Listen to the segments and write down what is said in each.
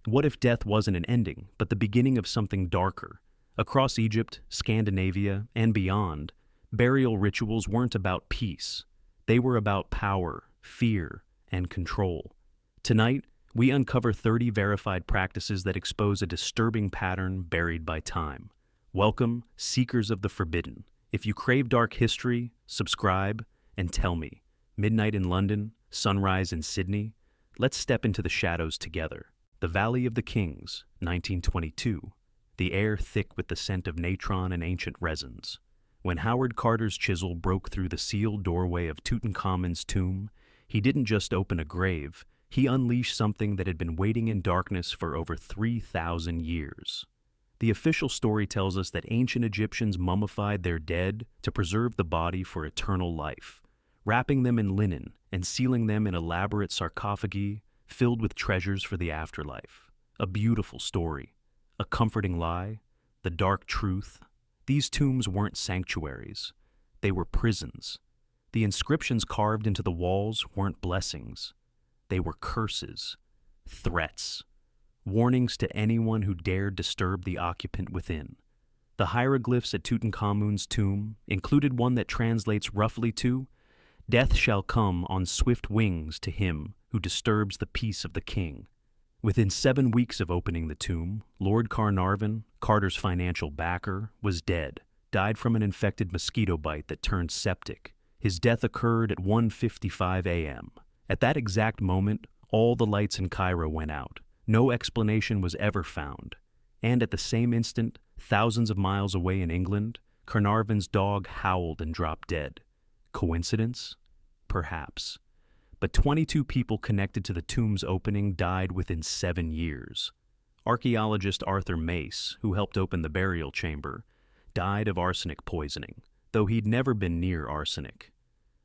What if death wasn't an ending, but the beginning of something darker? Across Egypt, Scandinavia, and beyond, burial rituals weren't about peace. They were about power, fear, and control. Tonight, we uncover 30 verified practices that expose a disturbing pattern buried by time. Welcome, seekers of the forbidden. If you crave dark history, subscribe and tell me. Midnight in London, sunrise in Sydney. Let's step into the shadows together. The Valley of the Kings, 1922. The air thick with the scent of natron and ancient resins. When Howard Carter's chisel broke through the sealed doorway of Tutankhamun's tomb, he didn't just open a grave, he unleashed something that had been waiting in darkness for over 3,000 years. The official story tells us that ancient Egyptians mummified their dead to preserve the body for eternal life, wrapping them in linen and sealing them in elaborate sarcophagi filled with treasures for the afterlife. A beautiful story, a comforting lie, the dark truth. These tombs weren't sanctuaries, they were prisons. The inscriptions carved into the walls weren't blessings, they were curses, threats, warnings to anyone who dared disturb the occupant within. The hieroglyphs at Tutankhamun's tomb included one that translates roughly to, "Death shall come on swift wings to him who disturbs the peace of the king." Within 7 weeks of opening the tomb, Lord Carnarvon, Carter's financial backer, was dead, died from an infected mosquito bite that turned septic. His death occurred at 1:55 a.m. At that exact moment, all the lights in Cairo went out. No explanation was ever found. And at the same instant, thousands of miles away in England, Carnarvon's dog howled and dropped dead. Coincidence? Perhaps. But 22 people connected to the tomb's opening died within 7 years. Archaeologist Arthur Mace, who helped open the burial chamber, died of arsenic poisoning, though he'd never been near arsenic.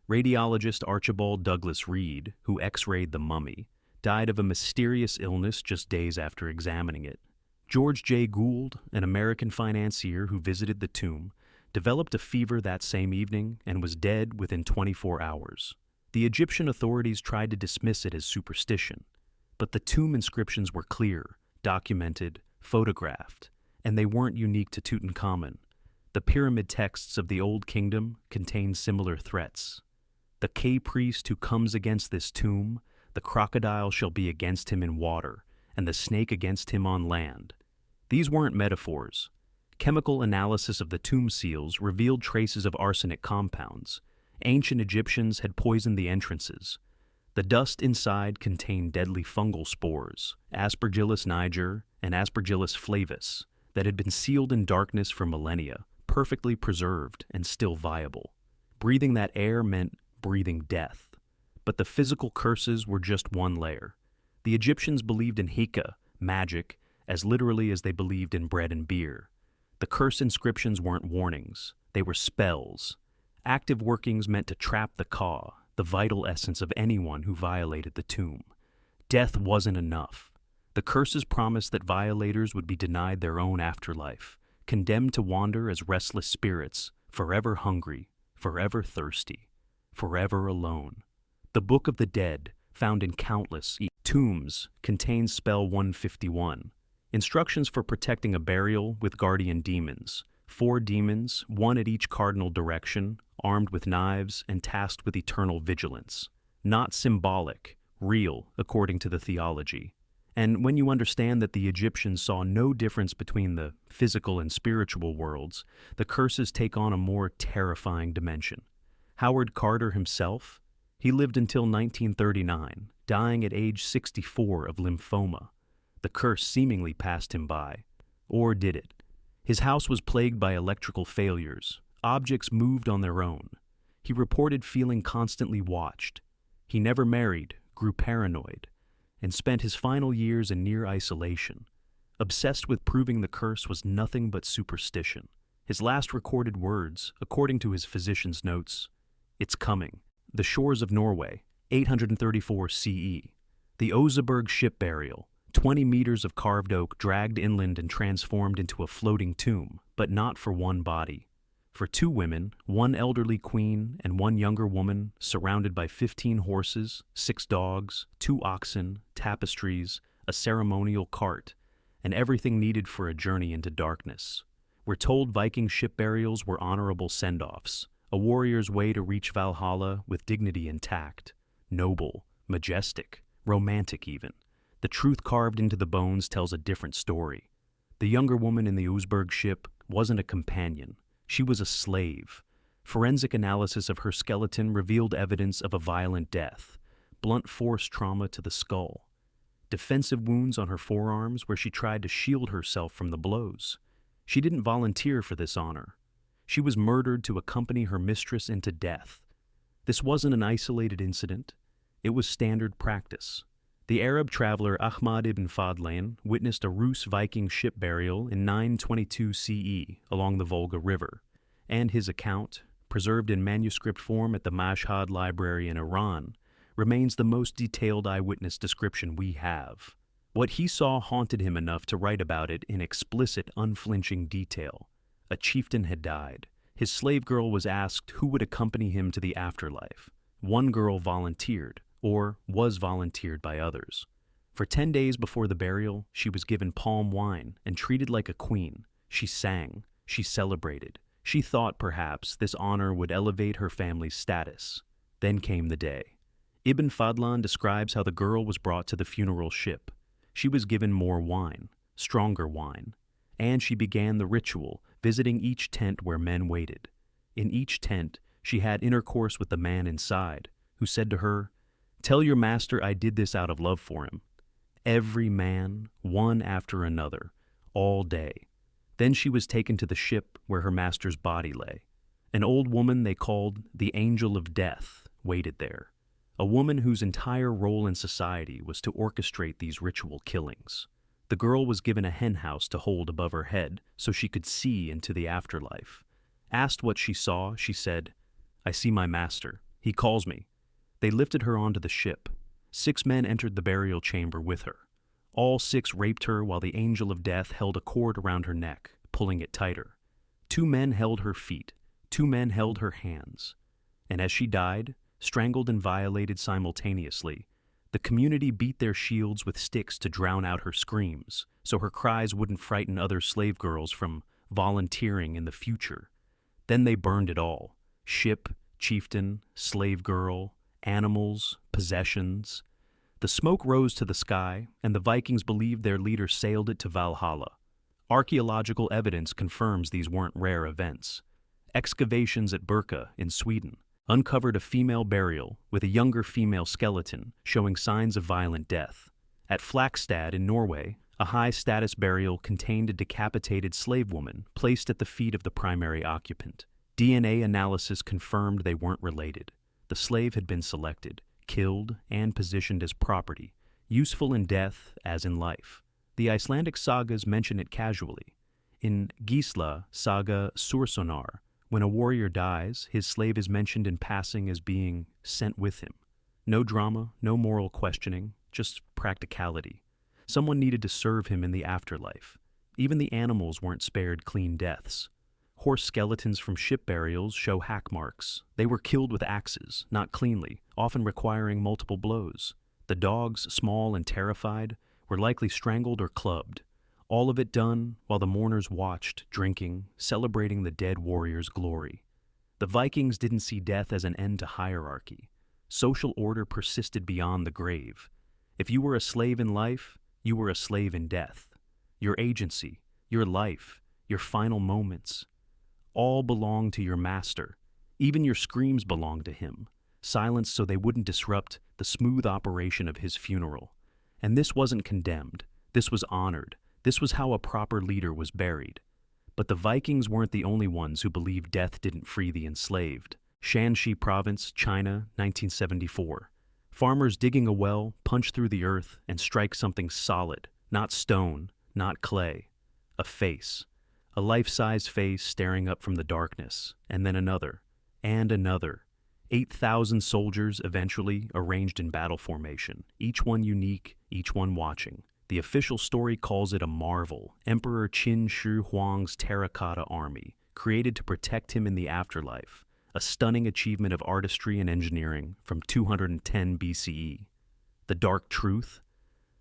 Radiologist Archibald Douglas Reed, who x-rayed the mummy, died of a mysterious illness just days after examining it. George J. Gould, an American financier who visited the tomb, developed a fever that same evening and was dead within 24 hours. The Egyptian authorities tried to dismiss it as superstition, but the tomb inscriptions were clear, documented, photographed, and they weren't unique to Tutankhamun. The pyramid texts of the Old Kingdom contained similar threats. The K priest who comes against this tomb, the crocodile shall be against him in water, and the snake against him on land. These weren't metaphors. Chemical analysis of the tomb seals revealed traces of arsenic compounds. Ancient Egyptians had poisoned the entrances. The dust inside contained deadly fungal spores, Aspergillus niger and Aspergillus flavus, that had been sealed in darkness for millennia, perfectly preserved and still viable. Breathing that air meant breathing death. But the physical curses were just one layer. The Egyptians believed in Hika, magic, as literally as they believed in bread and beer. The curse inscriptions weren't warnings, they were spells. Active workings meant to trap the Ka, the vital essence of anyone who violated the tomb. Death wasn't enough. The curses promised that violators would be denied their own afterlife, condemned to wander as restless spirits, forever hungry, forever thirsty, forever alone. The Book of the Dead, found in countless tombs, contains spell 151, instructions for protecting a burial with guardian demons. 4 demons, 1 at each cardinal direction, armed with knives and tasked with eternal vigilance. Not symbolic, real, according to the theology. And when you understand that the Egyptians saw no difference between the physical and spiritual worlds, the curses take on a more terrifying dimension. Howard Carter himself, he lived until 1939, dying at age 64 of lymphoma. The curse seemingly passed him by. Or did it? His house was plagued by electrical failures. Objects moved on their own. He reported feeling constantly watched. He never married, grew paranoid, and spent his final years in near isolation. Obsessed with proving the curse was nothing but superstition. His last recorded words, according to his physician's notes, "It's coming." The shores of Norway, 834 CE. The Oseberg ship burial, 20 meters of carved oak dragged inland and transformed into a floating tomb, but not for one body. For 2 women, 1 elderly queen and 1 younger woman, surrounded by 15 horses, 6 dogs, 2 oxen, tapestries, a ceremonial cart, and everything needed for a journey into darkness. We're told Viking ship burials were honorable send-offs, a warrior's way to reach Valhalla with dignity intact, noble, majestic, romantic even. The truth carved into the bones tells a different story. The younger woman in the Uzberg ship wasn't a companion. She was a slave. Forensic analysis of her skeleton revealed evidence of a violent death, blunt force trauma to the skull, defensive wounds on her forearms where she tried to shield herself from the blows. She didn't volunteer for this honor. She was murdered to accompany her mistress into death. This wasn't an isolated incident. It was standard practice. The Arab traveler Ahmad ibn Fadlan witnessed a Rus Viking ship burial in 922 CE along the Volga River, and his account, preserved in manuscript form at the Mashhad Library in Iran, remains the most detailed eyewitness description we have. What he saw haunted him enough to write about it in explicit, unflinching detail. A chieftain had died. His slave girl was asked who would accompany him to the afterlife. One girl volunteered, or was volunteered by others. For 10 days before the burial, she was given palm wine and treated like a queen. She sang, she celebrated. She thought, perhaps, this honor would elevate her family's status. Then came the day. Ibn Fadlan describes how the girl was brought to the funeral ship. She was given more wine, stronger wine, and she began the ritual, visiting each tent where men waited. In each tent, she had intercourse with the man inside, who said to her, "Tell your master I did this out of love for him." Every man, one after another, all day. Then she was taken to the ship where her master's body lay. An old woman they called the Angel of Death waited there, a woman whose entire role in society was to orchestrate these ritual killings. The girl was given a henhouse to hold above her head so she could see into the afterlife. Asked what she saw, she said, "I see my master. He calls me." They lifted her onto the ship. 6 men entered the burial chamber with her. All 6 raped her while the Angel of Death held a cord around her neck, pulling it tighter. 2 men held her feet. 2 men held her hands. And as she died, strangled and violated simultaneously, the community beat their shields with sticks to drown out her screams, so her cries wouldn't frighten other slave girls from volunteering in the future. Then they burned it all: ship, chieftain, slave girl, animals, possessions. The smoke rose to the sky, and the Vikings believed their leader sailed it to Valhalla. Archaeological evidence confirms these weren't rare events. Excavations at Birka in Sweden uncovered a female burial with a younger female skeleton showing signs of violent death. At Flakstad in Norway, a high-status burial contained a decapitated slave woman placed at the feet of the primary occupant. DNA analysis confirmed they weren't related. The slave had been selected, killed, and positioned as property, useful in death as in life. The Icelandic sagas mention it casually. In Gisla Saga Sursonar, when a warrior dies, his slave is mentioned in passing as being sent with him. No drama, no moral questioning, just practicality. Someone needed to serve him in the afterlife. Even the animals weren't spared clean deaths. Horse skeletons from ship burials show hack marks. They were killed with axes, not cleanly, often requiring multiple blows. The dogs, small and terrified, were likely strangled or clubbed. All of it done while the mourners watched, drinking, celebrating the dead warrior's glory. The Vikings didn't see death as an end to hierarchy. Social order persisted beyond the grave. If you were a slave in life, you were a slave in death. Your agency, your life, your final moments, all belonged to your master. Even your screams belonged to him, silenced so they wouldn't disrupt the smooth operation of his funeral. And this wasn't condemned. This was honored. This was how a proper leader was buried. But the Vikings weren't the only ones who believed death didn't free the enslaved. Shanxi Province, China, 1974. Farmers digging a well punch through the earth and strike something solid, not stone, not clay. A face. A life-size face staring up from the darkness, and then another, and another. 8,000 soldiers eventually arranged in battle formation, each one unique, each one watching. The official story calls it a marvel, Emperor Qin Shi Huang's terracotta army, created to protect him in the afterlife, a stunning achievement of artistry and engineering from 210 BCE. The dark truth?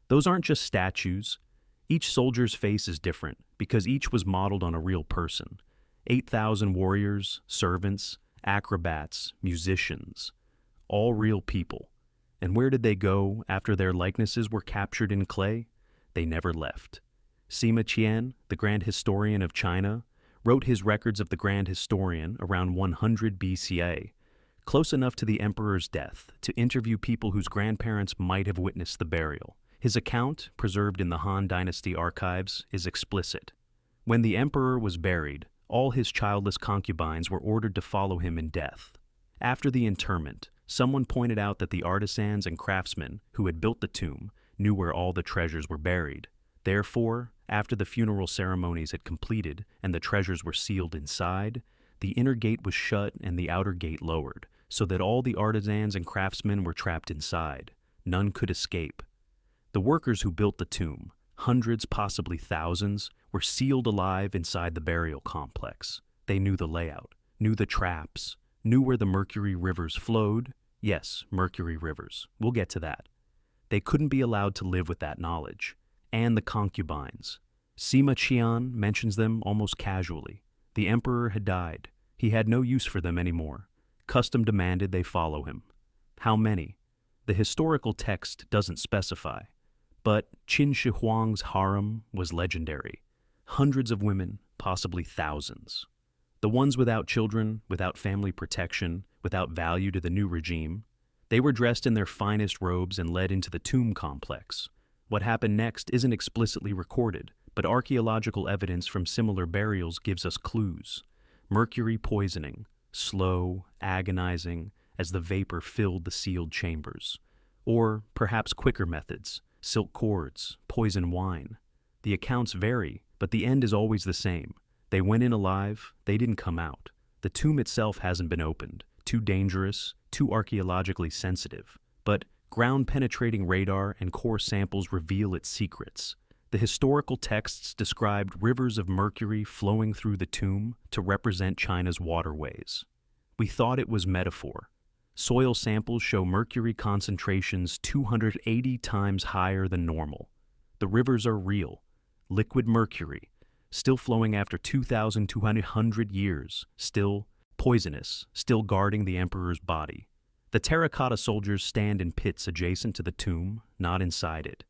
Those aren't just statues. Each soldier's face is different because each was modeled on a real person. 8,000 warriors, servants, acrobats, musicians, all real people. And where did they go after their likenesses were captured in clay? They never left. Sima Qian, the Grand Historian of China, wrote his records of the Grand Historian around 100 BCA, close enough to the emperor's death to interview people whose grandparents might have witnessed the burial. His account, preserved in the Han Dynasty archives, is explicit. When the emperor was buried, all his childless concubines were ordered to follow him in death. After the interment, someone pointed out that the artisans and craftsmen who had built the tomb knew where all the treasures were buried. Therefore, after the funeral ceremonies had completed and the treasures were sealed inside, the inner gate was shut and the outer gate lowered, so that all the artisans and craftsmen were trapped inside. None could escape. The workers who built the tomb, hundreds, possibly thousands, were sealed alive inside the burial complex. They knew the layout, knew the traps, knew where the mercury rivers flowed. Yes, mercury rivers. We'll get to that. They couldn't be allowed to live with that knowledge. And the concubines. Sima Qian mentions them almost casually. The emperor had died. He had no use for them anymore. Custom demanded they follow him. How many? The historical text doesn't specify. But Qin Shi Huang's harem was legendary. Hundreds of women, possibly thousands. The ones without children, without family protection, without value to the new regime. They were dressed in their finest robes and led into the tomb complex. What happened next isn't explicitly recorded, but archaeological evidence from similar burials gives us clues. Mercury poisoning, slow, agonizing, as the vapor filled the sealed chambers. Or perhaps quicker methods, silk cords, poison wine. The accounts vary, but the end is always the same. They went in alive, they didn't come out. The tomb itself hasn't been opened, too dangerous, too archaeologically sensitive. But ground-penetrating radar and core samples reveal its secrets. The historical texts described rivers of mercury flowing through the tomb to represent China's waterways. We thought it was metaphor. Soil samples show mercury concentrations 280 times higher than normal. The rivers are real. Liquid mercury, still flowing after 2,200 years, still poisonous, still guarding the emperor's body. The terracotta soldiers stand in pits adjacent to the tomb, not inside it.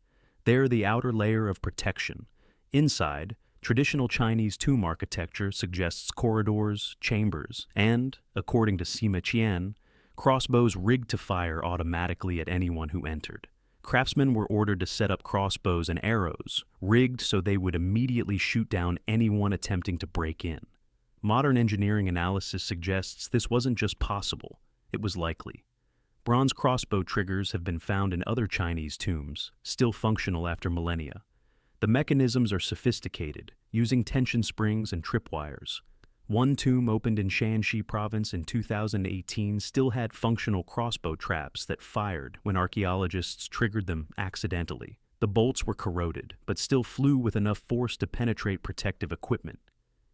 They're the outer layer of protection. Inside, traditional Chinese tomb architecture suggests corridors, chambers, and, according to Sima Qian, crossbows rigged to fire automatically at anyone who entered. Craftsmen were ordered to set up crossbows and arrows, rigged so they would immediately shoot down anyone attempting to break in. Modern engineering analysis suggests this wasn't just possible, it was likely. Bronze crossbow triggers have been found in other Chinese tombs, still functional after millennia. The mechanisms are sophisticated, using tension springs and tripwires. One tomb opened in Shanxi province in 2018 still had functional crossbow traps that fired when archaeologists triggered them accidentally. The bolts were corroded, but still flew with enough force to penetrate protective equipment.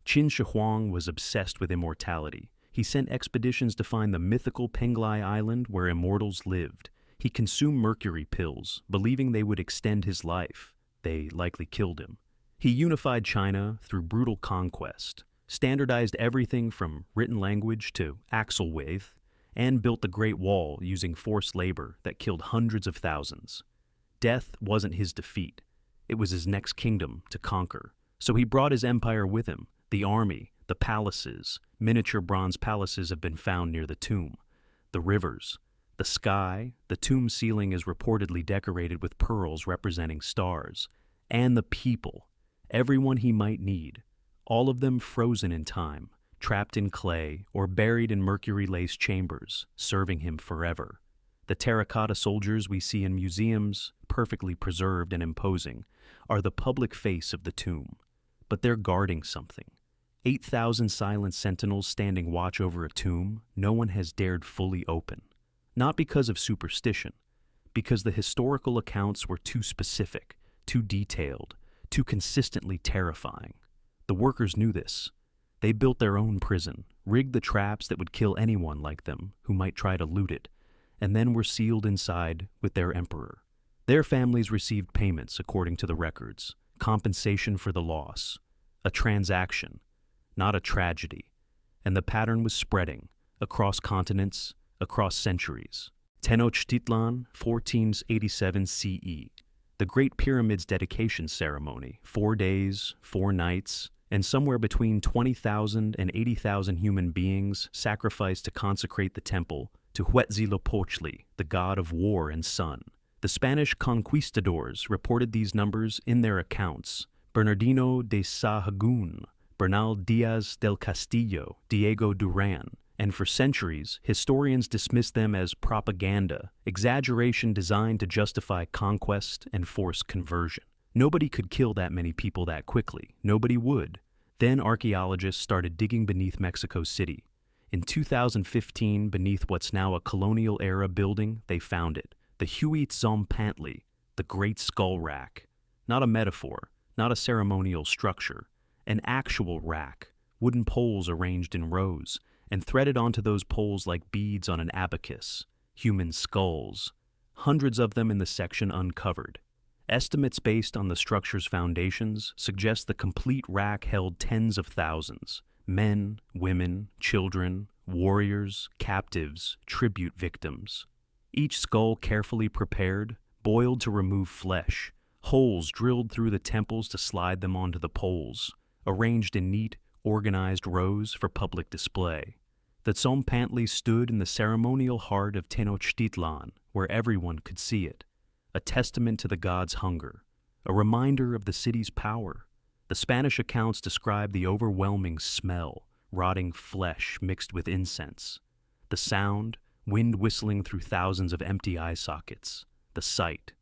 Qin Shi Huang was obsessed with immortality. He sent expeditions to find the mythical Penglai Island where immortals lived. He consumed mercury pills, believing they would extend his life. They likely killed him. He unified China through brutal conquest, standardized everything from written language to axle-lathe, and built the Great Wall using forced labor that killed hundreds of thousands. Death wasn't his defeat. It was his next kingdom to conquer. So he brought his empire with him, the army, the palaces. Miniature bronze palaces have been found near the tomb. The rivers, the sky, the tomb ceiling is reportedly decorated with pearls representing stars. And the people, everyone he might need, all of them frozen in time, trapped in clay or buried in mercury-laced chambers, serving him forever. The terracotta soldiers we see in museums, perfectly preserved and imposing, are the public face of the tomb. But they're guarding something. 8,000 silent sentinels standing watch over a tomb no one has dared fully open. Not because of superstition, because the historical accounts were too specific, too detailed, too consistently terrifying. The workers knew this. They built their own prison, rigged the traps that would kill anyone like them who might try to loot it, and then were sealed inside with their emperor. Their families received payments according to the records, compensation for the loss, a transaction, not a tragedy, and the pattern was spreading across continents, across centuries. Tenochtitlan, 1487 CE. The Great Pyramid's dedication ceremony, 4 days, 4 nights, and somewhere between 20,000 and 80,000 human beings sacrificed to consecrate the temple to Huitzilopochtli, the god of war and sun. The Spanish conquistadors reported these numbers in their accounts. Bernardino de Sahagún, Bernal Díaz del Castillo, Diego Duran, and for centuries, historians dismissed them as propaganda, exaggeration designed to justify conquest and forced conversion. Nobody could kill that many people that quickly. Nobody would. Then archaeologists started digging beneath Mexico City. In 2015, beneath what's now a colonial-era building, they found it. The Huitzilopochtli, the Great Skull Rack. Not a metaphor, not a ceremonial structure. An actual rack, wooden poles arranged in rows, and threaded onto those poles like beads on an abacus. Human skulls. Hundreds of them in the section uncovered. Estimates based on the structure's foundations suggest the complete rack held tens of thousands. Men, women, children, warriors, captives, tribute victims. Each skull carefully prepared, boiled to remove flesh, holes drilled through the temples to slide them onto the poles, arranged in neat, organized rows for public display. The Tzompantli stood in the ceremonial heart of Tenochtitlan, where everyone could see it, a testament to the god's hunger, a reminder of the city's power. The Spanish accounts describe the overwhelming smell, rotting flesh mixed with incense, the sound, wind whistling through thousands of empty eye sockets, the sight,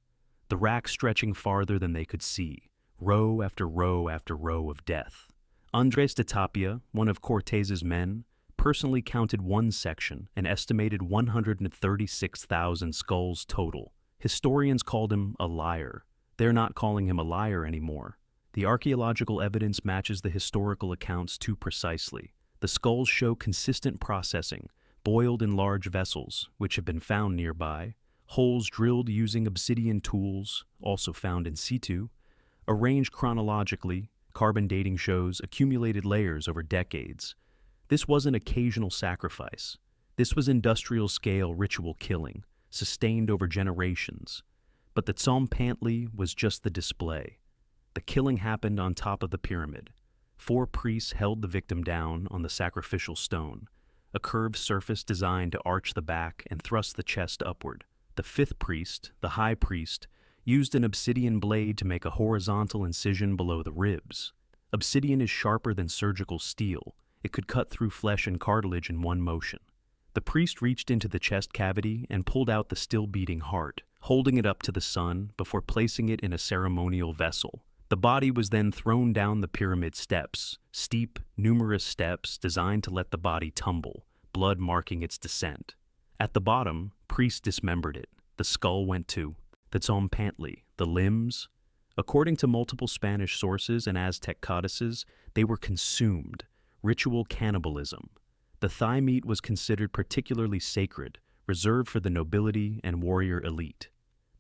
the rack stretching farther than they could see, row after row after row of death. Andres de Tapia, one of Cortez's men, personally counted one section and estimated 136,000 skulls total. Historians called him a liar. They're not calling him a liar anymore. The archaeological evidence matches the historical accounts too precisely. The skulls show consistent processing, boiled in large vessels, which have been found nearby, holes drilled using obsidian tools, also found in situ, arranged chronologically. Carbon dating shows accumulated layers over decades. This wasn't occasional sacrifice. This was industrial-scale ritual killing, sustained over generations. But the Tzompantli was just the display. The killing happened on top of the pyramid. 4 priests held the victim down on the sacrificial stone, a curved surface designed to arch the back and thrust the chest upward. The 5th priest, the high priest, used an obsidian blade to make a horizontal incision below the ribs. Obsidian is sharper than surgical steel. It could cut through flesh and cartilage in one motion. The priest reached into the chest cavity and pulled out the still-beating heart, holding it up to the sun before placing it in a ceremonial vessel. The body was then thrown down the pyramid steps, steep, numerous steps designed to let the body tumble, blood marking its descent. At the bottom, priests dismembered it. The skull went to the Tzompantli, the limbs. According to multiple Spanish sources and Aztec codices, they were consumed. Ritual cannibalism. The thigh meat was considered particularly sacred, reserved for the nobility and warrior elite.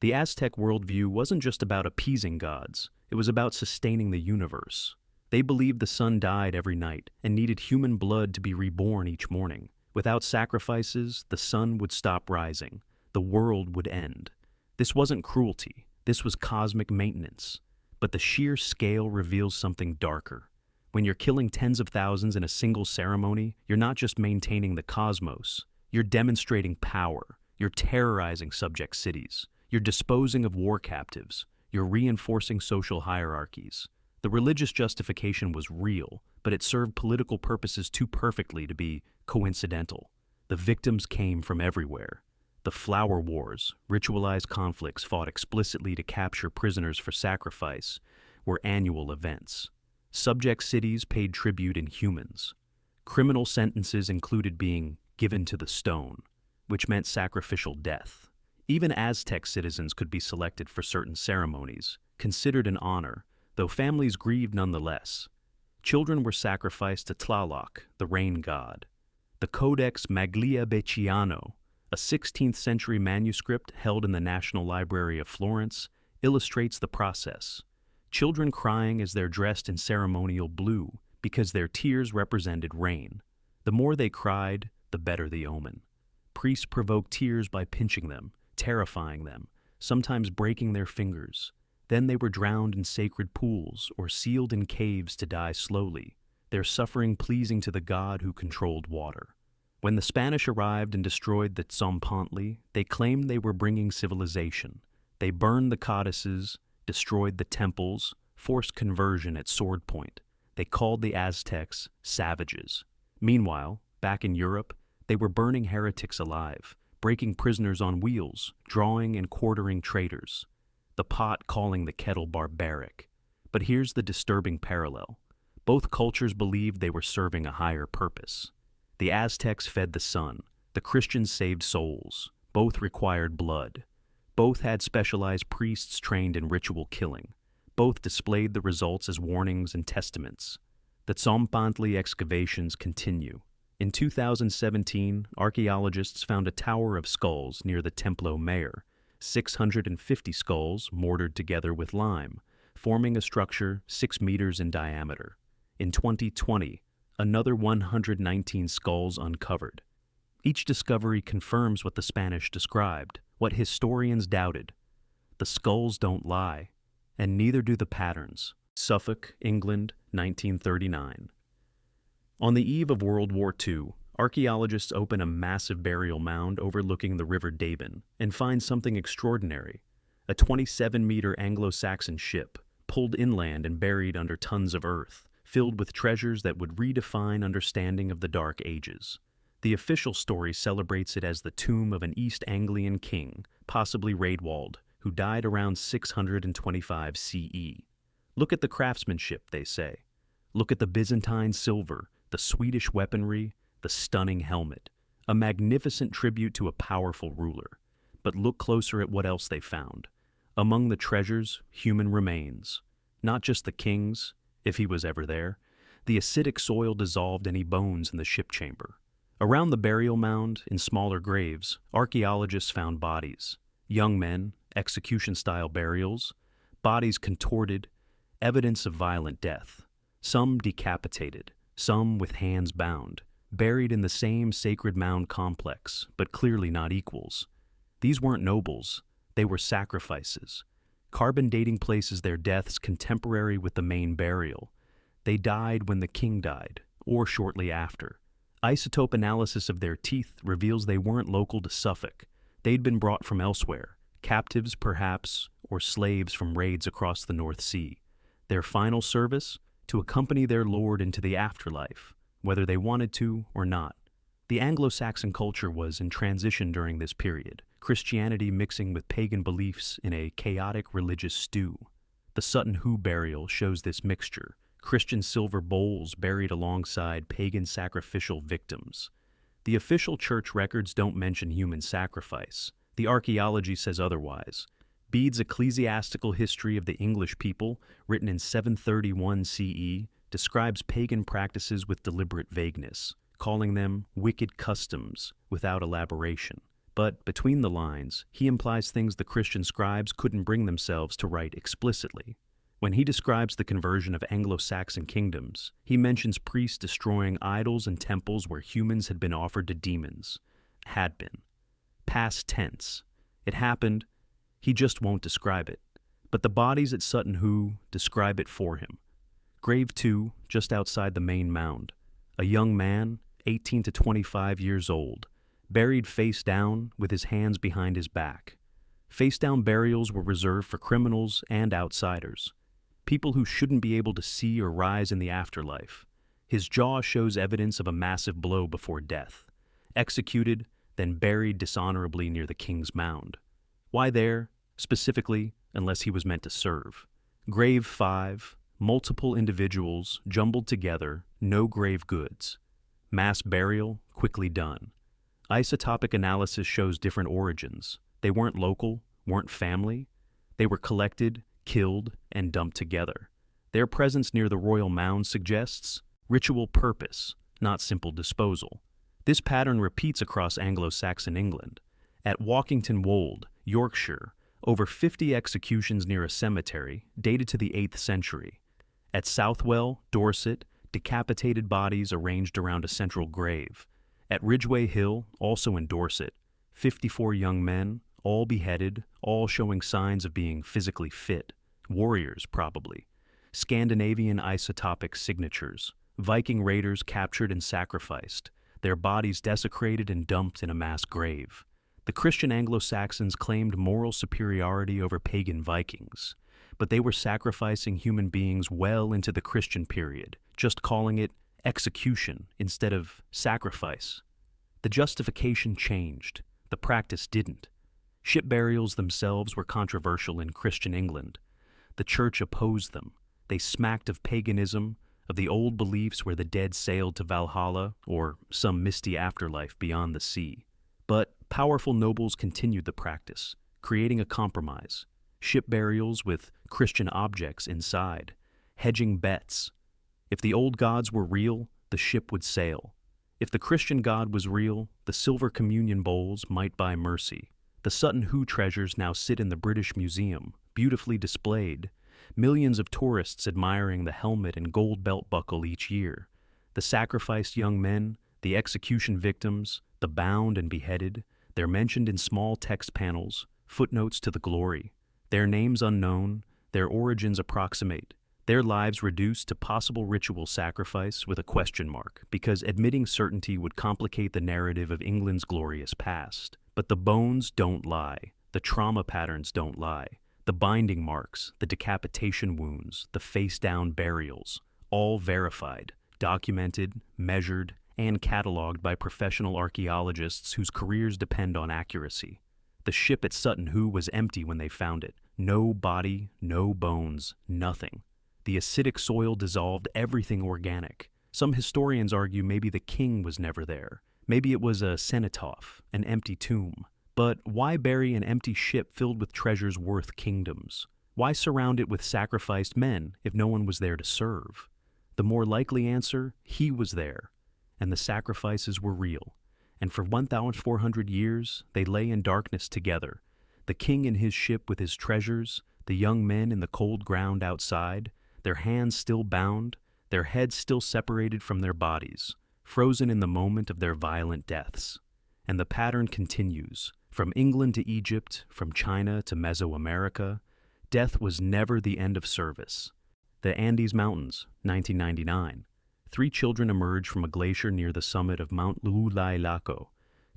The Aztec worldview wasn't just about appeasing gods, it was about sustaining the universe. They believed the sun died every night and needed human blood to be reborn each morning. Without sacrifices, the sun would stop rising. The world would end. This wasn't cruelty, this was cosmic maintenance. But the sheer scale reveals something darker. When you're killing tens of thousands in a single ceremony, you're not just maintaining the cosmos. You're demonstrating power. You're terrorizing subject cities. You're disposing of war captives. You're reinforcing social hierarchies. The religious justification was real, but it served political purposes too perfectly to be coincidental. The victims came from everywhere. The flower wars, ritualized conflicts fought explicitly to capture prisoners for sacrifice, were annual events. Subject cities paid tribute in humans. Criminal sentences included being given to the stone, which meant sacrificial death. Even Aztec citizens could be selected for certain ceremonies, considered an honor, though families grieved nonetheless. Children were sacrificed to Tlaloc, the rain god. The Codex Magliabechiano, A 16th century manuscript held in the National Library of Florence illustrates the process. Children crying as they're dressed in ceremonial blue because their tears represented rain. The more they cried, the better the omen. Priests provoked tears by pinching them, terrifying them, sometimes breaking their fingers. Then they were drowned in sacred pools or sealed in caves to die slowly, their suffering pleasing to the god who controlled water. When the Spanish arrived and destroyed the Tzompantli, they claimed they were bringing civilization. They burned the codices, destroyed the temples, forced conversion at sword point. They called the Aztecs savages. Meanwhile, back in Europe, they were burning heretics alive, breaking prisoners on wheels, drawing and quartering traitors. The pot calling the kettle barbaric. But here's the disturbing parallel. Both cultures believed they were serving a higher purpose. The Aztecs fed the sun. The Christians saved souls. Both required blood. Both had specialized priests trained in ritual killing. Both displayed the results as warnings and testaments. The Tzompantli excavations continue. In 2017, archaeologists found a tower of skulls near the Templo Mayor, 650 skulls mortared together with lime, forming a structure 6 meters in diameter. In 2020, another 119 skulls uncovered. Each discovery confirms what the Spanish described, what historians doubted. The skulls don't lie, and neither do the patterns. Suffolk, England, 1939. On the eve of World War II, archaeologists open a massive burial mound overlooking the River Deben and find something extraordinary. A 27-meter Anglo-Saxon ship, pulled inland and buried under tons of earth, filled with treasures that would redefine understanding of the Dark Ages. The official story celebrates it as the tomb of an East Anglian king, possibly Raedwald, who died around 625 CE. Look at the craftsmanship, they say. Look at the Byzantine silver, the Swedish weaponry, the stunning helmet. A magnificent tribute to a powerful ruler. But look closer at what else they found. Among the treasures, human remains. Not just the king's, if he was ever there. The acidic soil dissolved any bones in the ship chamber. Around the burial mound, in smaller graves, archaeologists found bodies. Young men, execution-style burials, bodies contorted, evidence of violent death. Some decapitated, some with hands bound, buried in the same sacred mound complex, but clearly not equals. These weren't nobles, they were sacrifices. Carbon dating places their deaths contemporary with the main burial. They died when the king died, or shortly after. Isotope analysis of their teeth reveals they weren't local to Suffolk. They'd been brought from elsewhere, captives perhaps, or slaves from raids across the North Sea. Their final service? To accompany their lord into the afterlife, whether they wanted to or not. The Anglo-Saxon culture was in transition during this period, Christianity mixing with pagan beliefs in a chaotic religious stew. The Sutton Hoo burial shows this mixture, Christian silver bowls buried alongside pagan sacrificial victims. The official church records don't mention human sacrifice. The archaeology says otherwise. Bede's Ecclesiastical History of the English People, written in 731 CE, describes pagan practices with deliberate vagueness, calling them wicked customs without elaboration. But between the lines, he implies things the Christian scribes couldn't bring themselves to write explicitly. When he describes the conversion of Anglo-Saxon kingdoms, he mentions priests destroying idols and temples where humans had been offered to demons. Had been. Past tense. It happened. He just won't describe it. But the bodies at Sutton Hoo describe it for him. Grave 2, just outside the main mound. A young man, 18 to 25 years old, buried face down with his hands behind his back. Face-down burials were reserved for criminals and outsiders, people who shouldn't be able to see or rise in the afterlife. His jaw shows evidence of a massive blow before death. Executed, then buried dishonorably near the king's mound. Why there, specifically, unless he was meant to serve? Grave 5, multiple individuals jumbled together, no grave goods. Mass burial, quickly done. Isotopic analysis shows different origins. They weren't local, weren't family. They were collected, killed, and dumped together. Their presence near the royal mound suggests ritual purpose, not simple disposal. This pattern repeats across Anglo-Saxon England. At Walkington Wold, Yorkshire, over 50 executions near a cemetery dated to the 8th century. At Southwell, Dorset, decapitated bodies arranged around a central grave. At Ridgeway Hill, also in Dorset, 54 young men, all beheaded, all showing signs of being physically fit. Warriors, probably. Scandinavian isotopic signatures. Viking raiders captured and sacrificed, their bodies desecrated and dumped in a mass grave. The Christian Anglo-Saxons claimed moral superiority over pagan Vikings, but they were sacrificing human beings well into the Christian period, just calling it execution instead of sacrifice. The justification changed, the practice didn't. Ship burials themselves were controversial in Christian England. The church opposed them. They smacked of paganism, of the old beliefs where the dead sailed to Valhalla or some misty afterlife beyond the sea. But powerful nobles continued the practice, creating a compromise. Ship burials with Christian objects inside, hedging bets. If the old gods were real, the ship would sail. If the Christian God was real, the silver communion bowls might buy mercy. The Sutton Hoo treasures now sit in the British Museum, beautifully displayed. Millions of tourists admiring the helmet and gold belt buckle each year. The sacrificed young men, the execution victims, the bound and beheaded, they're mentioned in small text panels, footnotes to the glory. Their names unknown, their origins approximate, their lives reduced to possible ritual sacrifice with a question mark, because admitting certainty would complicate the narrative of England's glorious past. But the bones don't lie, the trauma patterns don't lie. The binding marks, the decapitation wounds, the face-down burials, all verified, documented, measured, and cataloged by professional archaeologists whose careers depend on accuracy. The ship at Sutton Hoo was empty when they found it. No body, no bones, nothing. The acidic soil dissolved everything organic. Some historians argue maybe the king was never there. Maybe it was a cenotaph, an empty tomb. But why bury an empty ship filled with treasures worth kingdoms? Why surround it with sacrificed men if no one was there to serve? The more likely answer, he was there, and the sacrifices were real. And for 1,400 years, they lay in darkness together, the king in his ship with his treasures, the young men in the cold ground outside, their hands still bound, their heads still separated from their bodies, frozen in the moment of their violent deaths. And the pattern continues. From England to Egypt, from China to Mesoamerica, death was never the end of service. The Andes Mountains, 1999. 3 children emerged from a glacier near the summit of Mount Lulailako,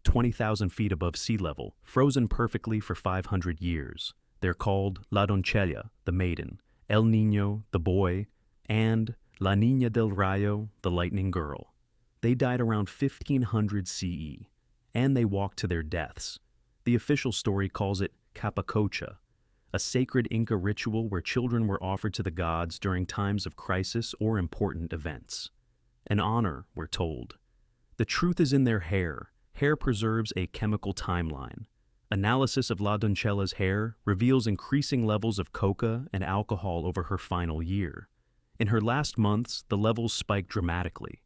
20,000 feet above sea level, frozen perfectly for 500 years. They're called La Doncella, the maiden, El Niño, the boy, and La Niña del Rayo, the lightning girl. They died around 1500 CE, and they walked to their deaths. The official story calls it Capacocha, a sacred Inca ritual where children were offered to the gods during times of crisis or important events. An honor, we're told. The truth is in their hair. Hair preserves a chemical timeline. Analysis of La Doncella's hair reveals increasing levels of coca and alcohol over her final year. In her last months, the levels spiked dramatically.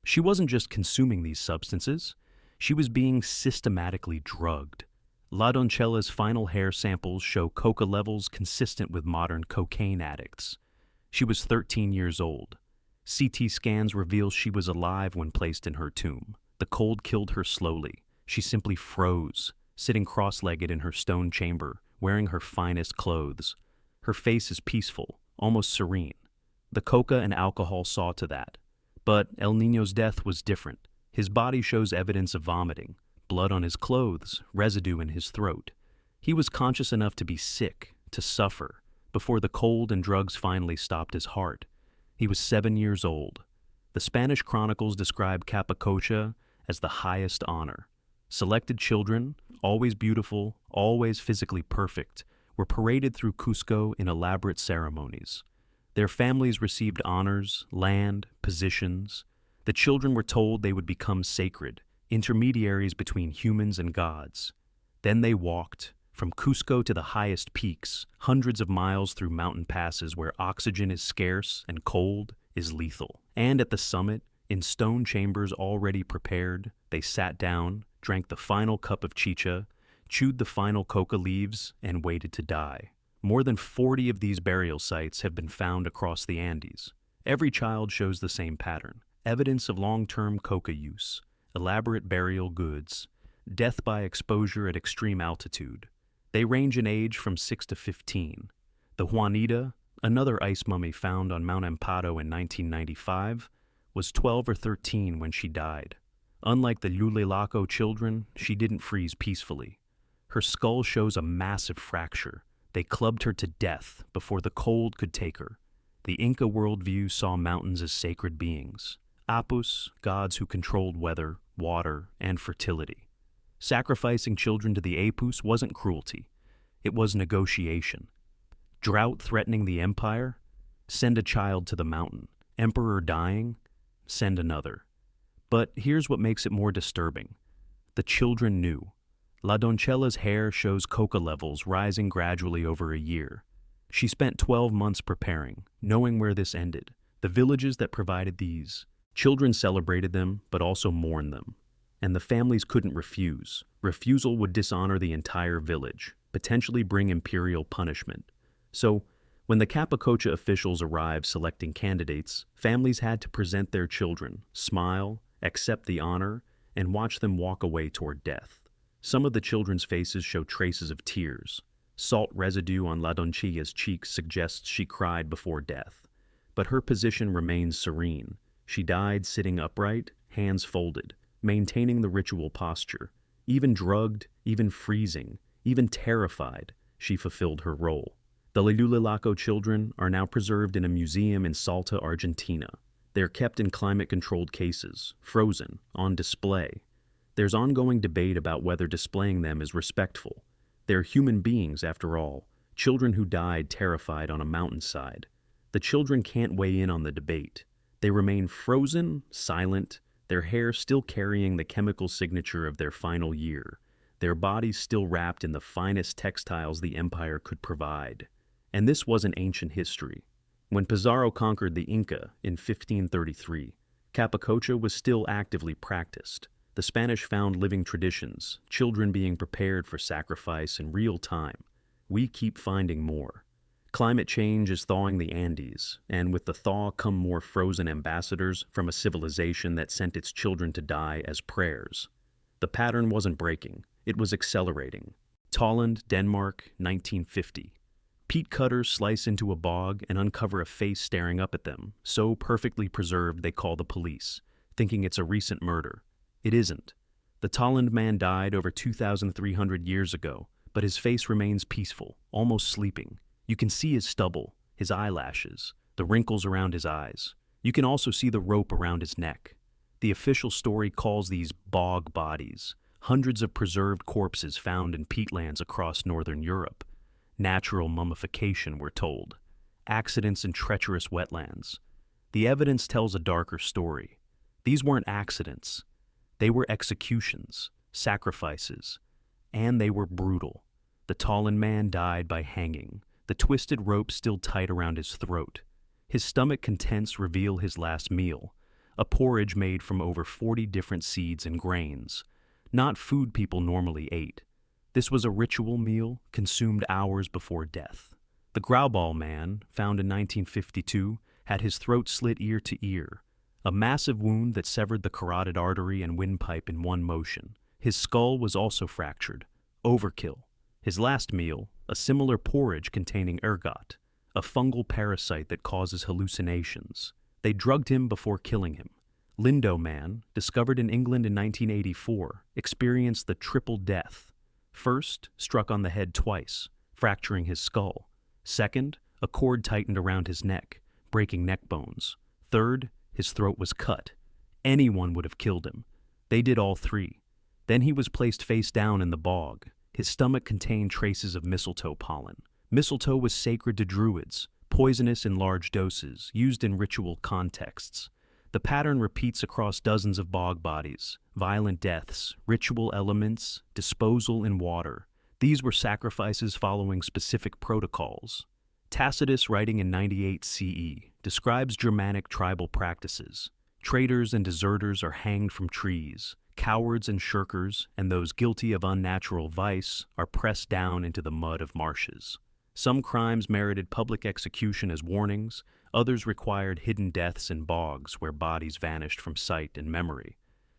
She wasn't just consuming these substances, she was being systematically drugged. La Doncella's final hair samples show coca levels consistent with modern cocaine addicts. She was 13 years old. CT scans reveal she was alive when placed in her tomb. The cold killed her slowly. She simply froze, sitting cross-legged in her stone chamber, wearing her finest clothes. Her face is peaceful, almost serene. The coca and alcohol saw to that. But El Niño's death was different. His body shows evidence of vomiting. Blood on his clothes, residue in his throat. He was conscious enough to be sick, to suffer, before the cold and drugs finally stopped his heart. He was 7 years old. The Spanish chronicles describe Capacocha as the highest honor. Selected children, always beautiful, always physically perfect, were paraded through Cusco in elaborate ceremonies. Their families received honors, land, positions. The children were told they would become sacred, intermediaries between humans and gods. Then they walked, from Cusco to the highest peaks, hundreds of miles through mountain passes where oxygen is scarce and cold is lethal. And at the summit, In stone chambers already prepared, they sat down, drank the final cup of chicha, chewed the final coca leaves, and waited to die. More than 40 of these burial sites have been found across the Andes. Every child shows the same pattern: evidence of long-term coca use, elaborate burial goods, death by exposure at extreme altitude. They range in age from 6 to 15. The Juanita, another ice mummy found on Mount Amparo in 1995, was 12 or 13 when she died. Unlike the Lulelaco children, she didn't freeze peacefully. Her skull shows a massive fracture. They clubbed her to death before the cold could take her. The Inca worldview saw mountains as sacred beings, apus, gods who controlled weather, water, and fertility. Sacrificing children to the apus wasn't cruelty. It was negotiation. Drought threatening the empire? Send a child to the mountain. Emperor dying? Send another. But here's what makes it more disturbing. The children knew. La Doncella's hair shows coca levels rising gradually over a year. She spent 12 months preparing, knowing where this ended. The villages that provided these. Children celebrated them, but also mourned them. And the families couldn't refuse. Refusal would dishonor the entire village, potentially bring imperial punishment. So, when the Capacocha officials arrived selecting candidates, families had to present their children, smile, accept the honor, and watch them walk away toward death. Some of the children's faces show traces of tears. Salt residue on La Doncella's cheeks suggests she cried before death. But her position remains serene. She died sitting upright, hands folded, maintaining the ritual posture. Even drugged, even freezing, even terrified, she fulfilled her role. The Lulelaco children are now preserved in a museum in Salta, Argentina. They are kept in climate-controlled cases, frozen, on display. There's ongoing debate about whether displaying them is respectful. They're human beings, after all, children who died terrified on a mountainside. The children can't weigh in on the debate. They remain frozen, silent, their hair still carrying the chemical signature of their final year, their bodies still wrapped in the finest textiles the empire could provide. And this wasn't ancient history. When Pizarro conquered the Inca in 1533, Capacocha was still actively practiced. The Spanish found living traditions, children being prepared for sacrifice in real time. We keep finding more. Climate change is thawing the Andes, and with the thaw come more frozen ambassadors from a civilization that sent its children to die as prayers. The pattern wasn't breaking, it was accelerating. Tolland, Denmark, 1950. Peat cutters slice into a bog and uncover a face staring up at them, so perfectly preserved they call the police, thinking it's a recent murder. It isn't. The Tolland man died over 2,300 years ago, but his face remains peaceful, almost sleeping. You can see his stubble, his eyelashes, the wrinkles around his eyes. You can also see the rope around his neck. The official story calls these bog bodies, hundreds of preserved corpses found in peatlands across northern Europe. Natural mummification, we're told. Accidents in treacherous wetlands. The evidence tells a darker story. These weren't accidents. They were executions, sacrifices, and they were brutal. The Tolland man died by hanging, the twisted rope still tight around his throat. His stomach contents reveal his last meal, a porridge made from over 40 different seeds and grains, not food people normally ate. This was a ritual meal consumed hours before death. The Grauball man, found in 1952, had his throat slit ear to ear, a massive wound that severed the carotid artery and windpipe in one motion. His skull was also fractured. Overkill. His last meal, a similar porridge containing ergot, a fungal parasite that causes hallucinations. They drugged him before killing him. Lindo man, discovered in England in 1984, experienced the triple death. First, struck on the head twice, fracturing his skull. Second, a cord tightened around his neck, breaking neck bones. Third, his throat was cut. Anyone would have killed him. They did all three. Then he was placed face down in the bog. His stomach contained traces of mistletoe pollen. Mistletoe was sacred to druids, poisonous in large doses, used in ritual contexts. The pattern repeats across dozens of bog bodies: violent deaths, ritual elements, disposal in water. These were sacrifices following specific protocols. Tacitus, writing in 98 CE, describes Germanic tribal practices. Traitors and deserters are hanged from trees. Cowards and shirkers, and those guilty of unnatural vice, are pressed down into the mud of marshes. Some crimes merited public execution as warnings, others required hidden deaths in bogs where bodies vanished from sight and memory.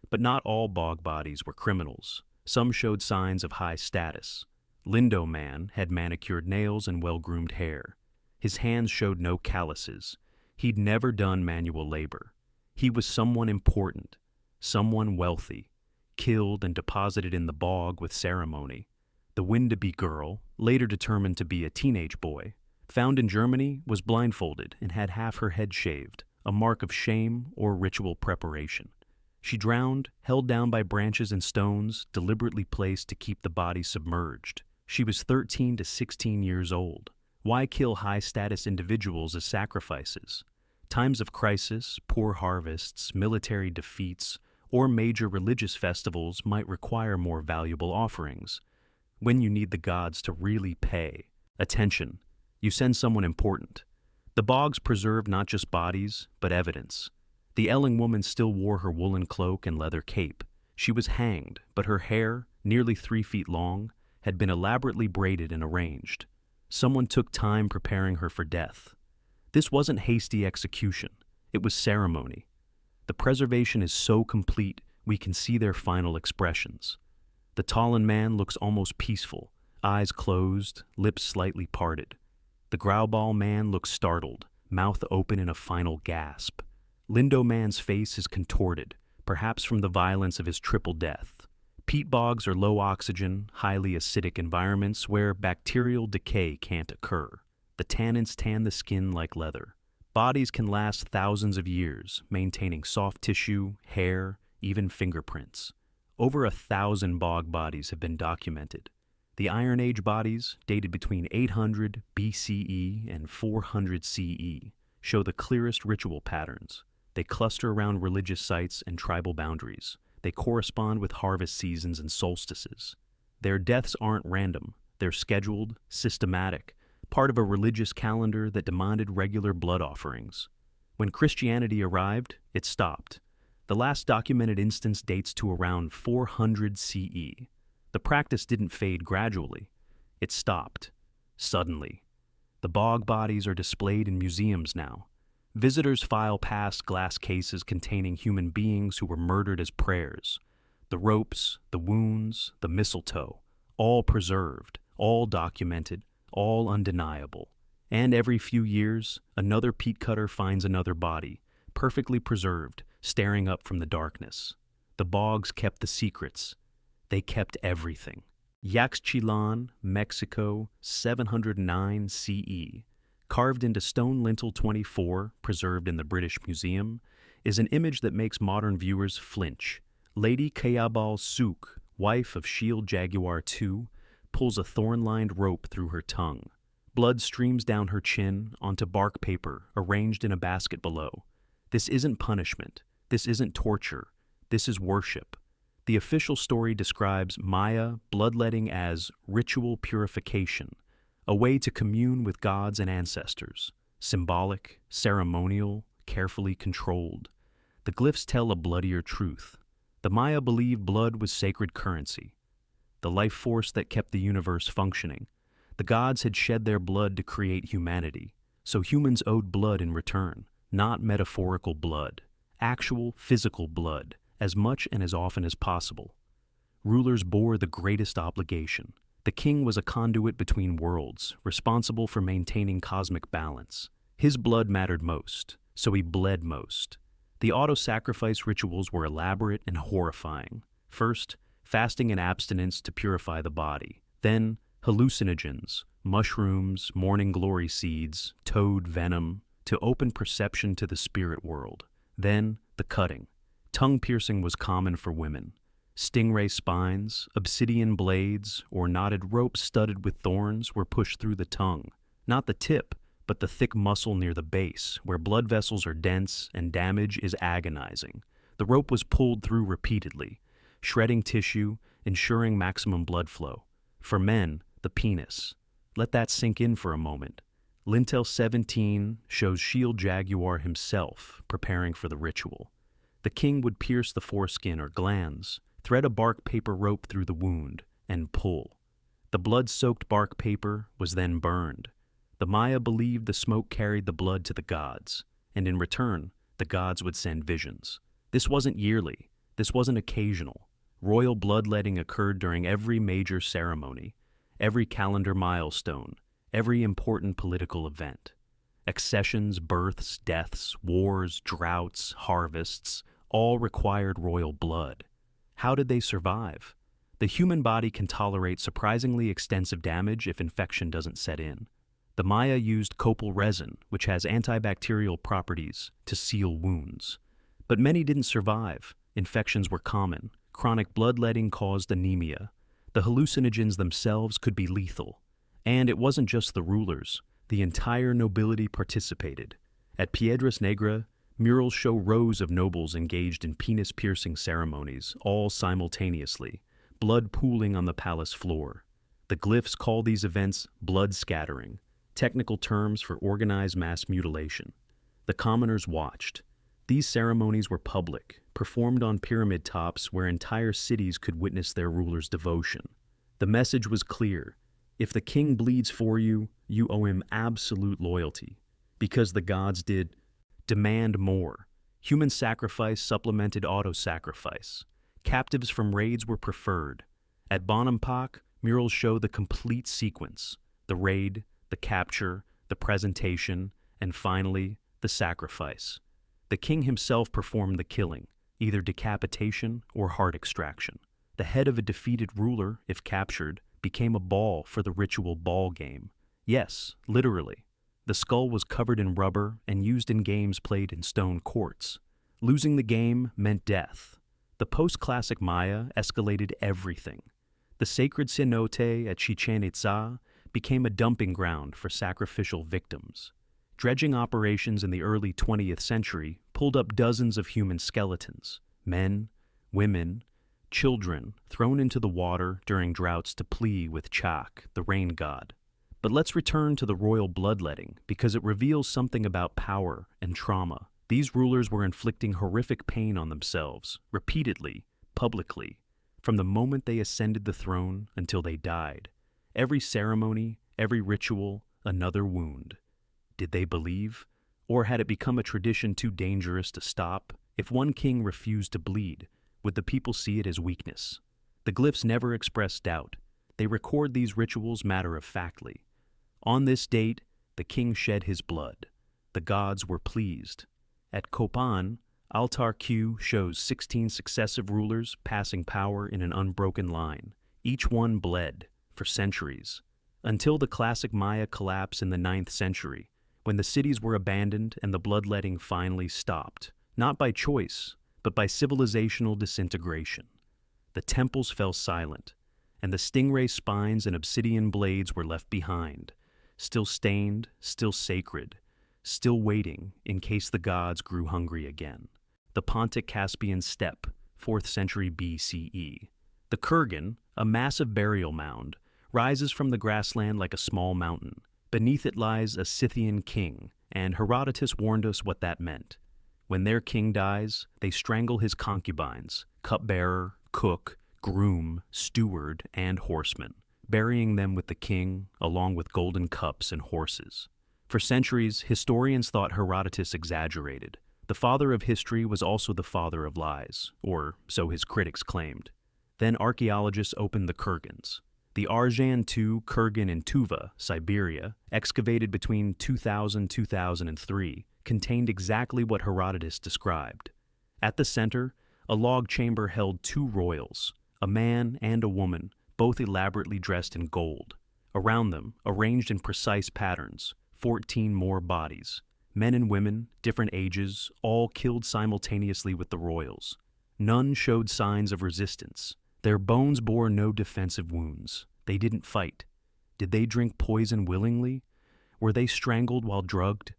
But not all bog bodies were criminals. Some showed signs of high status. Lindo Man had manicured nails and well-groomed hair. His hands showed no calluses. He'd never done manual labor. He was someone important, someone wealthy, killed and deposited in the bog with ceremony. The Windeby girl, later determined to be a teenage boy, found in Germany, was blindfolded and had half her head shaved, a mark of shame or ritual preparation. She drowned, held down by branches and stones, deliberately placed to keep the body submerged. She was 13 to 16 years old. Why kill high-status individuals as sacrifices? Times of crisis, poor harvests, military defeats, or major religious festivals might require more valuable offerings. When you need the gods to really pay attention, you send someone important. The bogs preserved not just bodies, but evidence. The Elling woman still wore her woolen cloak and leather cape. She was hanged, but her hair, nearly 3 feet long, had been elaborately braided and arranged. Someone took time preparing her for death. This wasn't hasty execution. It was ceremony. The preservation is so complete, we can see their final expressions. The Tallinn man looks almost peaceful, eyes closed, lips slightly parted. The Graubaul man looks startled, mouth open in a final gasp. Lindo man's face is contorted, perhaps from the violence of his triple death. Peat bogs are low oxygen, highly acidic environments where bacterial decay can't occur. The tannins tan the skin like leather. Bodies can last thousands of years, maintaining soft tissue, hair, even fingerprints. Over 1,000 bog bodies have been documented. The Iron Age bodies, dated between 800 BCE and 400 CE, show the clearest ritual patterns. They cluster around religious sites and tribal boundaries. They correspond with harvest seasons and solstices. Their deaths aren't random. They're scheduled, systematic, part of a religious calendar that demanded regular blood offerings. When Christianity arrived, it stopped. The last documented instance dates to around 400 CE. The practice didn't fade gradually. It stopped. Suddenly. The bog bodies are displayed in museums now. Visitors file past glass cases containing human beings who were murdered as prayers. The ropes, the wounds, the mistletoe, all preserved, all documented, all undeniable. And every few years, another peat cutter finds another body, perfectly preserved, staring up from the darkness. The bogs kept the secrets. They kept everything. Yaxchilan, Mexico, 709 CE, carved into stone lintel 24, preserved in the British Museum, is an image that makes modern viewers flinch. Lady Kayabal Suk, wife of Shield Jaguar II, pulls a thorn-lined rope through her tongue. Blood streams down her chin onto bark paper arranged in a basket below. This isn't punishment. This isn't torture. This is worship. The official story describes Maya bloodletting as ritual purification, a way to commune with gods and ancestors. Symbolic, ceremonial, carefully controlled. The glyphs tell a bloodier truth. The Maya believed blood was sacred currency, the life force that kept the universe functioning. The gods had shed their blood to create humanity, so humans owed blood in return, not metaphorical blood, actual physical blood, as much and as often as possible. Rulers bore the greatest obligation. The king was a conduit between worlds, responsible for maintaining cosmic balance. His blood mattered most, so he bled most. The auto-sacrifice rituals were elaborate and horrifying. First, fasting and abstinence to purify the body. Then, hallucinogens, mushrooms, morning glory seeds, toad venom, to open perception to the spirit world. Then, the cutting. Tongue piercing was common for women. Stingray spines, obsidian blades, or knotted ropes studded with thorns were pushed through the tongue. Not the tip, but the thick muscle near the base, where blood vessels are dense and damage is agonizing. The rope was pulled through repeatedly, shredding tissue, ensuring maximum blood flow. For men, the penis. Let that sink in for a moment. Lintel 17 shows Shield Jaguar himself preparing for the ritual. The king would pierce the foreskin or glands, thread a bark paper rope through the wound, and pull. The blood-soaked bark paper was then burned. The Maya believed the smoke carried the blood to the gods, and in return, the gods would send visions. This wasn't yearly. This wasn't occasional. Royal bloodletting occurred during every major ceremony, every calendar milestone, every important political event. Accessions, births, deaths, wars, droughts, harvests, all required royal blood. How did they survive? The human body can tolerate surprisingly extensive damage if infection doesn't set in. The Maya used copal resin, which has antibacterial properties, to seal wounds. But many didn't survive. Infections were common. Chronic bloodletting caused anemia. The hallucinogens themselves could be lethal. And it wasn't just the rulers. The entire nobility participated. At Piedras Negras, murals show rows of nobles engaged in penis-piercing ceremonies, all simultaneously, blood pooling on the palace floor. The glyphs call these events blood scattering, technical terms for organized mass mutilation. The commoners watched. These ceremonies were public, performed on pyramid tops where entire cities could witness their ruler's devotion. The message was clear. If the king bleeds for you, you owe him absolute loyalty. Because the gods did demand more. Human sacrifice supplemented auto-sacrifice. Captives from raids were preferred. At Bonampak, murals show the complete sequence: the raid, the capture, the presentation, and finally, the sacrifice. The king himself performed the killing, either decapitation or heart extraction. The head of a defeated ruler, if captured, became a ball for the ritual ball game. Yes, literally. The skull was covered in rubber and used in games played in stone courts. Losing the game meant death. The post-classic Maya escalated everything. The sacred cenote at Chichen Itza became a dumping ground for sacrificial victims. Dredging operations in the early 20th century pulled up dozens of human skeletons, men, women, children thrown into the water during droughts to plea with Chak, the rain god. But let's return to the royal bloodletting because it reveals something about power and trauma. These rulers were inflicting horrific pain on themselves, repeatedly, publicly, from the moment they ascended the throne until they died. Every ceremony, every ritual, another wound. Did they believe? Or had it become a tradition too dangerous to stop? If one king refused to bleed, would the people see it as weakness? The glyphs never express doubt. They record these rituals matter-of-factly. On this date, the king shed his blood. The gods were pleased. At Copan, Altar Q shows 16 successive rulers passing power in an unbroken line. Each one bled, for centuries, until the classic Maya collapse in the 9th century, when the cities were abandoned and the bloodletting finally stopped, not by choice, but by civilizational disintegration. The temples fell silent, and the stingray spines and obsidian blades were left behind, still stained, still sacred, still waiting in case the gods grew hungry again. The Pontic-Caspian steppe, 4th century BCE. The kurgan, a massive burial mound, rises from the grassland like a small mountain. Beneath it lies a Scythian king, and Herodotus warned us what that meant. When their king dies, they strangle his concubines, cupbearer, cook, groom, steward, and horseman, burying them with the king, along with golden cups and horses. For centuries, historians thought Herodotus exaggerated. The father of history was also the father of lies, or so his critics claimed. Then archaeologists opened the kurgans. The Arjan II kurgan in Tuva, Siberia, excavated between 2000–2003, contained exactly what Herodotus described. At the center, a log chamber held two royals, a man and a woman, both elaborately dressed in gold. Around them, arranged in precise patterns, 14 more bodies. Men and women, different ages, all killed simultaneously with the royals. None showed signs of resistance. Their bones bore no defensive wounds. They didn't fight. Did they drink poison willingly? Were they strangled while drugged?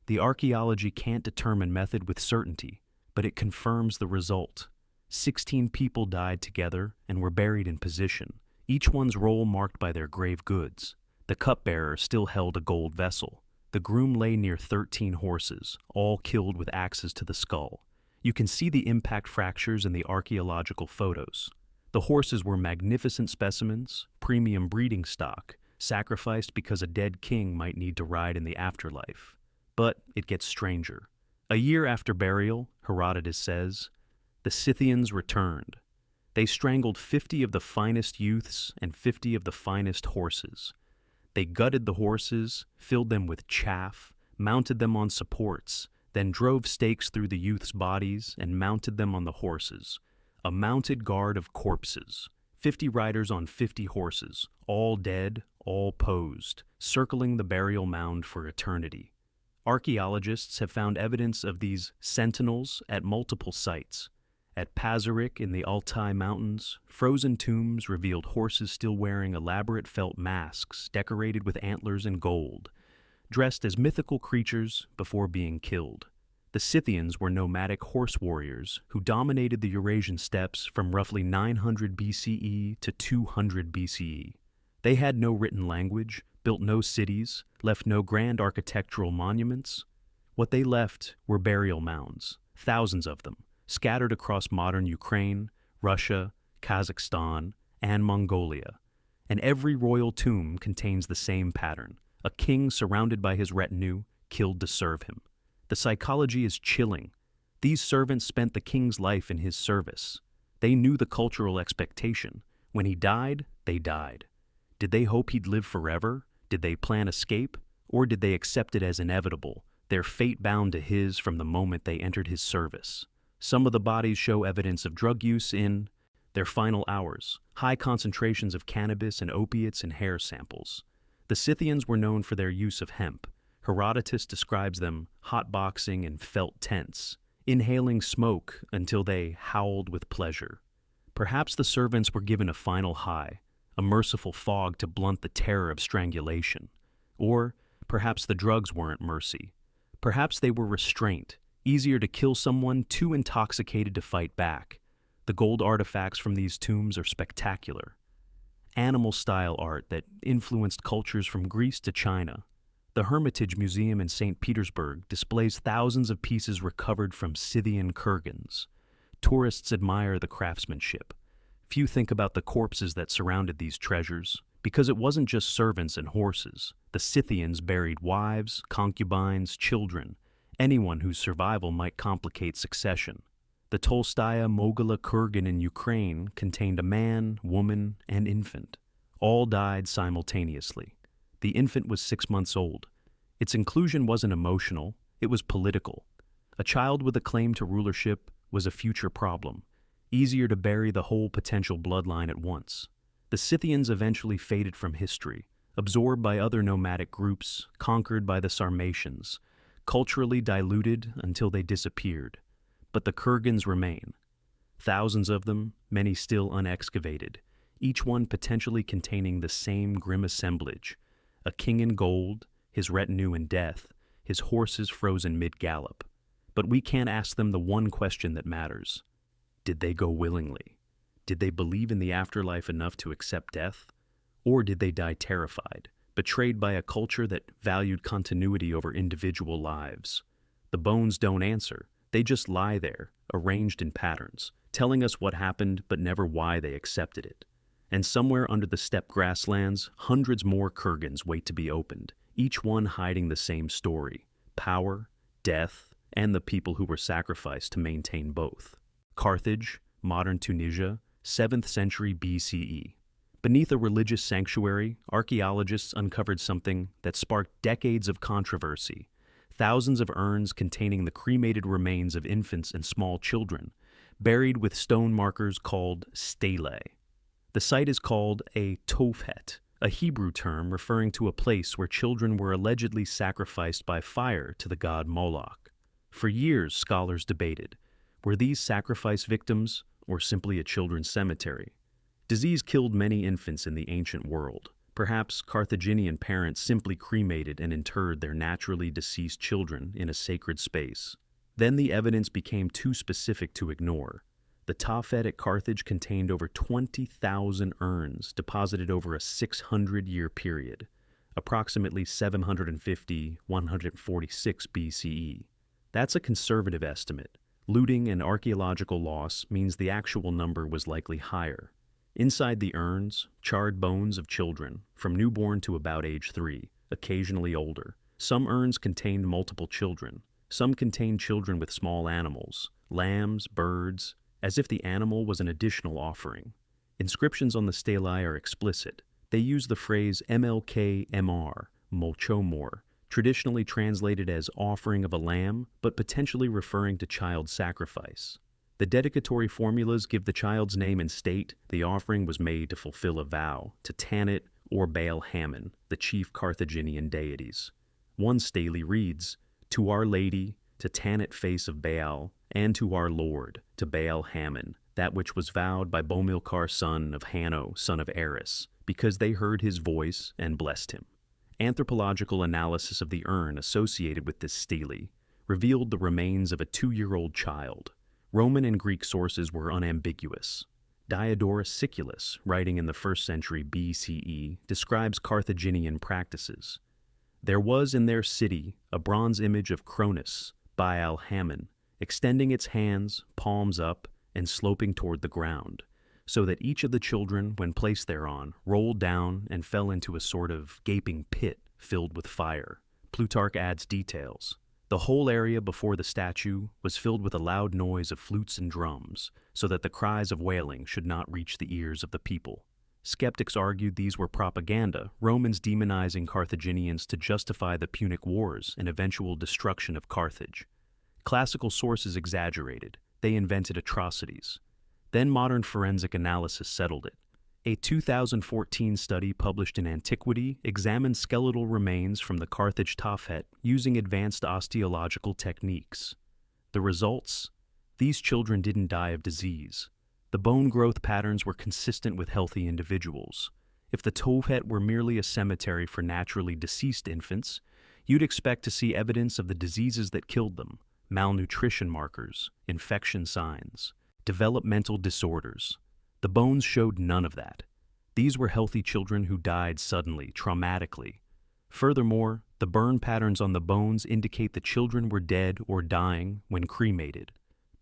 The archaeology can't determine method with certainty, but it confirms the result. 16 people died together and were buried in position, each one's role marked by their grave goods. The cupbearer still held a gold vessel. The groom lay near 13 horses, all killed with axes to the skull. You can see the impact fractures in the archaeological photos. The horses were magnificent specimens, premium breeding stock, sacrificed because a dead king might need to ride in the afterlife. But it gets stranger. A year after burial, Herodotus says, the Scythians returned. They strangled 50 of the finest youths and 50 of the finest horses. They gutted the horses, filled them with chaff, mounted them on supports, then drove stakes through the youths' bodies and mounted them on the horses. A mounted guard of corpses, 50 riders on 50 horses, all dead, all posed, circling the burial mound for eternity. Archaeologists have found evidence of these sentinels at multiple sites. At Pazyryk in the Altai Mountains, frozen tombs revealed horses still wearing elaborate felt masks decorated with antlers and gold, dressed as mythical creatures before being killed. The Scythians were nomadic horse warriors who dominated the Eurasian steppes from roughly 900 BCE to 200 BCE. They had no written language, built no cities, left no grand architectural monuments. What they left were burial mounds, thousands of them, scattered across modern Ukraine, Russia, Kazakhstan, and Mongolia. And every royal tomb contains the same pattern: a king surrounded by his retinue, killed to serve him. The psychology is chilling. These servants spent the king's life in his service. They knew the cultural expectation. When he died, they died. Did they hope he'd live forever? Did they plan escape? Or did they accept it as inevitable, their fate bound to his from the moment they entered his service? Some of the bodies show evidence of drug use in their final hours, high concentrations of cannabis and opiates in hair samples. The Scythians were known for their use of hemp. Herodotus describes them hotboxing in felt tents, inhaling smoke until they howled with pleasure. Perhaps the servants were given a final high, a merciful fog to blunt the terror of strangulation. Or perhaps the drugs weren't mercy. Perhaps they were restraint, easier to kill someone too intoxicated to fight back. The gold artifacts from these tombs are spectacular. Animal-style art that influenced cultures from Greece to China. The Hermitage Museum in St. Petersburg displays thousands of pieces recovered from Scythian kurgans. Tourists admire the craftsmanship. Few think about the corpses that surrounded these treasures, because it wasn't just servants and horses. The Scythians buried wives, concubines, children, anyone whose survival might complicate succession. The Tolstaya Mohyla kurgan in Ukraine contained a man, woman, and infant. All died simultaneously. The infant was 6 months old. Its inclusion wasn't emotional, it was political. A child with a claim to rulership was a future problem, easier to bury the whole potential bloodline at once. The Scythians eventually faded from history, absorbed by other nomadic groups, conquered by the Sarmatians, culturally diluted until they disappeared. But the kurgans remain. Thousands of them, many still unexcavated, each one potentially containing the same grim assemblage: a king in gold, his retinue in death, his horses frozen mid-gallop. But we can't ask them the one question that matters. Did they go willingly? Did they believe in the afterlife enough to accept death? Or did they die terrified, betrayed by a culture that valued continuity over individual lives? The bones don't answer. They just lie there, arranged in patterns, telling us what happened but never why they accepted it. And somewhere under the steppe grasslands, hundreds more kurgans wait to be opened, each one hiding the same story: power, death, and the people who were sacrificed to maintain both. Carthage, modern Tunisia, 7th century BCE. Beneath a religious sanctuary, archaeologists uncovered something that sparked decades of controversy: thousands of urns containing the cremated remains of infants and small children, buried with stone markers called stelae. The site is called a tophet, a Hebrew term referring to a place where children were allegedly sacrificed by fire to the god Moloch. For years, scholars debated, were these sacrifice victims or simply a children's cemetery? Disease killed many infants in the ancient world. Perhaps Carthaginian parents simply cremated and interred their naturally deceased children in a sacred space. Then the evidence became too specific to ignore. The Tophet at Carthage contained over 20,000 urns deposited over a 600-year period, approximately 750–146 BCE. That's a conservative estimate, Looting and archaeological loss means the actual number was likely higher. Inside the urns, charred bones of children, from newborn to about age 3, occasionally older. Some urns contained multiple children. Some contained children with small animals, lambs, birds, as if the animal was an additional offering. Inscriptions on the stelae are explicit. They use the phrase MLKMR, Molchomor, traditionally translated as offering of a lamb, but potentially referring to child sacrifice. The dedicatory formulas give the child's name and state the offering was made to fulfill a vow to Tanit or Baal Hammon, the chief Carthaginian deities. One stele reads, "To Our Lady, to Tanit face of Baal, and to our Lord, to Baal Hammon, that which was vowed by Bomilcar son of Hanno, son of Eris, because they heard his voice and blessed him." Anthropological analysis of the urn associated with this stele revealed the remains of a 2-year-old child. Roman and Greek sources were unambiguous. Diodorus Siculus, writing in the 1st century BCE, describes Carthaginian practices. "There was in their city a bronze image of Cronus, Baal Hammon, extending its hands, palms up, and sloping toward the ground, so that each of the children, when placed thereon, rolled down and fell into a sort of gaping pit filled with fire." Plutarch adds details. "The whole area before the statue was filled with a loud noise of flutes and drums, so that the cries of wailing should not reach the ears of the people." Skeptics argued these were propaganda, Romans demonizing Carthaginians to justify the Punic Wars and eventual destruction of Carthage. Classical sources exaggerated. They invented atrocities. Then modern forensic analysis settled it. A 2014 study published in Antiquity examined skeletal remains from the Carthage Tophet using advanced osteological techniques. The results? These children didn't die of disease. The bone growth patterns were consistent with healthy individuals. If the Tophet were merely a cemetery for naturally deceased infants, you'd expect to see evidence of the diseases that killed them: malnutrition markers, infection signs, developmental disorders. The bones showed none of that. These were healthy children who died suddenly, traumatically. Furthermore, the burn patterns on the bones indicate the children were dead or dying when cremated.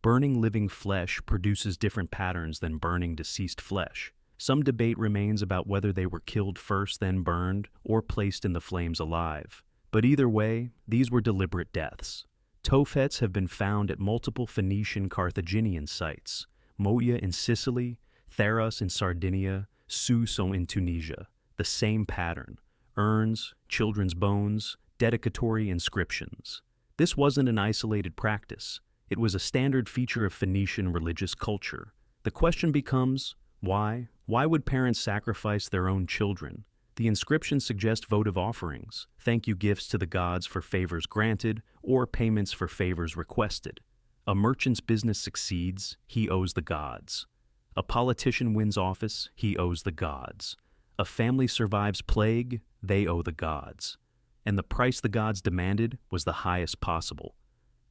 Burning living flesh produces different patterns than burning deceased flesh. Some debate remains about whether they were killed first, then burned, or placed in the flames alive. But either way, these were deliberate deaths. Tophets have been found at multiple Phoenician Carthaginian sites: Moya in Sicily, Theros in Sardinia, Sousse in Tunisia. The same pattern: urns, children's bones, dedicatory inscriptions. This wasn't an isolated practice. It was a standard feature of Phoenician religious culture. The question becomes, why? Why would parents sacrifice their own children? The inscriptions suggest votive offerings, thank you gifts to the gods for favors granted, or payments for favors requested. A merchant's business succeeds, he owes the gods. A politician wins office, he owes the gods. A family survives plague, they owe the gods. And the price the gods demanded was the highest possible: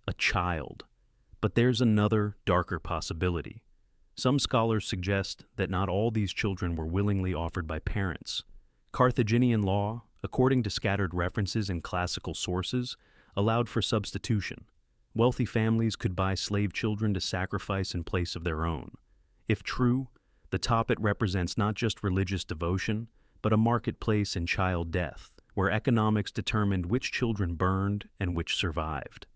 a child. But there's another, darker possibility. Some scholars suggest that not all these children were willingly offered by parents. Carthaginian law, according to scattered references in classical sources, allowed for substitution. Wealthy families could buy slave children to sacrifice in place of their own. If true, the Tophet represents not just religious devotion, but a marketplace in child death, where economics determined which children burned and which survived.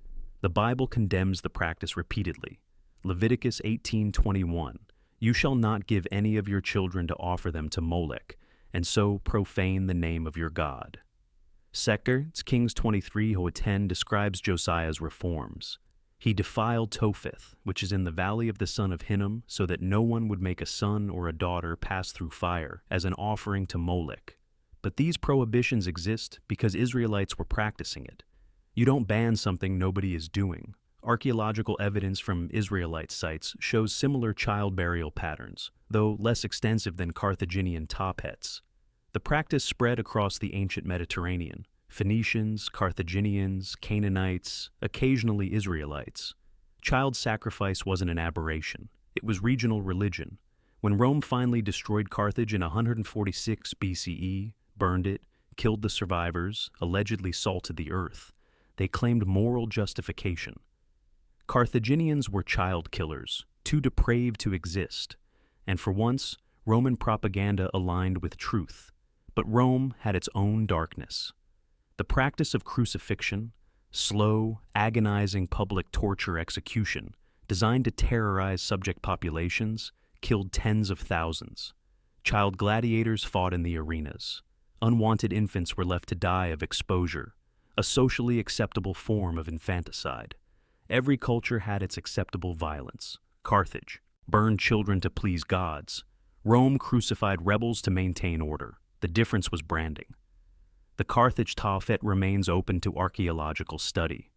The Bible condemns the practice repeatedly. Leviticus 18:21, "You shall not give any of your children to offer them to Molech, and so profane the name of your God." Seker, Kings 23:10 describes Josiah's reforms. He defiled Topheth, which is in the valley of the son of Hinnom, so that no one would make a son or a daughter pass through fire as an offering to Molech. But these prohibitions exist because Israelites were practicing it. You don't ban something nobody is doing. Archaeological evidence from Israelite sites shows similar child burial patterns, though less extensive than Carthaginian Tophets. The practice spread across the ancient Mediterranean: Phoenicians, Carthaginians, Canaanites, occasionally Israelites. Child sacrifice wasn't an aberration. It was regional religion. When Rome finally destroyed Carthage in 146 BCE, burned it, killed the survivors, allegedly salted the earth, they claimed moral justification. Carthaginians were child killers, too depraved to exist, and for once, Roman propaganda aligned with truth. But Rome had its own darkness. The practice of crucifixion, slow, agonizing public torture execution, designed to terrorize subject populations, killed tens of thousands. Child gladiators fought in the arenas. Unwanted infants were left to die of exposure, a socially acceptable form of infanticide. Every culture had its acceptable violence. Carthage burned children to please gods. Rome crucified rebels to maintain order. The difference was branding. The Carthage Tophet remains open to archaeological study.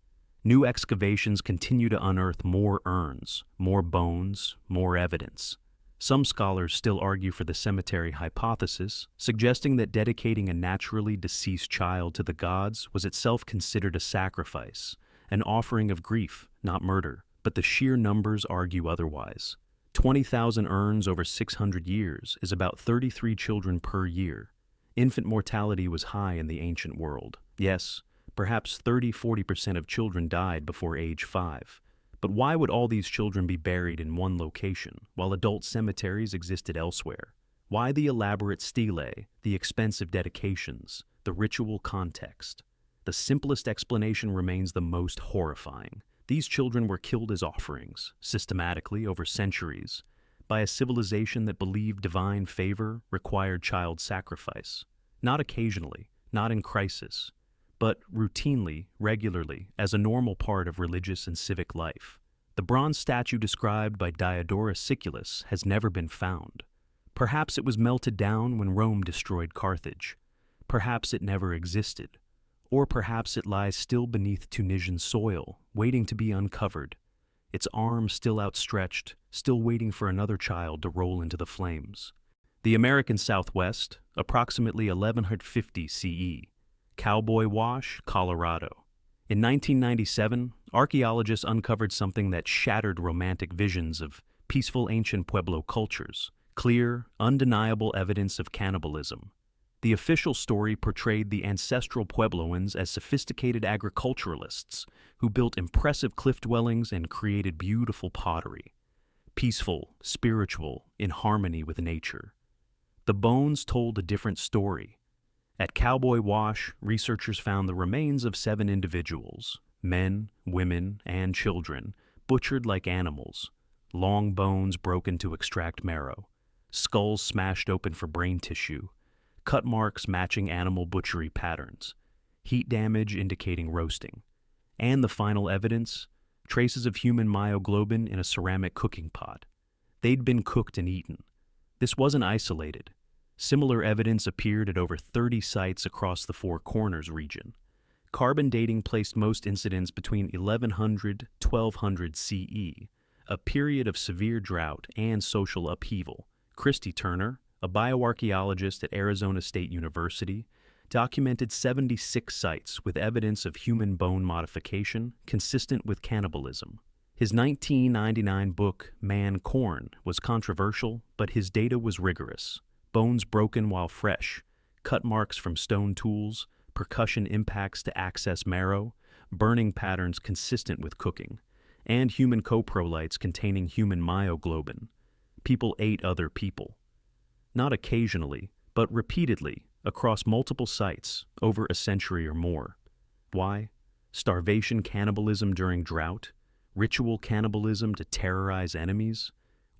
New excavations continue to unearth more urns, more bones, more evidence. Some scholars still argue for the cemetery hypothesis, suggesting that dedicating a naturally deceased child to the gods was itself considered a sacrifice, an offering of grief, not murder. But the sheer numbers argue otherwise. 20,000 urns over 600 years is about 33 children per year. Infant mortality was high in the ancient world. Yes, perhaps 30–40% of children died before age 5. But why would all these children be buried in one location, while adult cemeteries existed elsewhere? Why the elaborate stelae, the expensive dedications, the ritual context? The simplest explanation remains the most horrifying. These children were killed as offerings, systematically over centuries, by a civilization that believed divine favor required child sacrifice. Not occasionally, not in crisis, but routinely, regularly, as a normal part of religious and civic life. The bronze statue described by Diodorus Siculus has never been found. Perhaps it was melted down when Rome destroyed Carthage. Perhaps it never existed. Or perhaps it lies still beneath Tunisian soil, waiting to be uncovered, its arms still outstretched, still waiting for another child to roll into the flames. The American Southwest, approximately 1150 CE. Cowboy Wash, Colorado. In 1997, archaeologists uncovered something that shattered romantic visions of peaceful ancient Pueblo cultures, clear, undeniable evidence of cannibalism. The official story portrayed the ancestral Puebloans as sophisticated agriculturalists who built impressive cliff dwellings and created beautiful pottery. Peaceful, spiritual, in harmony with nature. The bones told a different story. At Cowboy Wash, researchers found the remains of 7 individuals, men, women, and children, butchered like animals, long bones broken to extract marrow, skulls smashed open for brain tissue, cut marks matching animal butchery patterns, heat damage indicating roasting, and the final evidence, traces of human myoglobin in a ceramic cooking pot. They'd been cooked and eaten. This wasn't isolated. Similar evidence appeared at over 30 sites across the Four Corners region. Carbon dating placed most incidents between 1100–1200 CE, a period of severe drought and social upheaval. Christy Turner, a bioarchaeologist at Arizona State University, documented 76 sites with evidence of human bone modification consistent with cannibalism. His 1999 book, Man Corn, was controversial, but his data was rigorous. Bones broken while fresh, cut marks from stone tools, percussion impacts to access marrow, burning patterns consistent with cooking, and human coprolites containing human myoglobin. People ate other people. Not occasionally, but repeatedly, across multiple sites, over a century or more. Why? Starvation cannibalism during drought? Ritual cannibalism to terrorize enemies?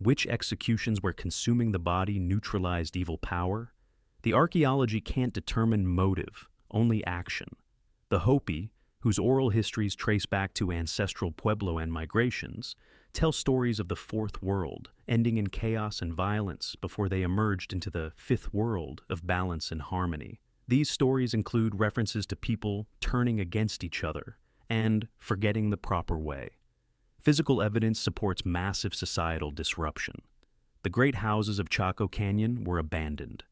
Which executions where consuming the body neutralized evil power? The archaeology can't determine motive, only action. The Hopi, whose oral histories trace back to ancestral Pueblo and migrations, tell stories of the Fourth World, ending in chaos and violence before they emerged into the Fifth World of balance and harmony. These stories include references to people turning against each other and forgetting the proper way. Physical evidence supports massive societal disruption. The great houses of Chaco Canyon were abandoned.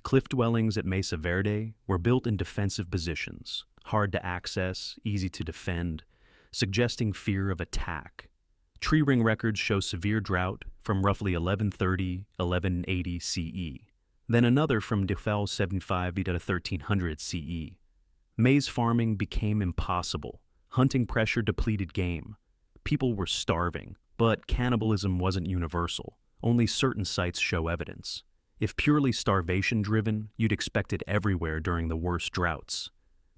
Cliff dwellings at Mesa Verde were built in defensive positions, hard to access, easy to defend, suggesting fear of attack. Tree ring records show severe drought from roughly 1130–1180 CE, then another from 1275–1300 CE. Maize farming became impossible. Hunting pressure depleted game. People were starving, but cannibalism wasn't universal. Only certain sites show evidence. If purely starvation-driven, you'd expect it everywhere during the worst droughts.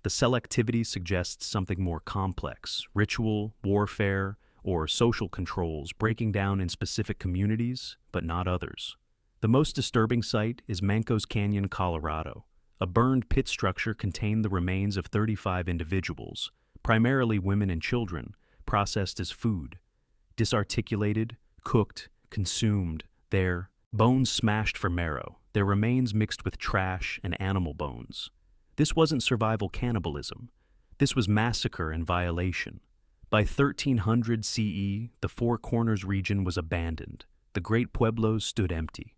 The selectivity suggests something more complex: ritual, warfare, or social controls breaking down in specific communities, but not others. The most disturbing site is Mancos Canyon, Colorado. A burned pit structure contained the remains of 35 individuals, primarily women and children, processed as food. Disarticulated, cooked, consumed, their bones smashed for marrow, their remains mixed with trash and animal bones. This wasn't survival cannibalism. This was massacre and violation. By 1300 CE, the Four Corners region was abandoned. The great pueblos stood empty.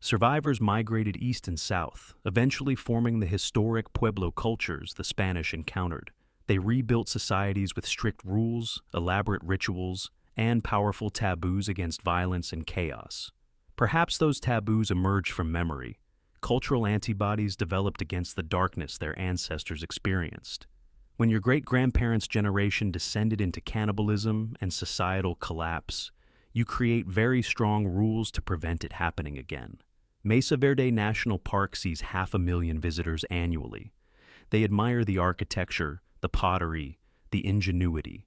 Survivors migrated east and south, eventually forming the historic Pueblo cultures the Spanish encountered. They rebuilt societies with strict rules, elaborate rituals, and powerful taboos against violence and chaos. Perhaps those taboos emerged from memory. Cultural antibodies developed against the darkness their ancestors experienced. When your great-grandparents' generation descended into cannibalism and societal collapse, you create very strong rules to prevent it happening again. Mesa Verde National Park sees 500,000 visitors annually. They admire the architecture, the pottery, the ingenuity.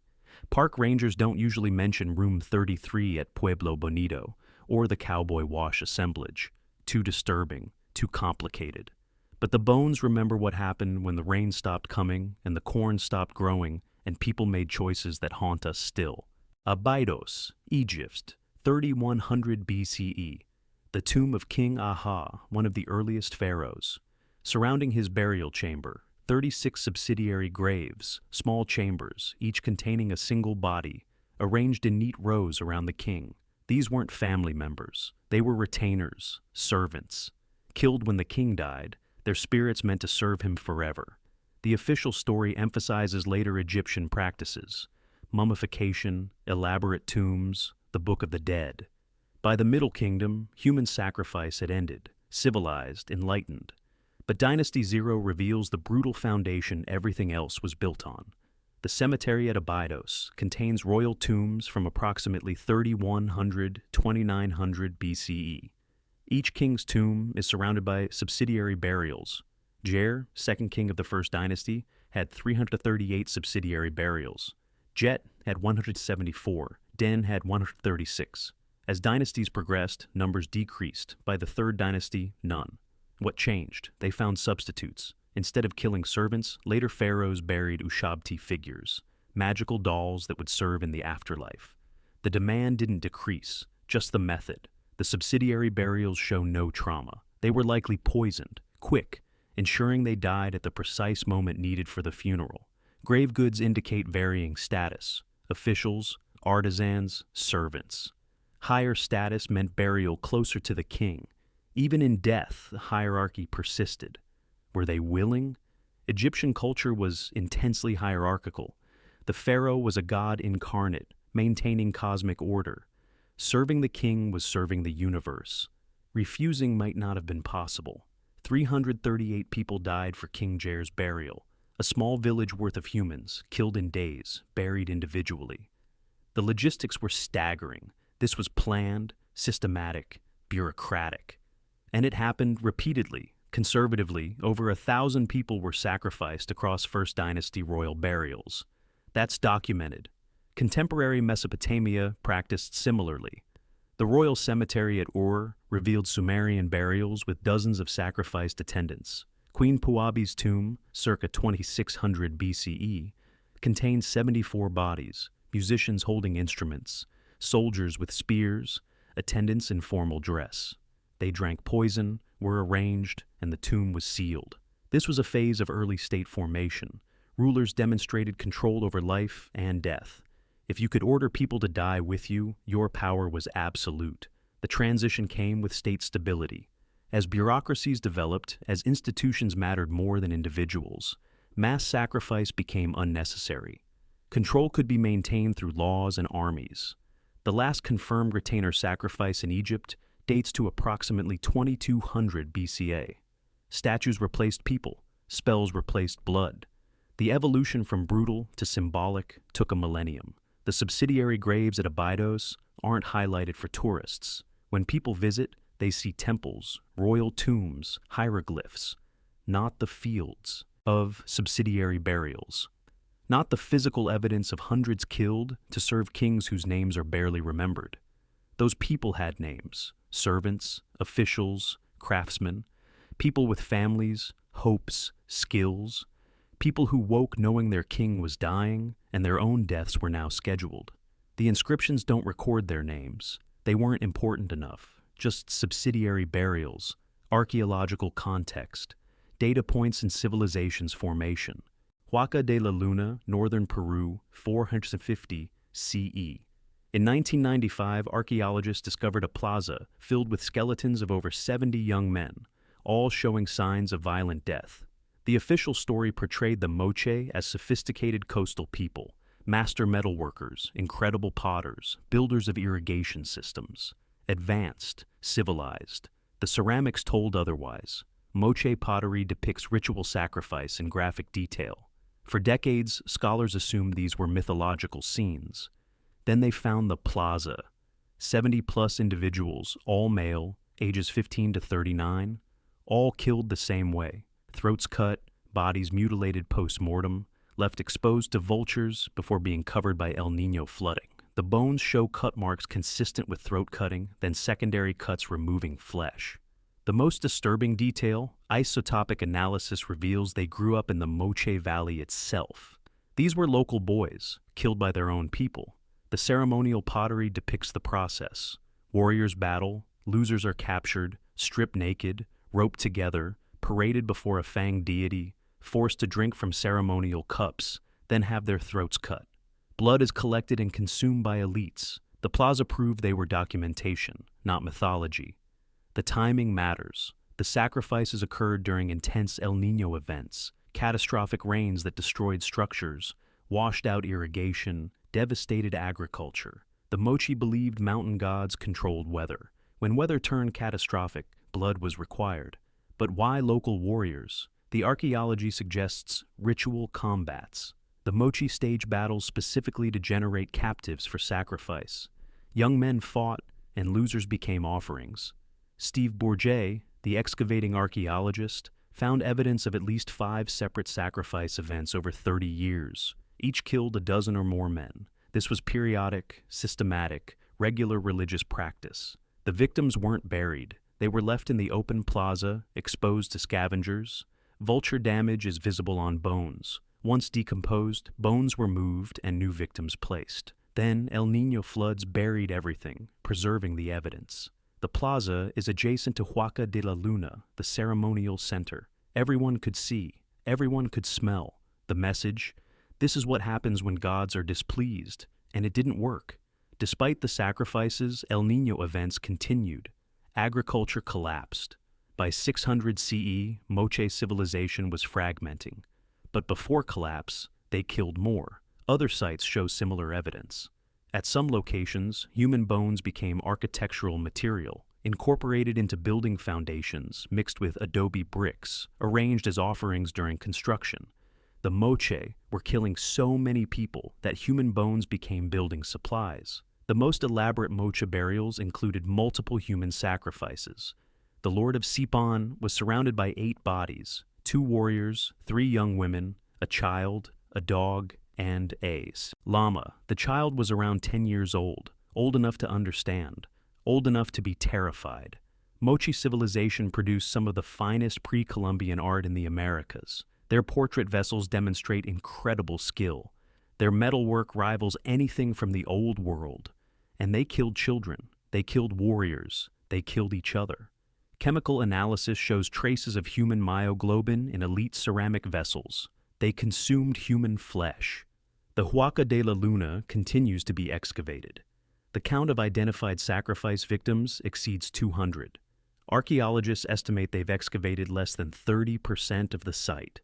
Park rangers don't usually mention Room 33 at Pueblo Bonito or the Cowboy Wash assemblage. Too disturbing, too complicated. But the bones remember what happened when the rain stopped coming and the corn stopped growing and people made choices that haunt us still. Abydos, Egypt, 3100 BCE. The tomb of King Aha, one of the earliest pharaohs. Surrounding his burial chamber, 36 subsidiary graves, small chambers, each containing a single body, arranged in neat rows around the king. These weren't family members. They were retainers, servants. Killed when the king died, their spirits meant to serve him forever. The official story emphasizes later Egyptian practices: mummification, elaborate tombs, the Book of the Dead. By the Middle Kingdom, human sacrifice had ended, civilized, enlightened. But Dynasty Zero reveals the brutal foundation everything else was built on. The cemetery at Abydos contains royal tombs from approximately 3100 to 2900 BCE. Each king's tomb is surrounded by subsidiary burials. Jer, second king of the First Dynasty, had 338 subsidiary burials. Jet had 174. Den had 136. As dynasties progressed, numbers decreased. By the Third Dynasty, none. What changed? They found substitutes. Instead of killing servants, later pharaohs buried Ushabti figures, magical dolls that would serve in the afterlife. The demand didn't decrease, just the method. The subsidiary burials show no trauma. They were likely poisoned, quick, ensuring they died at the precise moment needed for the funeral. Grave goods indicate varying status: officials, artisans, servants. Higher status meant burial closer to the king. Even in death, the hierarchy persisted. Were they willing? Egyptian culture was intensely hierarchical. The pharaoh was a god incarnate, maintaining cosmic order. Serving the king was serving the universe. Refusing might not have been possible. 338 people died for King Jer's burial, a small village worth of humans, killed in days, buried individually. The logistics were staggering. This was planned, systematic, bureaucratic. And it happened repeatedly. Conservatively, over 1,000 people were sacrificed across First Dynasty royal burials. That's documented. Contemporary Mesopotamia practiced similarly. The royal cemetery at Ur revealed Sumerian burials with dozens of sacrificed attendants. Queen Puabi's tomb, circa 2600 BCE, contained 74 bodies, musicians holding instruments, soldiers with spears, attendants in formal dress. They drank poison, were arranged, and the tomb was sealed. This was a phase of early state formation. Rulers demonstrated control over life and death. If you could order people to die with you, your power was absolute. The transition came with state stability. As bureaucracies developed, as institutions mattered more than individuals, mass sacrifice became unnecessary. Control could be maintained through laws and armies. The last confirmed retainer sacrifice in Egypt dates to approximately 2200 BCA. Statues replaced people, spells replaced blood. The evolution from brutal to symbolic took a millennium. The subsidiary graves at Abydos aren't highlighted for tourists. When people visit, they see temples, royal tombs, hieroglyphs, not the fields of subsidiary burials, not the physical evidence of hundreds killed to serve kings whose names are barely remembered. Those people had names: servants, officials, craftsmen, people with families, hopes, skills, people who woke knowing their king was dying and their own deaths were now scheduled. The inscriptions don't record their names. They weren't important enough. Just subsidiary burials, archaeological context, data points in civilization's formation. Huaca de la Luna, northern Peru, 450 CE. In 1995, archaeologists discovered a plaza filled with skeletons of over 70 young men, all showing signs of violent death. The official story portrayed the Moche as sophisticated coastal people, master metalworkers, incredible potters, builders of irrigation systems, advanced, civilized. The ceramics told otherwise. Moche pottery depicts ritual sacrifice in graphic detail. For decades, scholars assumed these were mythological scenes. Then they found the plaza. 70-plus individuals, all male, ages 15 to 39, all killed the same way. Throats cut, bodies mutilated post-mortem, left exposed to vultures before being covered by El Niño flooding. The bones show cut marks consistent with throat cutting, then secondary cuts removing flesh. The most disturbing detail, isotopic analysis reveals they grew up in the Moche Valley itself. These were local boys, killed by their own people. The ceremonial pottery depicts the process. Warriors battle, losers are captured, stripped naked, roped together, paraded before a fanged deity, forced to drink from ceremonial cups, then have their throats cut. Blood is collected and consumed by elites. The plaza proved they were documentation, not mythology. The timing matters. The sacrifices occurred during intense El Niño events, catastrophic rains that destroyed structures, washed out irrigation, devastated agriculture. The Moche believed mountain gods controlled weather. When weather turned catastrophic, blood was required. But why local warriors? The archaeology suggests ritual combats. The Moche staged battles specifically to generate captives for sacrifice. Young men fought, and losers became offerings. Steve Bourget, the excavating archaeologist, found evidence of at least 5 separate sacrifice events over 30 years. Each killed a dozen or more men. This was periodic, systematic, regular religious practice. The victims weren't buried. They were left in the open plaza, exposed to scavengers. Vulture damage is visible on bones. Once decomposed, bones were moved and new victims placed. Then El Niño floods buried everything, preserving the evidence. The plaza is adjacent to Huaca de la Luna, the ceremonial center. Everyone could see, everyone could smell. The message: this is what happens when gods are displeased, and it didn't work. Despite the sacrifices, El Niño events continued. Agriculture collapsed. By 600 CE, Moche civilization was fragmenting. But before collapse, they killed more. Other sites show similar evidence. At some locations, human bones became architectural material, incorporated into building foundations mixed with adobe bricks, arranged as offerings during construction. The Moche were killing so many people that human bones became building supplies. The most elaborate Moche burials included multiple human sacrifices. The Lord of Sipon was surrounded by 8 bodies, 2 warriors, 3 young women, a child, a dog, and a llama. The child was around 10 years old enough to understand, old enough to be terrified. Moche civilization produced some of the finest pre-Columbian art in the Americas. Their portrait vessels demonstrate incredible skill. Their metalwork rivals anything from the old world. And they killed children. They killed warriors. They killed each other. Chemical analysis shows traces of human myoglobin in elite ceramic vessels. They consumed human flesh. The Huaca de la Luna continues to be excavated. The count of identified sacrifice victims exceeds 200. Archaeologists estimate they've excavated less than 30% of the site.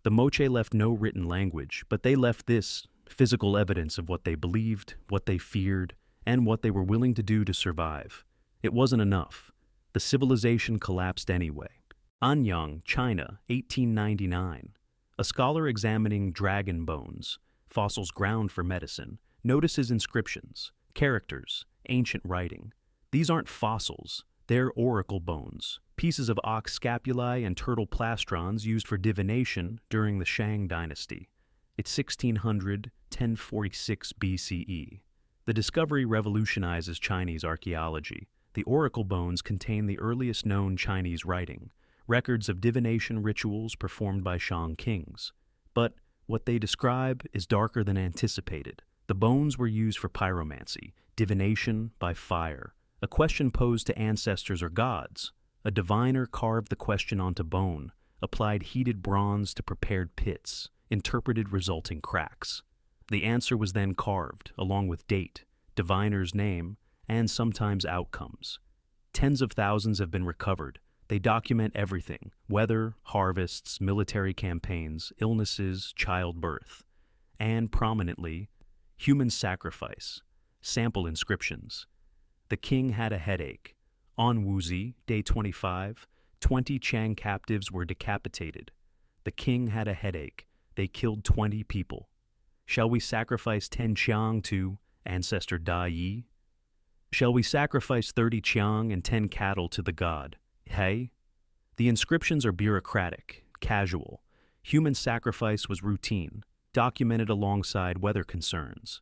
The Moche left no written language, but they left this physical evidence of what they believed, what they feared, and what they were willing to do to survive. It wasn't enough. The civilization collapsed anyway. Anyang, China, 1899. A scholar examining dragon bones, fossils ground for medicine, Notice his inscriptions, characters, ancient writing. These aren't fossils, they're oracle bones, pieces of ox scapulae and turtle plastrons used for divination during the Shang dynasty. It's 1600, 1046 BCE. The discovery revolutionizes Chinese archaeology. The oracle bones contain the earliest known Chinese writing, records of divination rituals performed by Shang kings. But what they describe is darker than anticipated. The bones were used for pyromancy, divination by fire, a question posed to ancestors or gods. A diviner carved the question onto bone, applied heated bronze to prepared pits, interpreted resulting cracks. The answer was then carved, along with date, diviner's name, and sometimes outcomes. Tens of thousands have been recovered. They document everything: weather, harvests, military campaigns, illnesses, childbirth. And prominently, human sacrifice, sample inscriptions. The king had a headache. On Wuzi, day 25, 20 Chang captives were decapitated. The king had a headache. They killed 20 people. Shall we sacrifice 10 Chiang to ancestor Da Yi? Shall we sacrifice 30 Chiang and 10 cattle to the god? Hey? The inscriptions are bureaucratic, casual. Human sacrifice was routine, documented alongside weather concerns.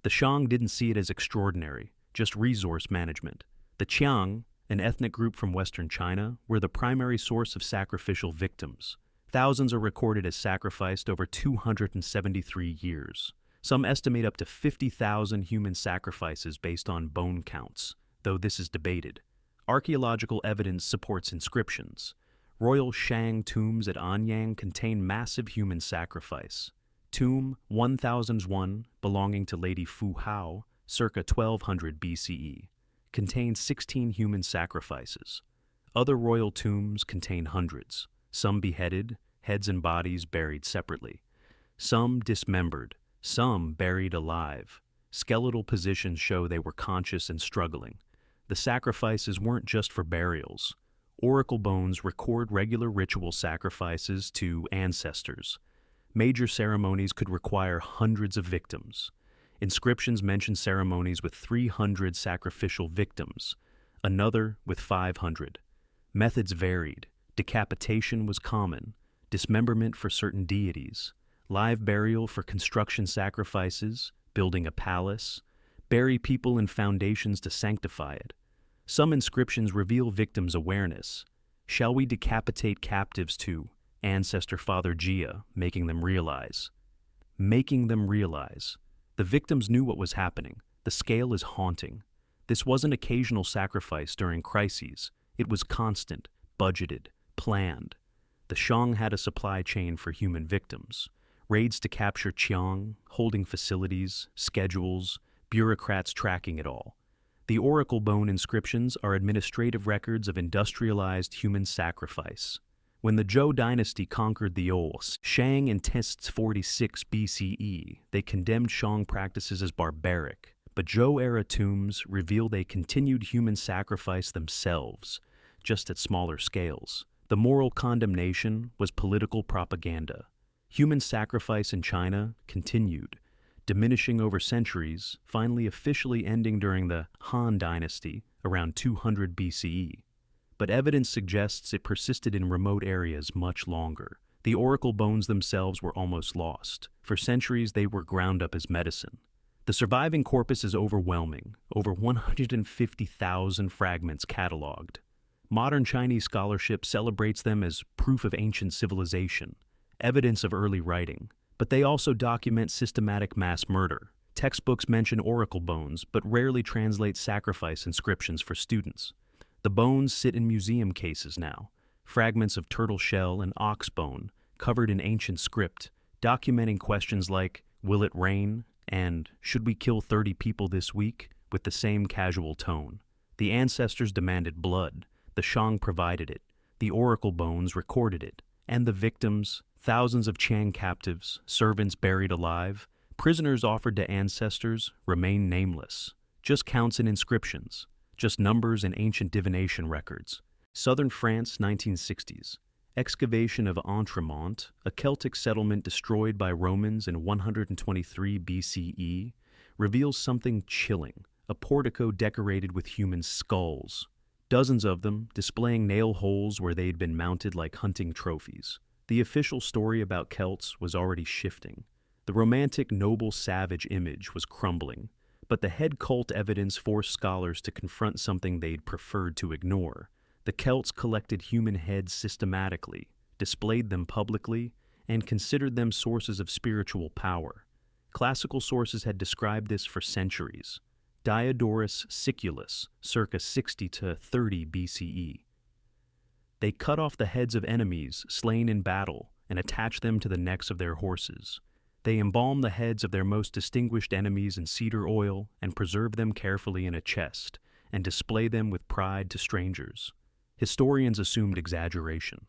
The Shang didn't see it as extraordinary, just resource management. The Qiang, an ethnic group from western China, were the primary source of sacrificial victims. Thousands are recorded as sacrificed over 273 years. Some estimate up to 50,000 human sacrifices based on bone counts, though this is debated. Archaeological evidence supports inscriptions. Royal Shang tombs at Anyang contain massive human sacrifice. Tomb 1001, belonging to Lady Fu Hao, circa 1200 BCE, contains 16 human sacrifices. Other royal tombs contain hundreds, some beheaded, heads and bodies buried separately. Some dismembered, some buried alive. Skeletal positions show they were conscious and struggling. The sacrifices weren't just for burials. Oracle bones record regular ritual sacrifices to ancestors. Major ceremonies could require hundreds of victims. Inscriptions mention ceremonies with 300 sacrificial victims, another with 500. Methods varied. Decapitation was common, dismemberment for certain deities, live burial for construction sacrifices, building a palace, bury people in foundations to sanctify it. Some inscriptions reveal victims' awareness. Shall we decapitate captives to ancestor Father Jia, making them realize? Making them realize. The victims knew what was happening. The scale is haunting. This wasn't occasional sacrifice during crises. It was constant, budgeted, planned. The Shang had a supply chain for human victims. Raids to capture Qiang, holding facilities, schedules, bureaucrats tracking it all. The oracle bone inscriptions are administrative records of industrialized human sacrifice. When the Zhou dynasty conquered the Oghuz, Shang in 1046 BCE, they condemned Shang practices as barbaric, but Zhou-era tombs reveal they continued human sacrifice themselves, just at smaller scales. The moral condemnation was political propaganda. Human sacrifice in China continued, diminishing over centuries, finally officially ending during the Han dynasty around 200 BCE. But evidence suggests it persisted in remote areas much longer. The oracle bones themselves were almost lost. For centuries, they were ground up as medicine. The surviving corpus is overwhelming, over 150,000 fragments cataloged. Modern Chinese scholarship celebrates them as proof of ancient civilization, evidence of early writing, but they also document systematic mass murder. Textbooks mention oracle bones, but rarely translate sacrifice inscriptions for students. The bones sit in museum cases now, fragments of turtle shell and ox bone, covered in ancient script, documenting questions like, will it rain? And should we kill 30 people this week? With the same casual tone. The ancestors demanded blood. The Shang provided it. The oracle bones recorded it. And the victims, thousands of Qiang captives, servants buried alive, prisoners offered to ancestors, remain nameless. Just counts and inscriptions. Just numbers and ancient divination records. Southern France, 1960s. Excavation of Entremont, a Celtic settlement destroyed by Romans in 123 BCE, reveals something chilling, a portico decorated with human skulls. Dozens of them, displaying nail holes where they'd been mounted like hunting trophies. The official story about Celts was already shifting. The romantic, noble, savage image was crumbling, but the head cult evidence forced scholars to confront something they'd preferred to ignore. The Celts collected human heads systematically, displayed them publicly, and considered them sources of spiritual power. Classical sources had described this for centuries. Diodorus Siculus, circa 60 to 30 BCE. They cut off the heads of enemies slain in battle and attached them to the necks of their horses. They embalmed the heads of their most distinguished enemies in cedar oil and preserved them carefully in a chest and displayed them with pride to strangers. Historians assumed exaggeration.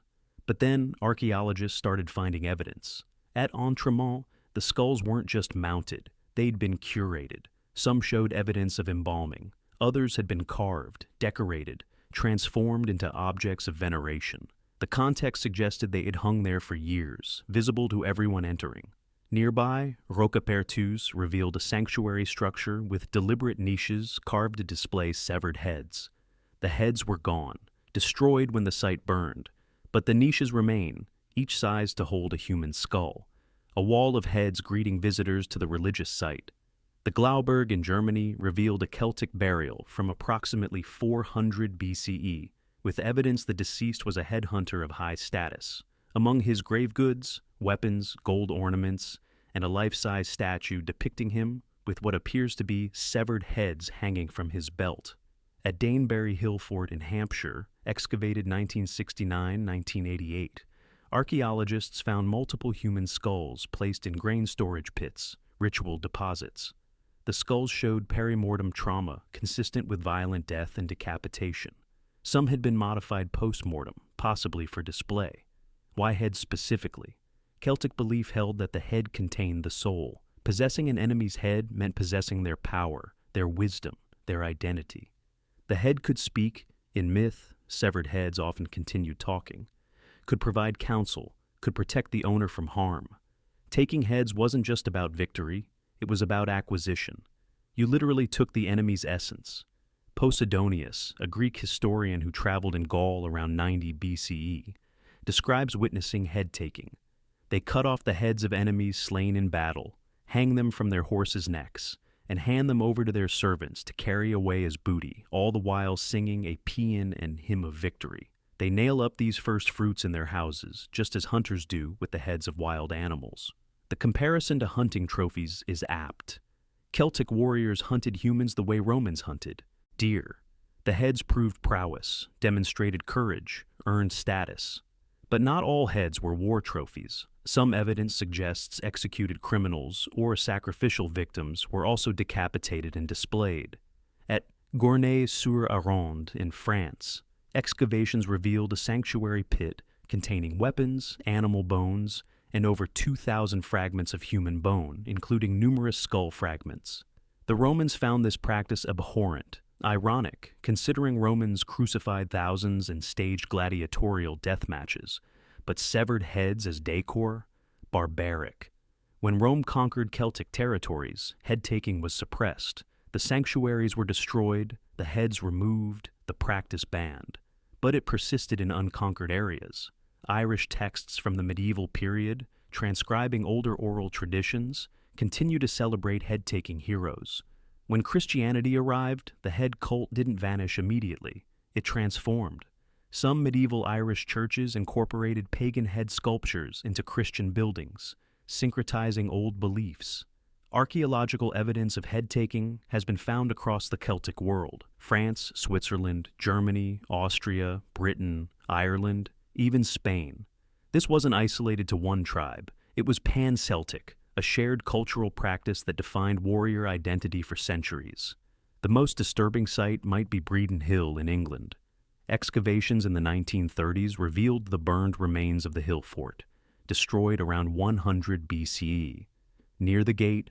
But then archaeologists started finding evidence. At Entremont, the skulls weren't just mounted, they'd been curated. Some showed evidence of embalming. Others had been carved, decorated, transformed into objects of veneration. The context suggested they had hung there for years, visible to everyone entering. Nearby, Rocapertus revealed a sanctuary structure with deliberate niches carved to display severed heads. The heads were gone, destroyed when the site burned, but the niches remain, each sized to hold a human skull. A wall of heads greeting visitors to the religious site. The Glauberg in Germany revealed a Celtic burial from approximately 400 BCE, with evidence the deceased was a headhunter of high status. Among his grave goods, weapons, gold ornaments, and a life-size statue depicting him with what appears to be severed heads hanging from his belt. At Danebury Hill Fort in Hampshire, excavated 1969-1988, archaeologists found multiple human skulls placed in grain storage pits, ritual deposits. The skulls showed perimortem trauma consistent with violent death and decapitation. Some had been modified post-mortem, possibly for display. Why heads specifically? Celtic belief held that the head contained the soul. Possessing an enemy's head meant possessing their power, their wisdom, their identity. The head could speak. In myth, severed heads often continued talking. Could provide counsel, could protect the owner from harm. Taking heads wasn't just about victory, it was about acquisition. You literally took the enemy's essence. Posidonius, a Greek historian who traveled in Gaul around 90 BCE, describes witnessing head-taking. They cut off the heads of enemies slain in battle, hang them from their horses' necks, and hand them over to their servants to carry away as booty, all the while singing a paean and hymn of victory. They nail up these first fruits in their houses, just as hunters do with the heads of wild animals. The comparison to hunting trophies is apt. Celtic warriors hunted humans the way Romans hunted, deer. The heads proved prowess, demonstrated courage, earned status. But not all heads were war trophies. Some evidence suggests executed criminals or sacrificial victims were also decapitated and displayed. At Gournay-sur-Aronde in France, excavations revealed a sanctuary pit containing weapons, animal bones, and over 2,000 fragments of human bone, including numerous skull fragments. The Romans found this practice abhorrent, ironic, considering Romans crucified thousands and staged gladiatorial death matches, but severed heads as decor? Barbaric. When Rome conquered Celtic territories, head-taking was suppressed. The sanctuaries were destroyed, the heads removed, the practice banned. But it persisted in unconquered areas. Irish texts from the medieval period, transcribing older oral traditions, continue to celebrate head-taking heroes. When Christianity arrived, the head cult didn't vanish immediately. It transformed. Some medieval Irish churches incorporated pagan head sculptures into Christian buildings, syncretizing old beliefs. Archaeological evidence of head-taking has been found across the Celtic world: France, Switzerland, Germany, Austria, Britain, Ireland, even Spain. This wasn't isolated to one tribe. It was pan-Celtic, a shared cultural practice that defined warrior identity for centuries. The most disturbing site might be Bredon Hill in England. Excavations in the 1930s revealed the burned remains of the hill fort, destroyed around 100 BCE. Near the gate,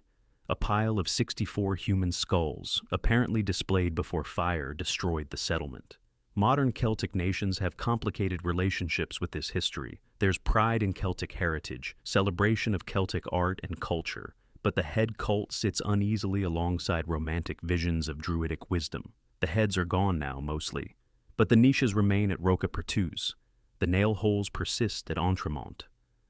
a pile of 64 human skulls, apparently displayed before fire destroyed the settlement. Modern Celtic nations have complicated relationships with this history. There's pride in Celtic heritage, celebration of Celtic art and culture, but the head cult sits uneasily alongside romantic visions of druidic wisdom. The heads are gone now, mostly, but the niches remain at Rocapertus. The nail holes persist at Entremont.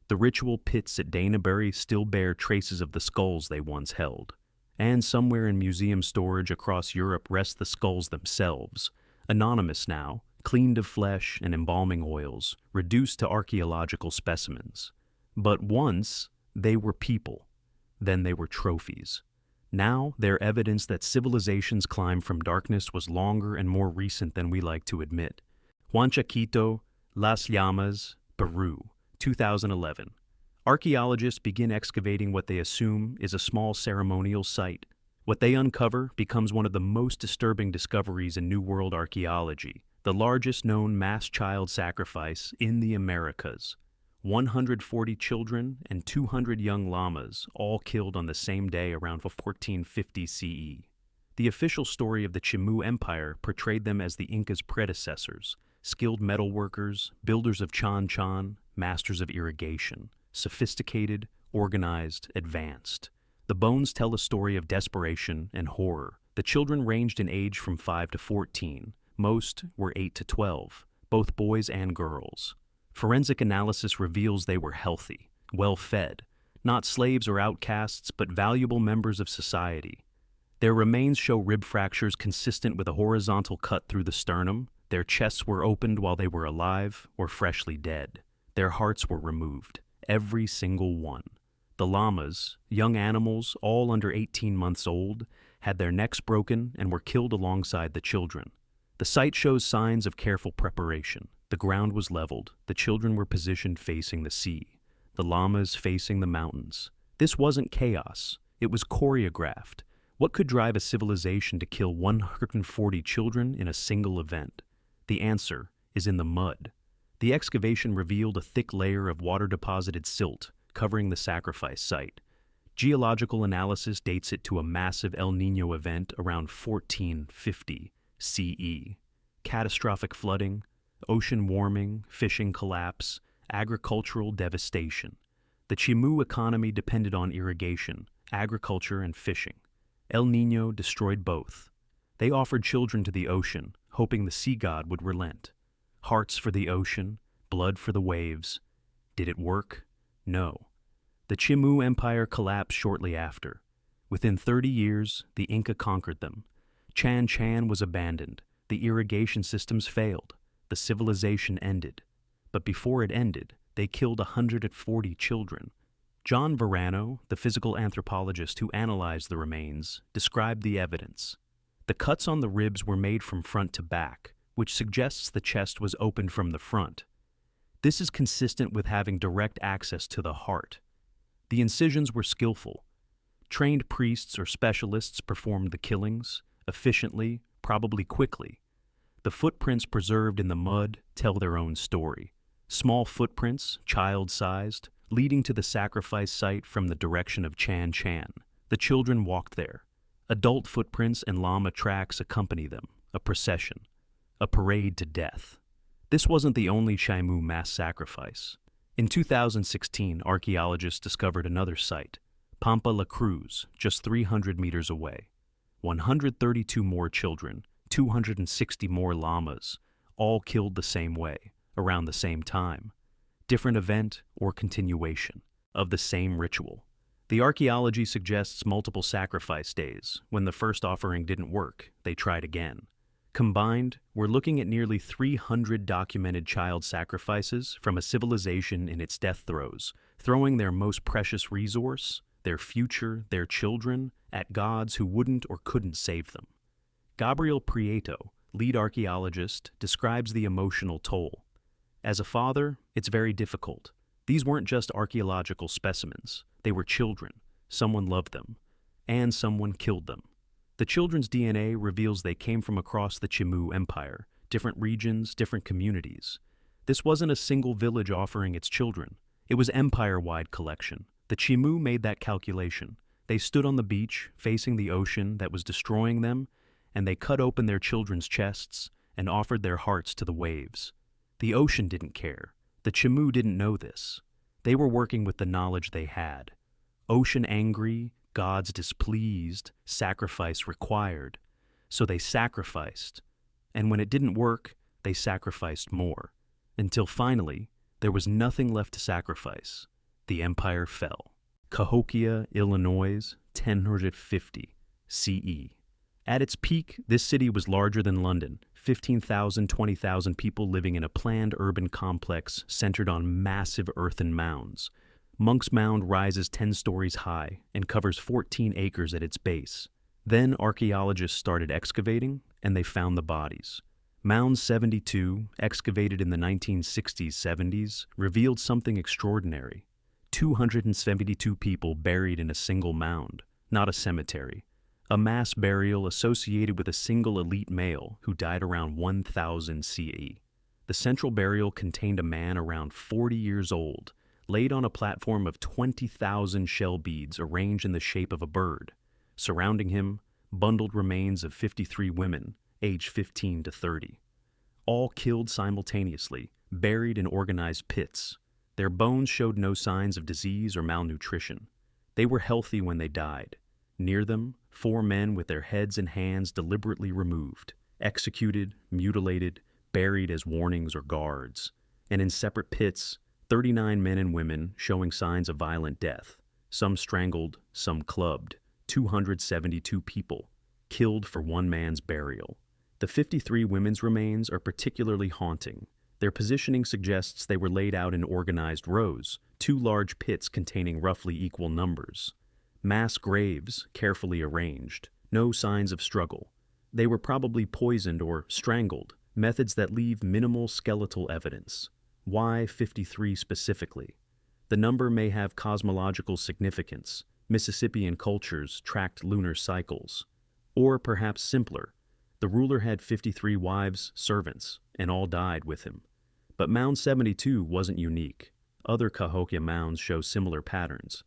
The ritual pits at Danebury still bear traces of the skulls they once held. And somewhere in museum storage across Europe rest the skulls themselves, anonymous now, cleaned of flesh and embalming oils, reduced to archaeological specimens. But once, they were people. Then they were trophies. Now, they're evidence that civilization's climb from darkness was longer and more recent than we like to admit. Huanchaquito, Las Llamas, Peru, 2011. Archaeologists begin excavating what they assume is a small ceremonial site. What they uncover becomes one of the most disturbing discoveries in New World archaeology, the largest known mass child sacrifice in the Americas. 140 children and 200 young llamas, all killed on the same day around 1450 CE. The official story of the Chimu Empire portrayed them as the Inca's predecessors, skilled metalworkers, builders of chan-chan, masters of irrigation, sophisticated, organized, advanced. The bones tell a story of desperation and horror. The children ranged in age from 5 to 14. Most were 8 to 12, both boys and girls. Forensic analysis reveals they were healthy, well-fed, not slaves or outcasts, but valuable members of society. Their remains show rib fractures consistent with a horizontal cut through the sternum. Their chests were opened while they were alive or freshly dead. Their hearts were removed, every single one. The llamas, young animals all under 18 months old, had their necks broken and were killed alongside the children. The site shows signs of careful preparation. The ground was leveled, the children were positioned facing the sea, the llamas facing the mountains. This wasn't chaos, it was choreographed. What could drive a civilization to kill 140 children in a single event? The answer is in the mud. The excavation revealed a thick layer of water-deposited silt covering the sacrifice site. Geological analysis dates it to a massive El Niño event around 1450 CE. Catastrophic flooding, ocean warming, fishing collapse, agricultural devastation. The Chimu economy depended on irrigation, agriculture, and fishing. El Niño destroyed both. They offered children to the ocean, hoping the sea god would relent. Hearts for the ocean, blood for the waves. Did it work? No. The Chimu Empire collapsed shortly after. Within 30 years, the Inca conquered them. Chan-Chan was abandoned. The irrigation systems failed. The civilization ended. But before it ended, they killed 140 children. John Verano, the physical anthropologist who analyzed the remains, described the evidence. The cuts on the ribs were made from front to back, which suggests the chest was opened from the front. This is consistent with having direct access to the heart. The incisions were skillful. Trained priests or specialists performed the killings, efficiently, probably quickly. The footprints preserved in the mud tell their own story. Small footprints, child-sized, leading to the sacrifice site from the direction of Chan-Chan. The children walked there. Adult footprints and llama tracks accompany them, a procession, a parade to death. This wasn't the only Chimu mass sacrifice. In 2016, archaeologists discovered another site, Pampa La Cruz, just 300 meters away. 132 more children, 260 more llamas, all killed the same way, around the same time. Different event or continuation of the same ritual. The archaeology suggests multiple sacrifice days. When the first offering didn't work, they tried again. Combined, we're looking at nearly 300 documented child sacrifices from a civilization in its death throes, throwing their most precious resource, their future, their children, at gods who wouldn't or couldn't save them. Gabriel Prieto, lead archaeologist, describes the emotional toll. As a father, it's very difficult. These weren't just archaeological specimens. They were children. Someone loved them. And someone killed them. The children's DNA reveals they came from across the Chimu Empire, different regions, different communities. This wasn't a single village offering its children. It was empire-wide collection. The Chimu made that calculation. They stood on the beach, facing the ocean that was destroying them, and they cut open their children's chests and offered their hearts to the waves. The ocean didn't care. The Chimu didn't know this. They were working with the knowledge they had. Ocean angry, Gods displeased, sacrifice required. So they sacrificed. And when it didn't work, they sacrificed more. Until finally, there was nothing left to sacrifice. The empire fell. Cahokia, Illinois, 1050 CE. At its peak, this city was larger than London, 15,000, 20,000 people living in a planned urban complex centered on massive earthen mounds. Monk's Mound rises 10 stories high and covers 14 acres at its base. Then archaeologists started excavating, and they found the bodies. Mound 72, excavated in the 1960s-70s, revealed something extraordinary. 272 people buried in a single mound, not a cemetery. A mass burial associated with a single elite male who died around 1000 CE. The central burial contained a man around 40 years old, laid on a platform of 20,000 shell beads arranged in the shape of a bird. Surrounding him, bundled remains of 53 women, aged 15 to 30. All killed simultaneously, buried in organized pits. Their bones showed no signs of disease or malnutrition. They were healthy when they died. Near them, 4 men with their heads and hands deliberately removed, executed, mutilated, buried as warnings or guards. And in separate pits, 39 men and women showing signs of violent death, some strangled, some clubbed, 272 people, killed for one man's burial. The 53 women's remains are particularly haunting. Their positioning suggests they were laid out in organized rows, 2 large pits containing roughly equal numbers. Mass graves, carefully arranged, no signs of struggle. They were probably poisoned or strangled, methods that leave minimal skeletal evidence. Why 53 specifically? The number may have cosmological significance. Mississippian cultures tracked lunar cycles. Or perhaps simpler, the ruler had 53 wives, servants, and all died with him. But Mound 72 wasn't unique. Other Cahokia mounds show similar patterns.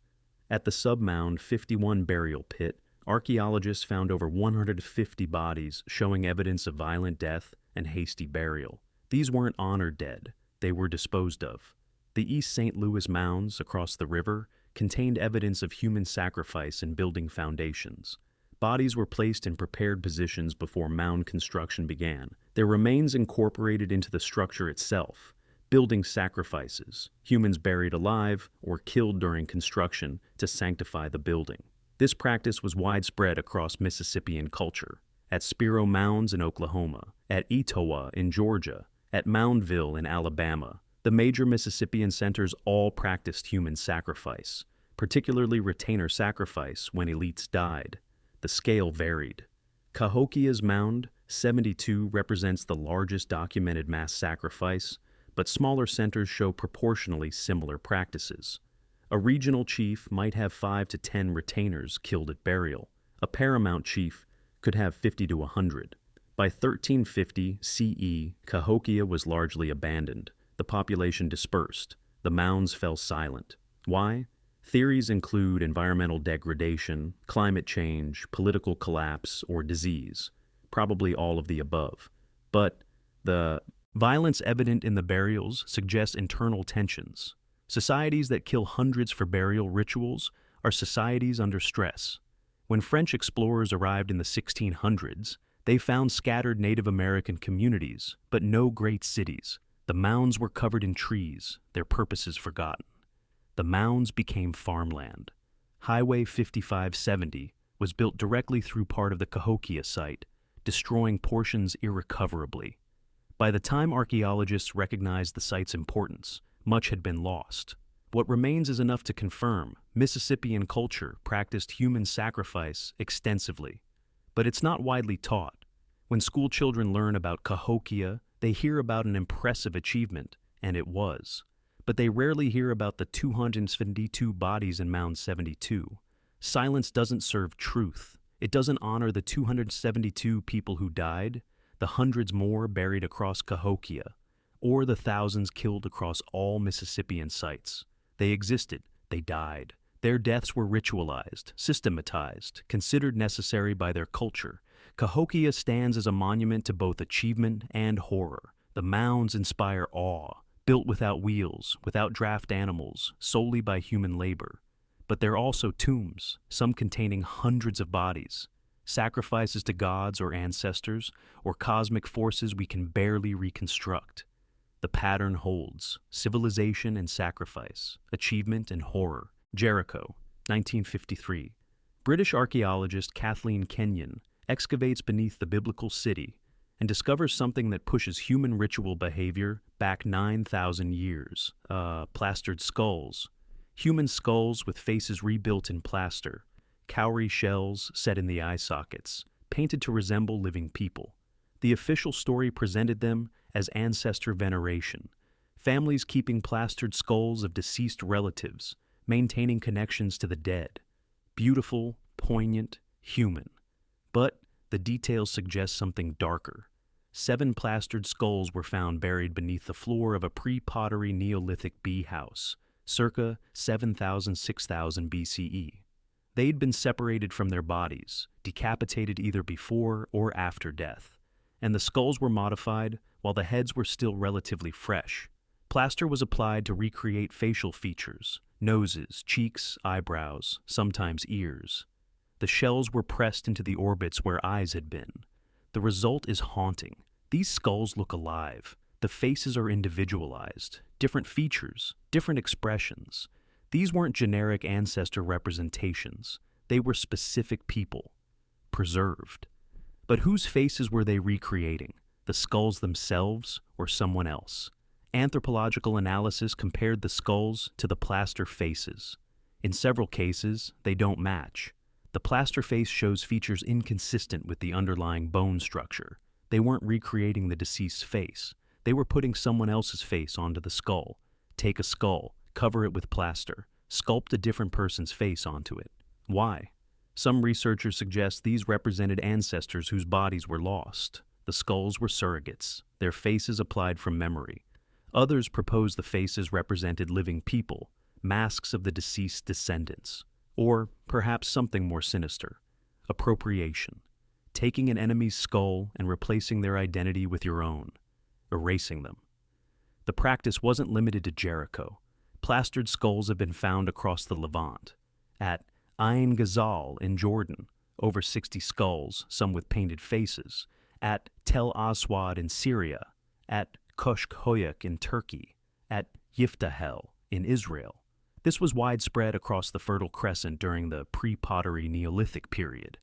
At the sub-mound 51 burial pit, archaeologists found over 150 bodies showing evidence of violent death and hasty burial. These weren't honored dead. They were disposed of. The East St. Louis mounds across the river contained evidence of human sacrifice in building foundations. Bodies were placed in prepared positions before mound construction began, their remains incorporated into the structure itself. Building sacrifices, humans buried alive or killed during construction to sanctify the building. This practice was widespread across Mississippian culture. At Spiro Mounds in Oklahoma, at Etowah in Georgia, at Moundville in Alabama, the major Mississippian centers all practiced human sacrifice, particularly retainer sacrifice when elites died. The scale varied. Cahokia's Mound 72 represents the largest documented mass sacrifice, but smaller centers show proportionally similar practices. A regional chief might have 5 to 10 retainers killed at burial. A paramount chief could have 50 to 100. By 1350 CE, Cahokia was largely abandoned. The population dispersed. The mounds fell silent. Why? Theories include environmental degradation, climate change, political collapse, or disease. Probably all of the above. But the violence evident in the burials suggests internal tensions. Societies that kill hundreds for burial rituals are societies under stress. When French explorers arrived in the 1600s, they found scattered Native American communities, but no great cities. The mounds were covered in trees, their purposes forgotten. The mounds became farmland. Highway 5570 was built directly through part of the Cahokia site, destroying portions irrecoverably. By the time archaeologists recognized the site's importance, much had been lost. What remains is enough to confirm Mississippian culture practiced human sacrifice extensively. But it's not widely taught. When school children learn about Cahokia, they hear about an impressive achievement, and it was. But they rarely hear about the 272 bodies in Mound 72. Silence doesn't serve truth. It doesn't honor the 272 people who died, the hundreds more buried across Cahokia, or the thousands killed across all Mississippian sites. They existed. They died. Their deaths were ritualized, systematized, considered necessary by their culture. Cahokia stands as a monument to both achievement and horror. The mounds inspire awe, built without wheels, without draft animals, solely by human labor. But they're also tombs, some containing hundreds of bodies, sacrifices to gods or ancestors, or cosmic forces we can barely reconstruct. The pattern holds: civilization and sacrifice, achievement and horror. Jericho, 1953. British archaeologist Kathleen Kenyon excavates beneath the biblical city and discovers something that pushes human ritual behavior back 9,000 years. Plastered skulls. Human skulls with faces rebuilt in plaster, cowrie shells set in the eye sockets, painted to resemble living people. The official story presented them as ancestor veneration, families keeping plastered skulls of deceased relatives, maintaining connections to the dead. Beautiful, poignant, human. But the details suggest something darker. 7 plastered skulls were found buried beneath the floor of a pre-pottery Neolithic bee house, circa 7,000–6,000 BCE. They'd been separated from their bodies, decapitated either before or after death, and the skulls were modified while the heads were still relatively fresh. Plaster was applied to recreate facial features: noses, cheeks, eyebrows, sometimes ears. The shells were pressed into the orbits where eyes had been. The result is haunting. These skulls look alive. The faces are individualized, different features, different expressions. These weren't generic ancestor representations. They were specific people, preserved. But whose faces were they recreating? The skulls themselves or someone else? Anthropological analysis compared the skulls to the plaster faces. In several cases, they don't match. The plaster face shows features inconsistent with the underlying bone structure. They weren't recreating the deceased's face. They were putting someone else's face onto the skull. Take a skull, cover it with plaster, sculpt a different person's face onto it. Why? Some researchers suggest these represented ancestors whose bodies were lost. The skulls were surrogates, their faces applied from memory. Others propose the faces represented living people, masks of the deceased descendants. Or perhaps something more sinister: appropriation, taking an enemy's skull and replacing their identity with your own, erasing them. The practice wasn't limited to Jericho. Plastered skulls have been found across the Levant. At Ain Ghazal in Jordan, over 60 skulls, some with painted faces. At Tel Aswad in Syria. At Koshkoyuk in Turkey. At Yiftahel in Israel. This was widespread across the Fertile Crescent during the pre-pottery Neolithic period.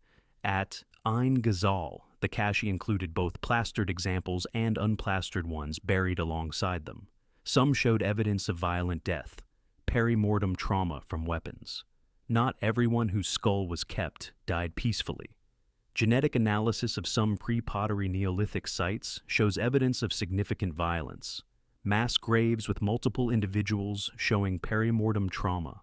At Ain Ghazal, the cache included both plastered examples and unplastered ones buried alongside them. Some showed evidence of violent death, perimortem trauma from weapons. Not everyone whose skull was kept died peacefully. Genetic analysis of some pre-pottery Neolithic sites shows evidence of significant violence. Mass graves with multiple individuals showing perimortem trauma.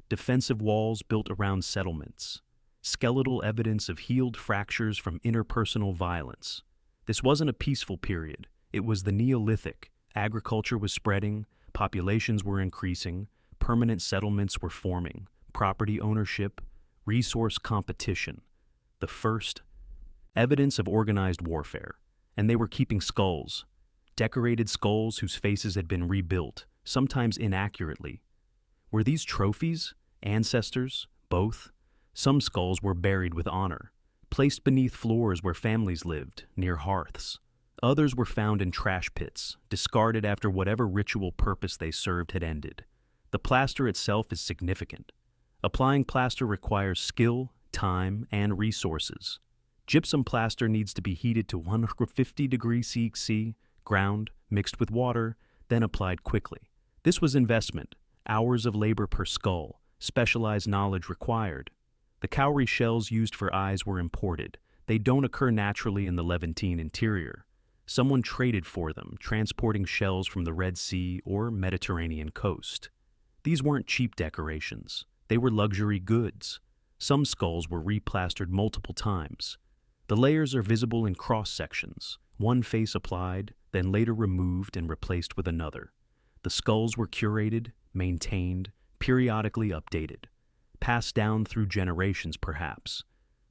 Defensive walls built around settlements. Skeletal evidence of healed fractures from interpersonal violence. This wasn't a peaceful period. It was the Neolithic. Agriculture was spreading, populations were increasing, permanent settlements were forming, property ownership, resource competition. The first evidence of organized warfare. And they were keeping skulls. Decorated skulls whose faces had been rebuilt, sometimes inaccurately. Were these trophies? Ancestors? Both? Some skulls were buried with honor, placed beneath floors where families lived, near hearths. Others were found in trash pits, discarded after whatever ritual purpose they served had ended. The plaster itself is significant. Applying plaster requires skill, time, and resources. Gypsum plaster needs to be heated to 150 degrees C, ground, mixed with water, then applied quickly. This was investment, hours of labor per skull, specialized knowledge required. The cowrie shells used for eyes were imported. They don't occur naturally in the Levantine interior. Someone traded for them, transporting shells from the Red Sea or Mediterranean coast. These weren't cheap decorations. They were luxury goods. Some skulls were replastered multiple times. The layers are visible in cross-sections, one face applied, then later removed and replaced with another. The skulls were curated, maintained, periodically updated, passed down through generations perhaps.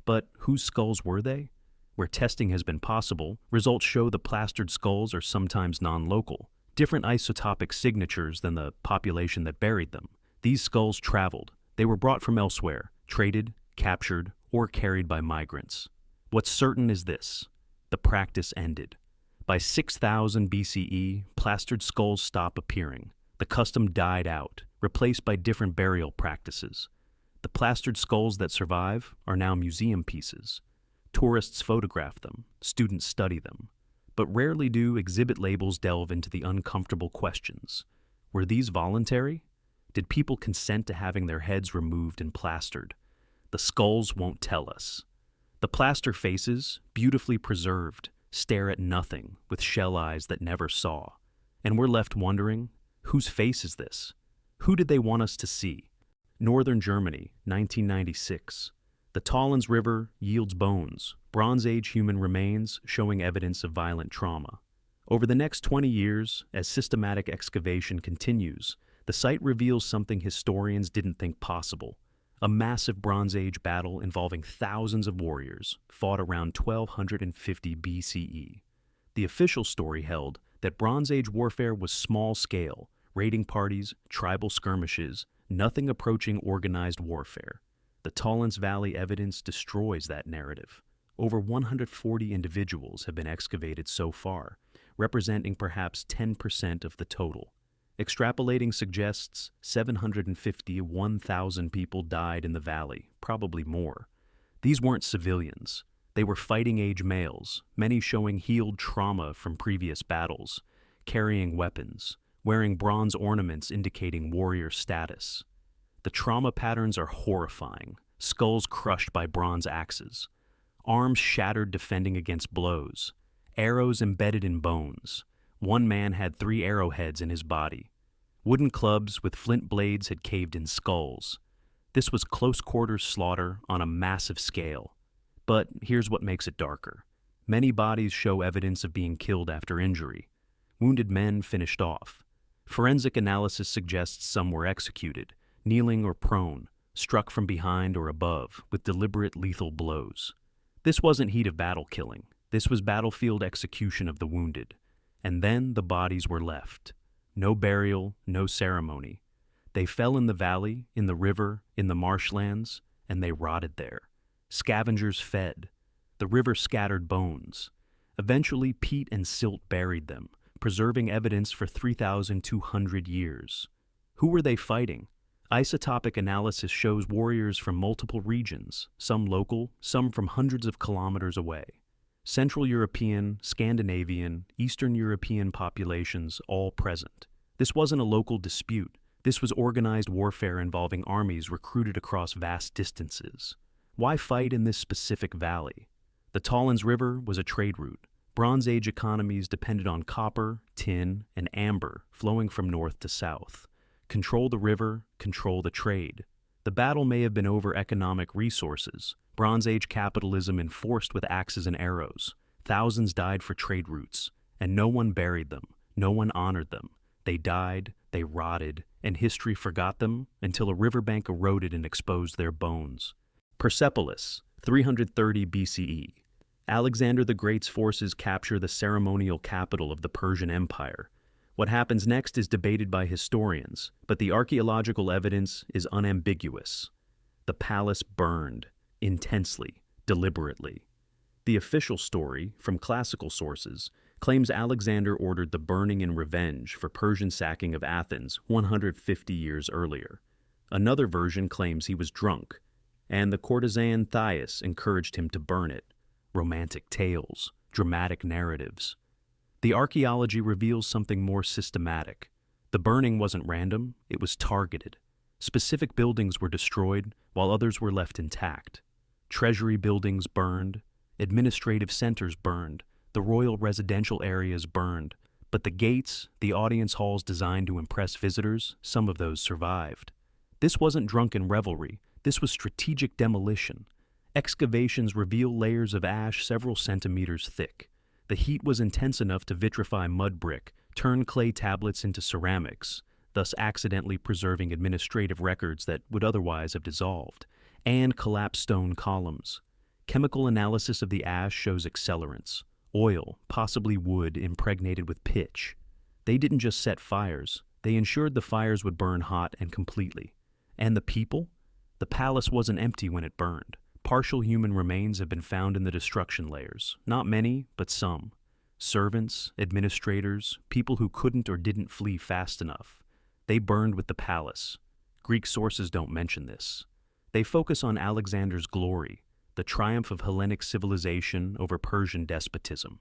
But whose skulls were they? Where testing has been possible, results show the plastered skulls are sometimes non-local, different isotopic signatures than the population that buried them. These skulls traveled. They were brought from elsewhere, traded, captured, or carried by migrants. What's certain is this: the practice ended. By 6000 BCE, plastered skulls stopped appearing. The custom died out, replaced by different burial practices. The plastered skulls that survive are now museum pieces. Tourists photograph them, students study them. But rarely do exhibit labels delve into the uncomfortable questions. Were these voluntary? Did people consent to having their heads removed and plastered? The skulls won't tell us. The plaster faces, beautifully preserved, stare at nothing with shell eyes that never saw. And we're left wondering, whose face is this? Who did they want us to see? Northern Germany, 1996. The Tollens River yields bones, Bronze Age human remains showing evidence of violent trauma. Over the next 20 years, as systematic excavation continues, the site reveals something historians didn't think possible: a massive Bronze Age battle involving thousands of warriors fought around 1250 BCE. The official story held that Bronze Age warfare was small-scale, raiding parties, tribal skirmishes, nothing approaching organized warfare. The Tollens Valley evidence destroys that narrative. Over 140 individuals have been excavated so far, representing perhaps 10% of the total. Extrapolating suggests 750 1,000 people died in the valley, probably more. These weren't civilians. They were fighting-age males, many showing healed trauma from previous battles, carrying weapons, wearing bronze ornaments indicating warrior status. The trauma patterns are horrifying: skulls crushed by bronze axes, arms shattered defending against blows, arrows embedded in bones. One man had 3 arrowheads in his body. Wooden clubs with flint blades had caved in skulls. This was close-quarters slaughter on a massive scale. But here's what makes it darker. Many bodies show evidence of being killed after injury. Wounded men finished off. Forensic analysis suggests some were executed, kneeling or prone, struck from behind or above with deliberate lethal blows. This wasn't heat of battle killing. This was battlefield execution of the wounded. And then the bodies were left. No burial, no ceremony. They fell in the valley, in the river, in the marshlands, and they rotted there. Scavengers fed. The river scattered bones. Eventually, peat and silt buried them, preserving evidence for 3,200 years. Who were they fighting? Isotopic analysis shows warriors from multiple regions, some local, some from hundreds of kilometers away. Central European, Scandinavian, Eastern European populations all present. This wasn't a local dispute. This was organized warfare involving armies recruited across vast distances. Why fight in this specific valley? The Tollens River was a trade route. Bronze Age economies depended on copper, tin, and amber flowing from north to south. Control the river, control the trade. The battle may have been over economic resources. Bronze Age capitalism enforced with axes and arrows. Thousands died for trade routes, and no one buried them, no one honored them. They died, they rotted, and history forgot them until a riverbank eroded and exposed their bones. Persepolis, 330 BCE. Alexander the Great's forces capture the ceremonial capital of the Persian Empire. What happens next is debated by historians, but the archaeological evidence is unambiguous. The palace burned, intensely, deliberately. The official story, from classical sources, claims Alexander ordered the burning in revenge for Persian sacking of Athens 150 years earlier. Another version claims he was drunk, and the courtesan Thais encouraged him to burn it. Romantic tales, dramatic narratives. The archaeology reveals something more systematic. The burning wasn't random, it was targeted. Specific buildings were destroyed, while others were left intact. Treasury buildings burned, administrative centers burned, the royal residential areas burned, but the gates, the audience halls designed to impress visitors, some of those survived. This wasn't drunken revelry, this was strategic demolition. Excavations reveal layers of ash several centimeters thick. The heat was intense enough to vitrify mud brick, turn clay tablets into ceramics, thus accidentally preserving administrative records that would otherwise have dissolved, and collapse stone columns. Chemical analysis of the ash shows accelerants, oil, possibly wood impregnated with pitch. They didn't just set fires, they ensured the fires would burn hot and completely. And the people? The palace wasn't empty when it burned. Partial human remains have been found in the destruction layers. Not many, but some. Servants, administrators, people who couldn't or didn't flee fast enough. They burned with the palace. Greek sources don't mention this. They focus on Alexander's glory, the triumph of Hellenic civilization over Persian despotism.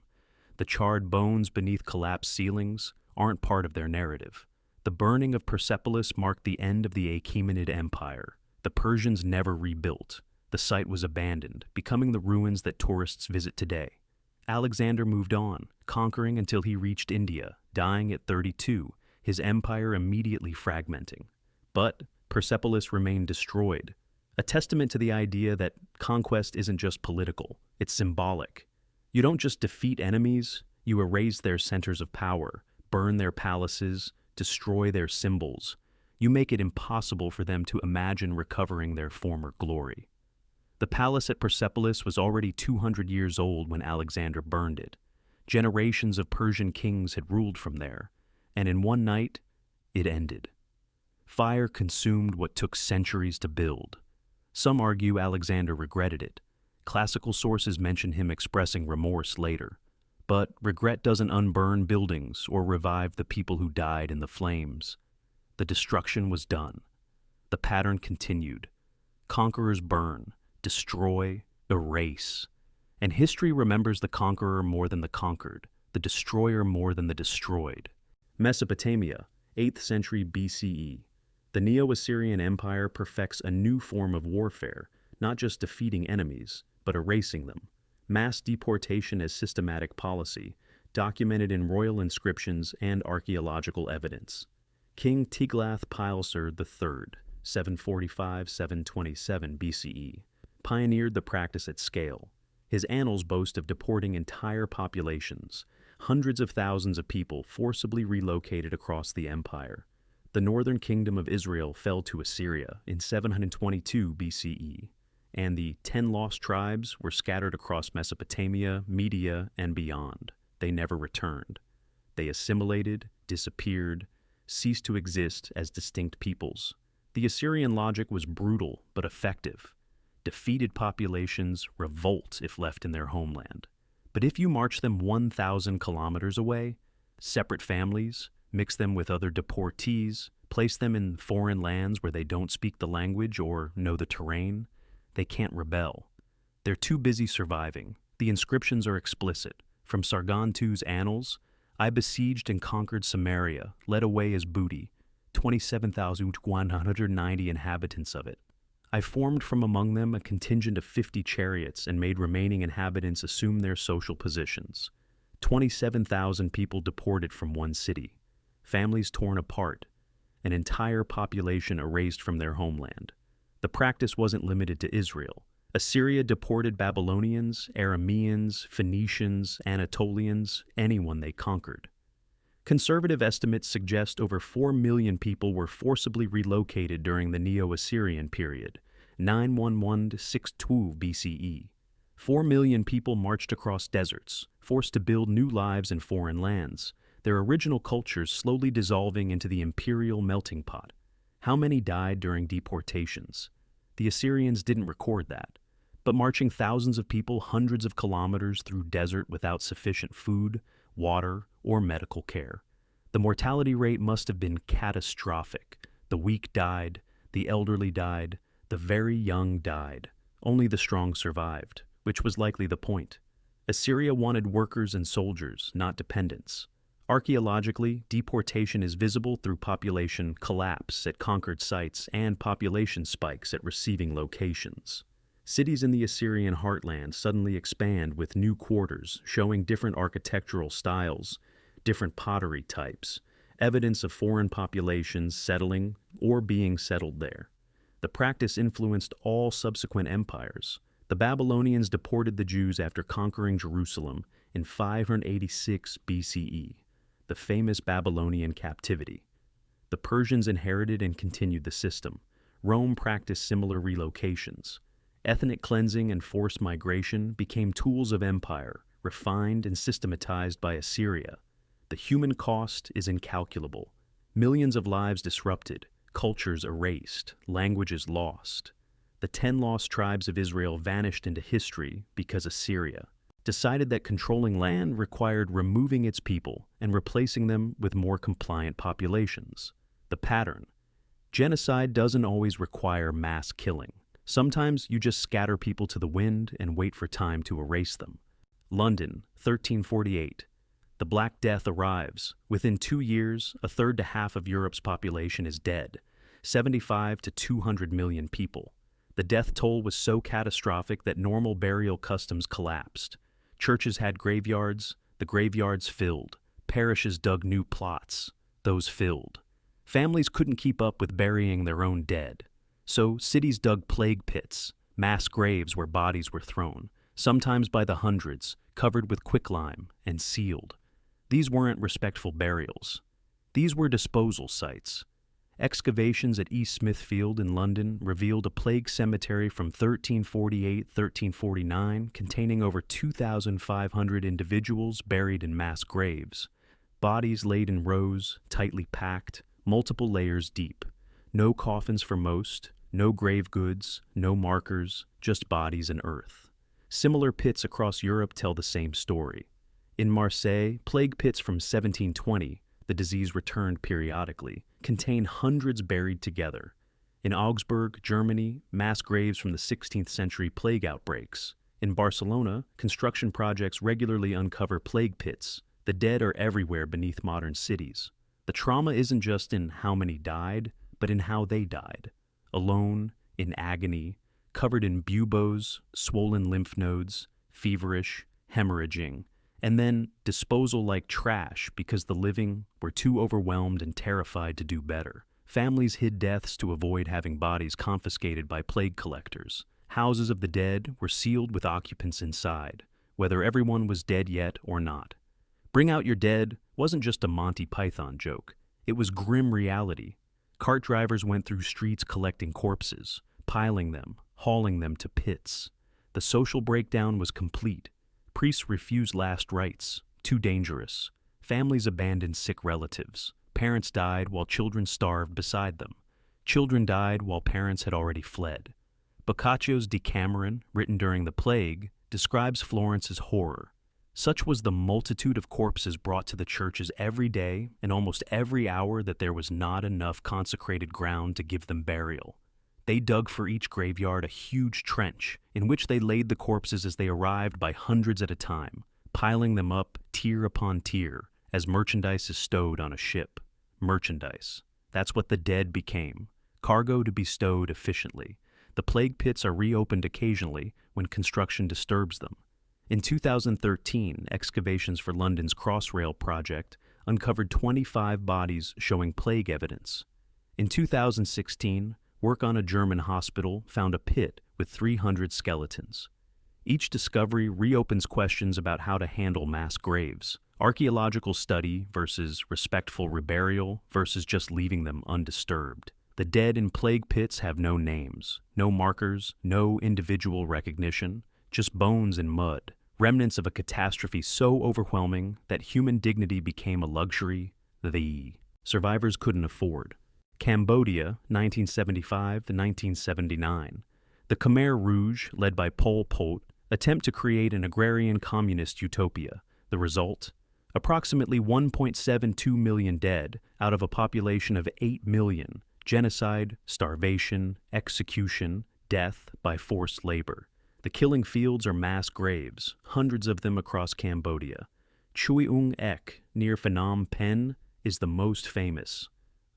The charred bones beneath collapsed ceilings aren't part of their narrative. The burning of Persepolis marked the end of the Achaemenid Empire. The Persians never rebuilt. The site was abandoned, becoming the ruins that tourists visit today. Alexander moved on, conquering until he reached India, dying at 32, his empire immediately fragmenting. But Persepolis remained destroyed, a testament to the idea that conquest isn't just political, it's symbolic. You don't just defeat enemies, you erase their centers of power, burn their palaces, destroy their symbols. You make it impossible for them to imagine recovering their former glory. The palace at Persepolis was already 200 years old when Alexander burned it. Generations of Persian kings had ruled from there, and in one night, it ended. Fire consumed what took centuries to build. Some argue Alexander regretted it. Classical sources mention him expressing remorse later. But regret doesn't unburn buildings or revive the people who died in the flames. The destruction was done. The pattern continued. Conquerors burn, destroy, erase. And history remembers the conqueror more than the conquered, the destroyer more than the destroyed. Mesopotamia, 8th century BCE. The Neo-Assyrian Empire perfects a new form of warfare, not just defeating enemies, but erasing them. Mass deportation as systematic policy, documented in royal inscriptions and archaeological evidence. King Tiglath-Pileser III, 745-727 BCE, pioneered the practice at scale. His annals boast of deporting entire populations, hundreds of thousands of people forcibly relocated across the empire. The northern kingdom of Israel fell to Assyria in 722 BCE, and the 10 lost tribes were scattered across Mesopotamia, Media, and beyond. They never returned. They assimilated, disappeared, ceased to exist as distinct peoples. The Assyrian logic was brutal but effective. Defeated populations revolt if left in their homeland. But if you march them 1,000 kilometers away, separate families, mix them with other deportees, place them in foreign lands where they don't speak the language or know the terrain, they can't rebel. They're too busy surviving. The inscriptions are explicit. From Sargon II's annals, I besieged and conquered Samaria, led away as booty, 27,190 inhabitants of it. I formed from among them a contingent of 50 chariots and made remaining inhabitants assume their social positions. 27,000 people deported from one city, families torn apart, an entire population erased from their homeland. The practice wasn't limited to Israel. Assyria deported Babylonians, Arameans, Phoenicians, Anatolians, anyone they conquered. Conservative estimates suggest over 4 million people were forcibly relocated during the Neo-Assyrian period, 911 to 612 BCE. 4 million people marched across deserts, forced to build new lives in foreign lands, their original cultures slowly dissolving into the imperial melting pot. How many died during deportations? The Assyrians didn't record that. But marching thousands of people hundreds of kilometers through desert without sufficient food, water, or medical care. The mortality rate must have been catastrophic. The weak died, the elderly died, the very young died. Only the strong survived, which was likely the point. Assyria wanted workers and soldiers, not dependents. Archaeologically, deportation is visible through population collapse at conquered sites and population spikes at receiving locations. Cities in the Assyrian heartland suddenly expand with new quarters, showing different architectural styles, different pottery types, evidence of foreign populations settling or being settled there. The practice influenced all subsequent empires. The Babylonians deported the Jews after conquering Jerusalem in 586 BCE, the famous Babylonian captivity. The Persians inherited and continued the system. Rome practiced similar relocations. Ethnic cleansing and forced migration became tools of empire, refined and systematized by Assyria. The human cost is incalculable. Millions of lives disrupted, cultures erased, languages lost. The 10 lost tribes of Israel vanished into history because Assyria decided that controlling land required removing its people and replacing them with more compliant populations. The pattern: genocide doesn't always require mass killing. Sometimes you just scatter people to the wind and wait for time to erase them. London, 1348. The Black Death arrives. Within 2 years, a third to half of Europe's population is dead, 75 to 200 million people. The death toll was so catastrophic that normal burial customs collapsed. Churches had graveyards, the graveyards filled. Parishes dug new plots, those filled. Families couldn't keep up with burying their own dead. So cities dug plague pits, mass graves where bodies were thrown, sometimes by the hundreds, covered with quicklime and sealed. These weren't respectful burials. These were disposal sites. Excavations at East Smithfield in London revealed a plague cemetery from 1348-1349 containing over 2,500 individuals buried in mass graves. Bodies laid in rows, tightly packed, multiple layers deep. No coffins for most, no grave goods, no markers, just bodies and earth. Similar pits across Europe tell the same story. In Marseille, plague pits from 1720, the disease returned periodically, contain hundreds buried together. In Augsburg, Germany, mass graves from the 16th century plague outbreaks. In Barcelona, construction projects regularly uncover plague pits. The dead are everywhere beneath modern cities. The trauma isn't just in how many died, but in how they died. Alone, in agony, covered in buboes, swollen lymph nodes, feverish, hemorrhaging, and then disposal like trash because the living were too overwhelmed and terrified to do better. Families hid deaths to avoid having bodies confiscated by plague collectors. Houses of the dead were sealed with occupants inside, whether everyone was dead yet or not. Bring Out Your Dead wasn't just a Monty Python joke. It was grim reality. Cart drivers went through streets collecting corpses, piling them, hauling them to pits. The social breakdown was complete. Priests refused last rites, too dangerous. Families abandoned sick relatives. Parents died while children starved beside them. Children died while parents had already fled. Boccaccio's Decameron, written during the plague, describes Florence's horror. Such was the multitude of corpses brought to the churches every day and almost every hour that there was not enough consecrated ground to give them burial. They dug for each graveyard a huge trench in which they laid the corpses as they arrived by hundreds at a time, piling them up tier upon tier as merchandise is stowed on a ship. Merchandise. That's what the dead became. Cargo to be stowed efficiently. The plague pits are reopened occasionally when construction disturbs them. In 2013, excavations for London's Crossrail project uncovered 25 bodies showing plague evidence. In 2016, work on a German hospital found a pit with 300 skeletons. Each discovery reopens questions about how to handle mass graves. Archaeological study versus respectful reburial versus just leaving them undisturbed. The dead in plague pits have no names, no markers, no individual recognition, just bones and mud, remnants of a catastrophe so overwhelming that human dignity became a luxury the survivors couldn't afford. Cambodia, 1975 to 1979. The Khmer Rouge, led by Pol Pot, attempt to create an agrarian communist utopia. The result? Approximately 1.72 million dead out of a population of 8 million. Genocide, starvation, execution, death by forced labor. The killing fields are mass graves, hundreds of them across Cambodia. Chui Ung Ek, near Phnom Penh, is the most famous.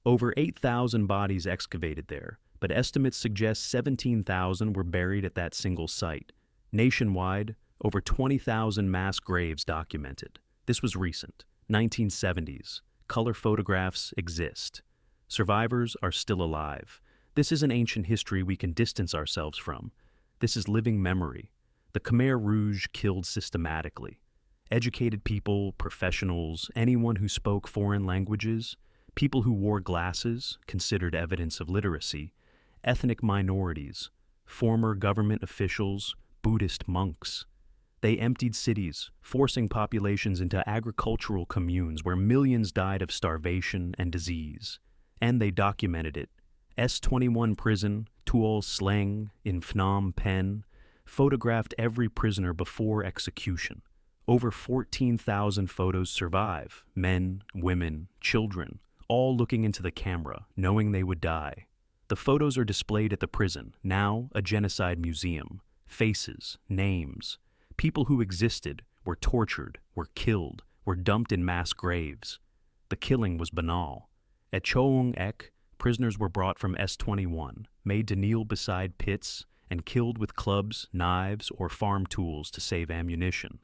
Over 8,000 bodies excavated there, but estimates suggest 17,000 were buried at that single site. Nationwide, over 20,000 mass graves documented. This was recent, 1970s. Color photographs exist. Survivors are still alive. This isn't ancient history we can distance ourselves from. This is living memory. The Khmer Rouge killed systematically. Educated people, professionals, anyone who spoke foreign languages, people who wore glasses, considered evidence of literacy, ethnic minorities, former government officials, Buddhist monks. They emptied cities, forcing populations into agricultural communes where millions died of starvation and disease. And they documented it. S21 prison, Tuol Sleng in Phnom Penh photographed every prisoner before execution. Over 14,000 photos survive, men, women, children, all looking into the camera, knowing they would die. The photos are displayed at the prison, now a genocide museum. Faces, names, people who existed, were tortured, were killed, were dumped in mass graves. The killing was banal. At Choeung Ek, prisoners were brought from S-21, made to kneel beside pits, and killed with clubs, knives, or farm tools to save ammunition.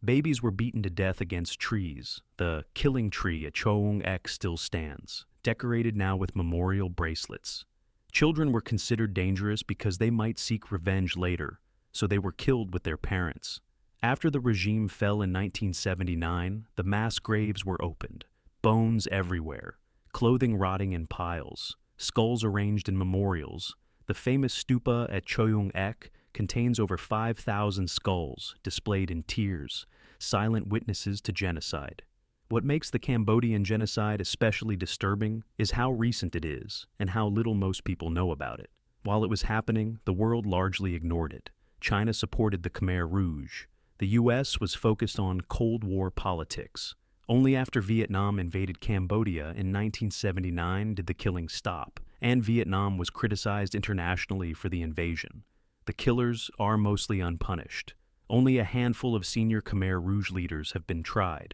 Babies were beaten to death against trees. The killing tree at Choeung Ek still stands, decorated now with memorial bracelets. Children were considered dangerous because they might seek revenge later, so they were killed with their parents. After the regime fell in 1979, the mass graves were opened. Bones everywhere, clothing rotting in piles, skulls arranged in memorials. The famous stupa at Choeung Ek contains over 5,000 skulls displayed in tiers, silent witnesses to genocide. What makes the Cambodian genocide especially disturbing is how recent it is and how little most people know about it. While it was happening, the world largely ignored it. China supported the Khmer Rouge. The U.S. was focused on Cold War politics. Only after Vietnam invaded Cambodia in 1979 did the killing stop, and Vietnam was criticized internationally for the invasion. The killers are mostly unpunished. Only a handful of senior Khmer Rouge leaders have been tried.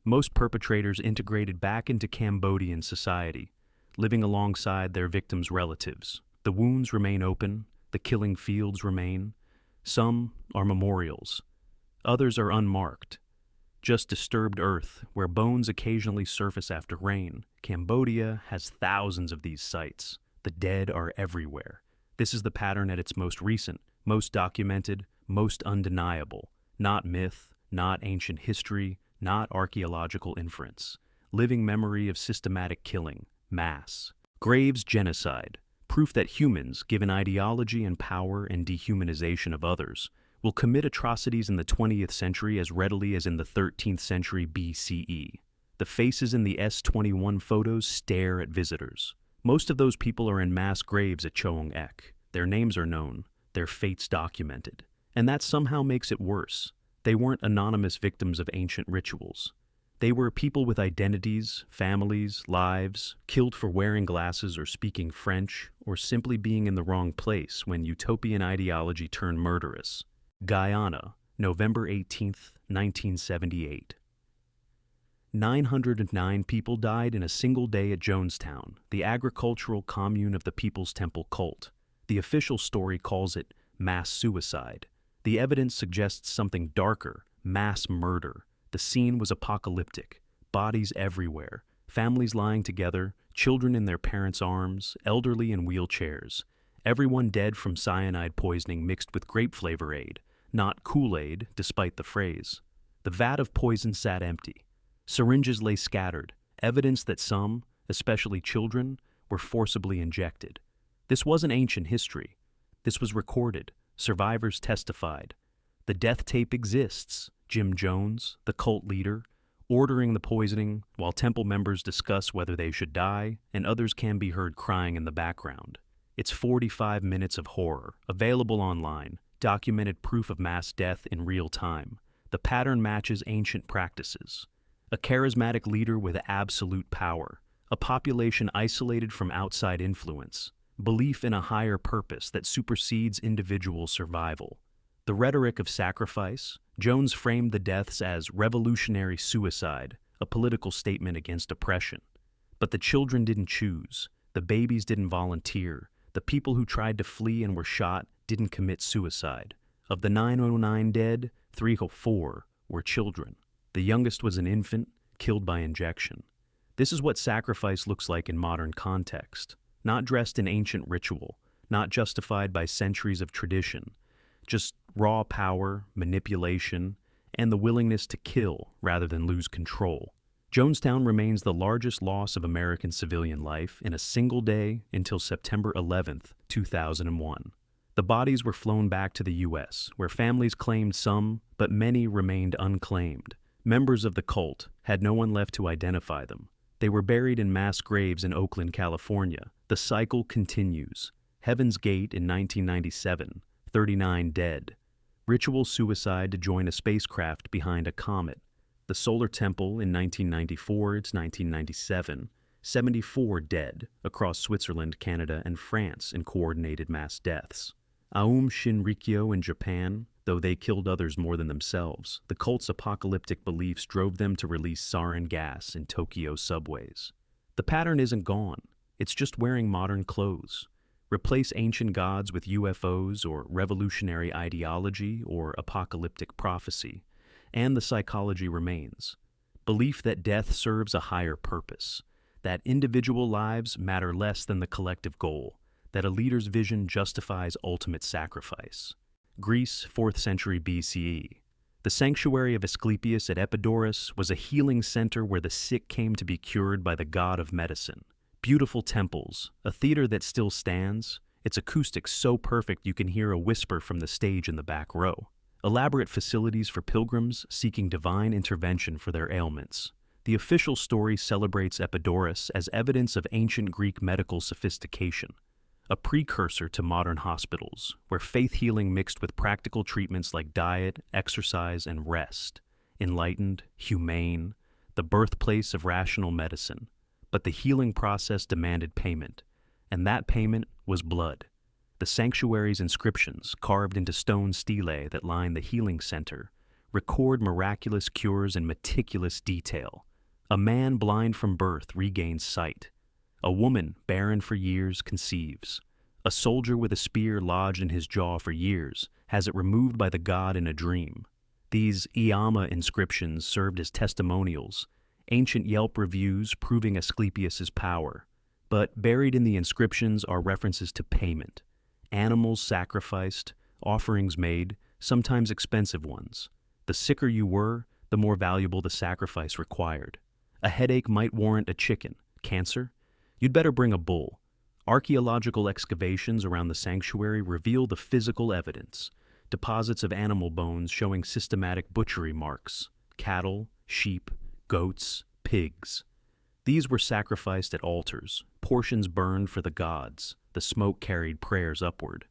Most perpetrators integrated back into Cambodian society, living alongside their victims' relatives. The wounds remain open, the killing fields remain. Some are memorials. Others are unmarked. Just disturbed earth, where bones occasionally surface after rain. Cambodia has thousands of these sites. The dead are everywhere. This is the pattern at its most recent, most documented, most undeniable. Not myth, not ancient history, not archaeological inference. Living memory of systematic killing, mass. Graves genocide, proof that humans, given ideology and power and dehumanization of others, will commit atrocities in the 20th century as readily as in the 13th century BCE. The faces in the S-21 photos stare at visitors. Most of those people are in mass graves at Choeung Ek. Their names are known, their fates documented. And that somehow makes it worse. They weren't anonymous victims of ancient rituals. They were people with identities, families, lives, killed for wearing glasses or speaking French, or simply being in the wrong place when utopian ideology turned murderous. Guyana, November 18, 1978. 909 people died in a single day at Jonestown, the agricultural commune of the People's Temple cult. The official story calls it mass suicide. The evidence suggests something darker, mass murder. The scene was apocalyptic. Bodies everywhere, families lying together, children in their parents' arms, elderly in wheelchairs. Everyone dead from cyanide poisoning mixed with grape flavor aid. Not Kool-Aid, despite the phrase. The vat of poison sat empty. Syringes lay scattered, evidence that some, especially children, were forcibly injected. This wasn't ancient history. This was recorded. Survivors testified. The death tape exists. Jim Jones, the cult leader, ordering the poisoning while temple members discuss whether they should die, and others can be heard crying in the background. It's 45 minutes of horror, available online. Documented proof of mass death in real time. The pattern matches ancient practices. A charismatic leader with absolute power. A population isolated from outside influence. Belief in a higher purpose that supersedes individual survival. The rhetoric of sacrifice. Jones framed the deaths as revolutionary suicide, a political statement against oppression. But the children didn't choose. The babies didn't volunteer. The people who tried to flee and were shot didn't commit suicide. Of the 909 dead, 304 were children. The youngest was an infant, killed by injection. This is what sacrifice looks like in modern context. Not dressed in ancient ritual, not justified by centuries of tradition. Just raw power, manipulation, and the willingness to kill rather than lose control. Jonestown remains the largest loss of American civilian life in a single day until September 11, 2001. The bodies were flown back to the U.S., where families claimed some, but many remained unclaimed. Members of the cult had no one left to identify them. They were buried in mass graves in Oakland, California. The cycle continues. Heaven's Gate in 1997, 39 dead. Ritual suicide to join a spacecraft behind a comet. The Solar Temple in 1994 to 1997, 74 dead across Switzerland, Canada, and France in coordinated mass deaths. Aum Shinrikyo in Japan, though they killed others more than themselves, the cult's apocalyptic beliefs drove them to release sarin gas in Tokyo subways. The pattern isn't gone, it's just wearing modern clothes. Replace ancient gods with UFOs or revolutionary ideology or apocalyptic prophecy, and the psychology remains. Belief that death serves a higher purpose, that individual lives matter less than the collective goal, that a leader's vision justifies ultimate sacrifice. Greece, 4th century BCE. The sanctuary of Asclepius at Epidaurus was a healing center where the sick came to be cured by the god of medicine. Beautiful temples, a theater that still stands, its acoustics so perfect you can hear a whisper from the stage in the back row. Elaborate facilities for pilgrims seeking divine intervention for their ailments. The official story celebrates Epidaurus as evidence of ancient Greek medical sophistication, a precursor to modern hospitals, where faith healing mixed with practical treatments like diet, exercise, and rest. Enlightened, humane, the birthplace of rational medicine. But the healing process demanded payment, and that payment was blood. The sanctuary's inscriptions, carved into stone stelae that line the healing center, record miraculous cures in meticulous detail. A man blind from birth regains sight. A woman barren for years conceives. A soldier with a spear lodged in his jaw for years has it removed by the god in a dream. These Iama inscriptions served as testimonials, ancient Yelp reviews proving Asclepius's power. But buried in the inscriptions are references to payment. Animals sacrificed, offerings made, sometimes expensive ones. The sicker you were, the more valuable the sacrifice required. A headache might warrant a chicken. Cancer? You'd better bring a bull. Archaeological excavations around the sanctuary reveal the physical evidence. Deposits of animal bones showing systematic butchery marks. Cattle, sheep, goats, pigs. These were sacrificed at altars, portions burned for the gods. The smoke carried prayers upward.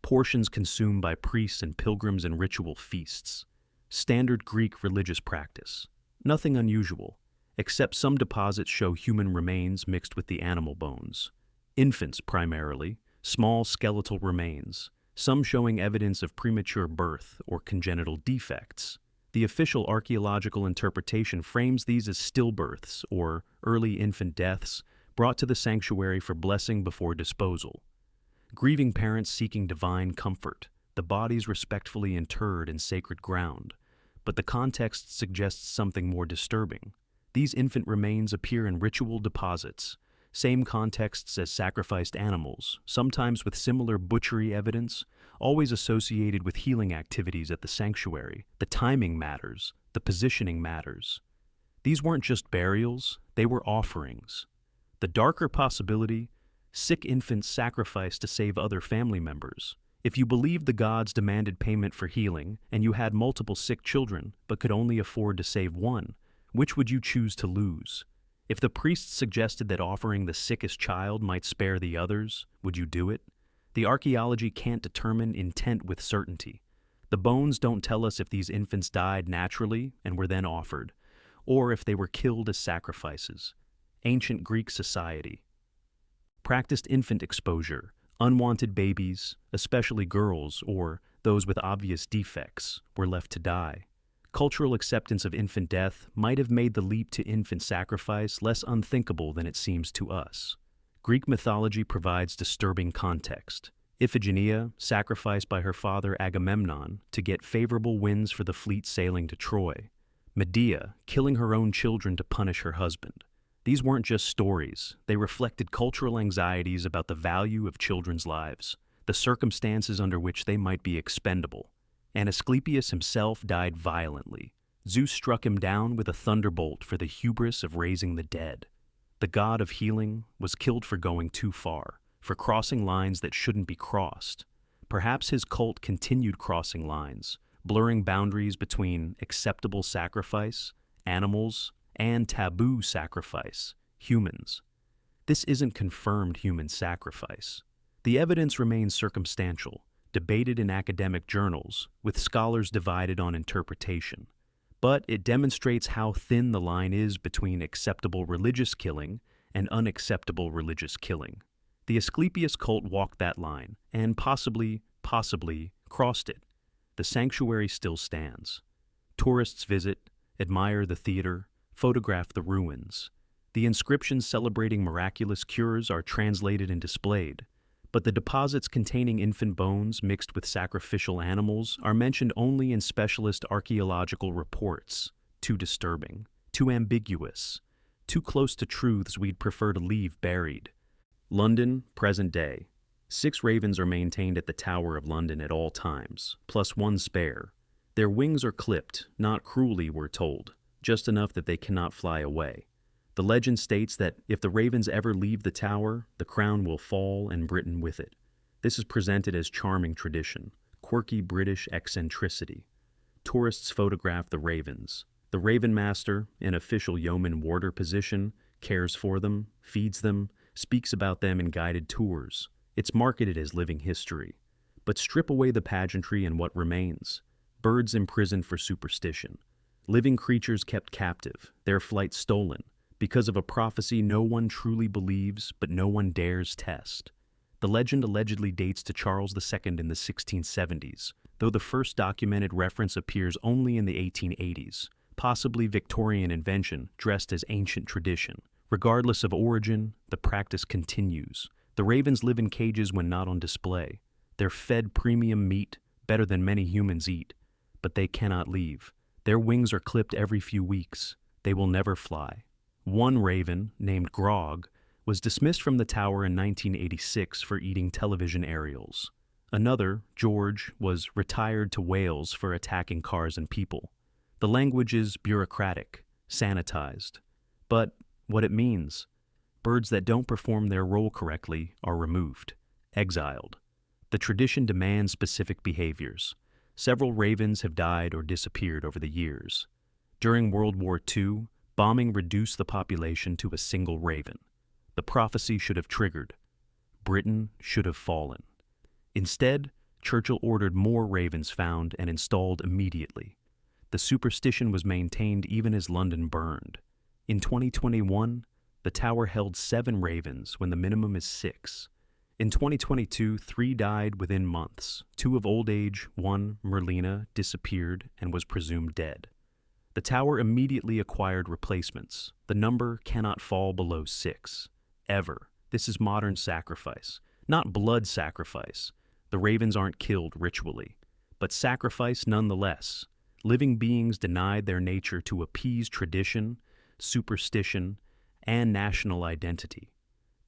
Portions consumed by priests and pilgrims in ritual feasts. Standard Greek religious practice. Nothing unusual, except some deposits show human remains mixed with the animal bones. Infants primarily, small skeletal remains, some showing evidence of premature birth or congenital defects. The official archaeological interpretation frames these as stillbirths or early infant deaths brought to the sanctuary for blessing before disposal. Grieving parents seeking divine comfort, the bodies respectfully interred in sacred ground. But the context suggests something more disturbing. These infant remains appear in ritual deposits, same contexts as sacrificed animals, sometimes with similar butchery evidence, always associated with healing activities at the sanctuary. The timing matters, the positioning matters. These weren't just burials, they were offerings. The darker possibility, sick infants sacrificed to save other family members. If you believed the gods demanded payment for healing, and you had multiple sick children but could only afford to save one, which would you choose to lose? If the priests suggested that offering the sickest child might spare the others, would you do it? The archaeology can't determine intent with certainty. The bones don't tell us if these infants died naturally and were then offered, or if they were killed as sacrifices. Ancient Greek society practiced infant exposure. Unwanted babies, especially girls or those with obvious defects, were left to die. Cultural acceptance of infant death might have made the leap to infant sacrifice less unthinkable than it seems to us. Greek mythology provides disturbing context. Iphigenia, sacrificed by her father Agamemnon to get favorable winds for the fleet sailing to Troy. Medea, killing her own children to punish her husband. These weren't just stories, they reflected cultural anxieties about the value of children's lives, the circumstances under which they might be expendable. And Asclepius himself died violently. Zeus struck him down with a thunderbolt for the hubris of raising the dead. The god of healing was killed for going too far, for crossing lines that shouldn't be crossed. Perhaps his cult continued crossing lines, blurring boundaries between acceptable sacrifice, animals, and taboo sacrifice, humans. This isn't confirmed human sacrifice. The evidence remains circumstantial, debated in academic journals, with scholars divided on interpretation. But it demonstrates how thin the line is between acceptable religious killing and unacceptable religious killing. The Asclepius cult walked that line, and possibly crossed it. The sanctuary still stands. Tourists visit, admire the theater, photograph the ruins. The inscriptions celebrating miraculous cures are translated and displayed, but the deposits containing infant bones mixed with sacrificial animals are mentioned only in specialist archaeological reports. Too disturbing, too ambiguous, too close to truths we'd prefer to leave buried. London, present day. 6 ravens are maintained at the Tower of London at all times, plus 1 spare. Their wings are clipped, not cruelly, we're told, just enough that they cannot fly away. The legend states that if the ravens ever leave the tower, the crown will fall and Britain with it. This is presented as charming tradition, quirky British eccentricity. Tourists photograph the ravens. The Raven Master, in official yeoman warder position, cares for them, feeds them, speaks about them in guided tours. It's marketed as living history. But strip away the pageantry and what remains. Birds imprisoned for superstition. Living creatures kept captive, their flight stolen, because of a prophecy no one truly believes, but no one dares test. The legend allegedly dates to Charles II in the 1670s, though the first documented reference appears only in the 1880s, possibly Victorian invention dressed as ancient tradition. Regardless of origin, the practice continues. The ravens live in cages when not on display. They're fed premium meat, better than many humans eat, but they cannot leave. Their wings are clipped every few weeks. They will never fly. One raven, named Grog, was dismissed from the tower in 1986 for eating television aerials. Another, George, was retired to Wales for attacking cars and people. The language is bureaucratic, sanitized. But what it means, birds that don't perform their role correctly are removed, exiled. The tradition demands specific behaviors. Several ravens have died or disappeared over the years. During World War II, bombing reduced the population to a single raven. The prophecy should have triggered. Britain should have fallen. Instead, Churchill ordered more ravens found and installed immediately. The superstition was maintained even as London burned. In 2021, the tower held 7 ravens when the minimum is 6. In 2022, 3 died within months. 2 of old age, 1, Merlina, disappeared and was presumed dead. The tower immediately acquired replacements. The number cannot fall below 6. Ever. This is modern sacrifice, not blood sacrifice. The ravens aren't killed ritually, but sacrifice nonetheless. Living beings denied their nature to appease tradition, superstition, and national identity.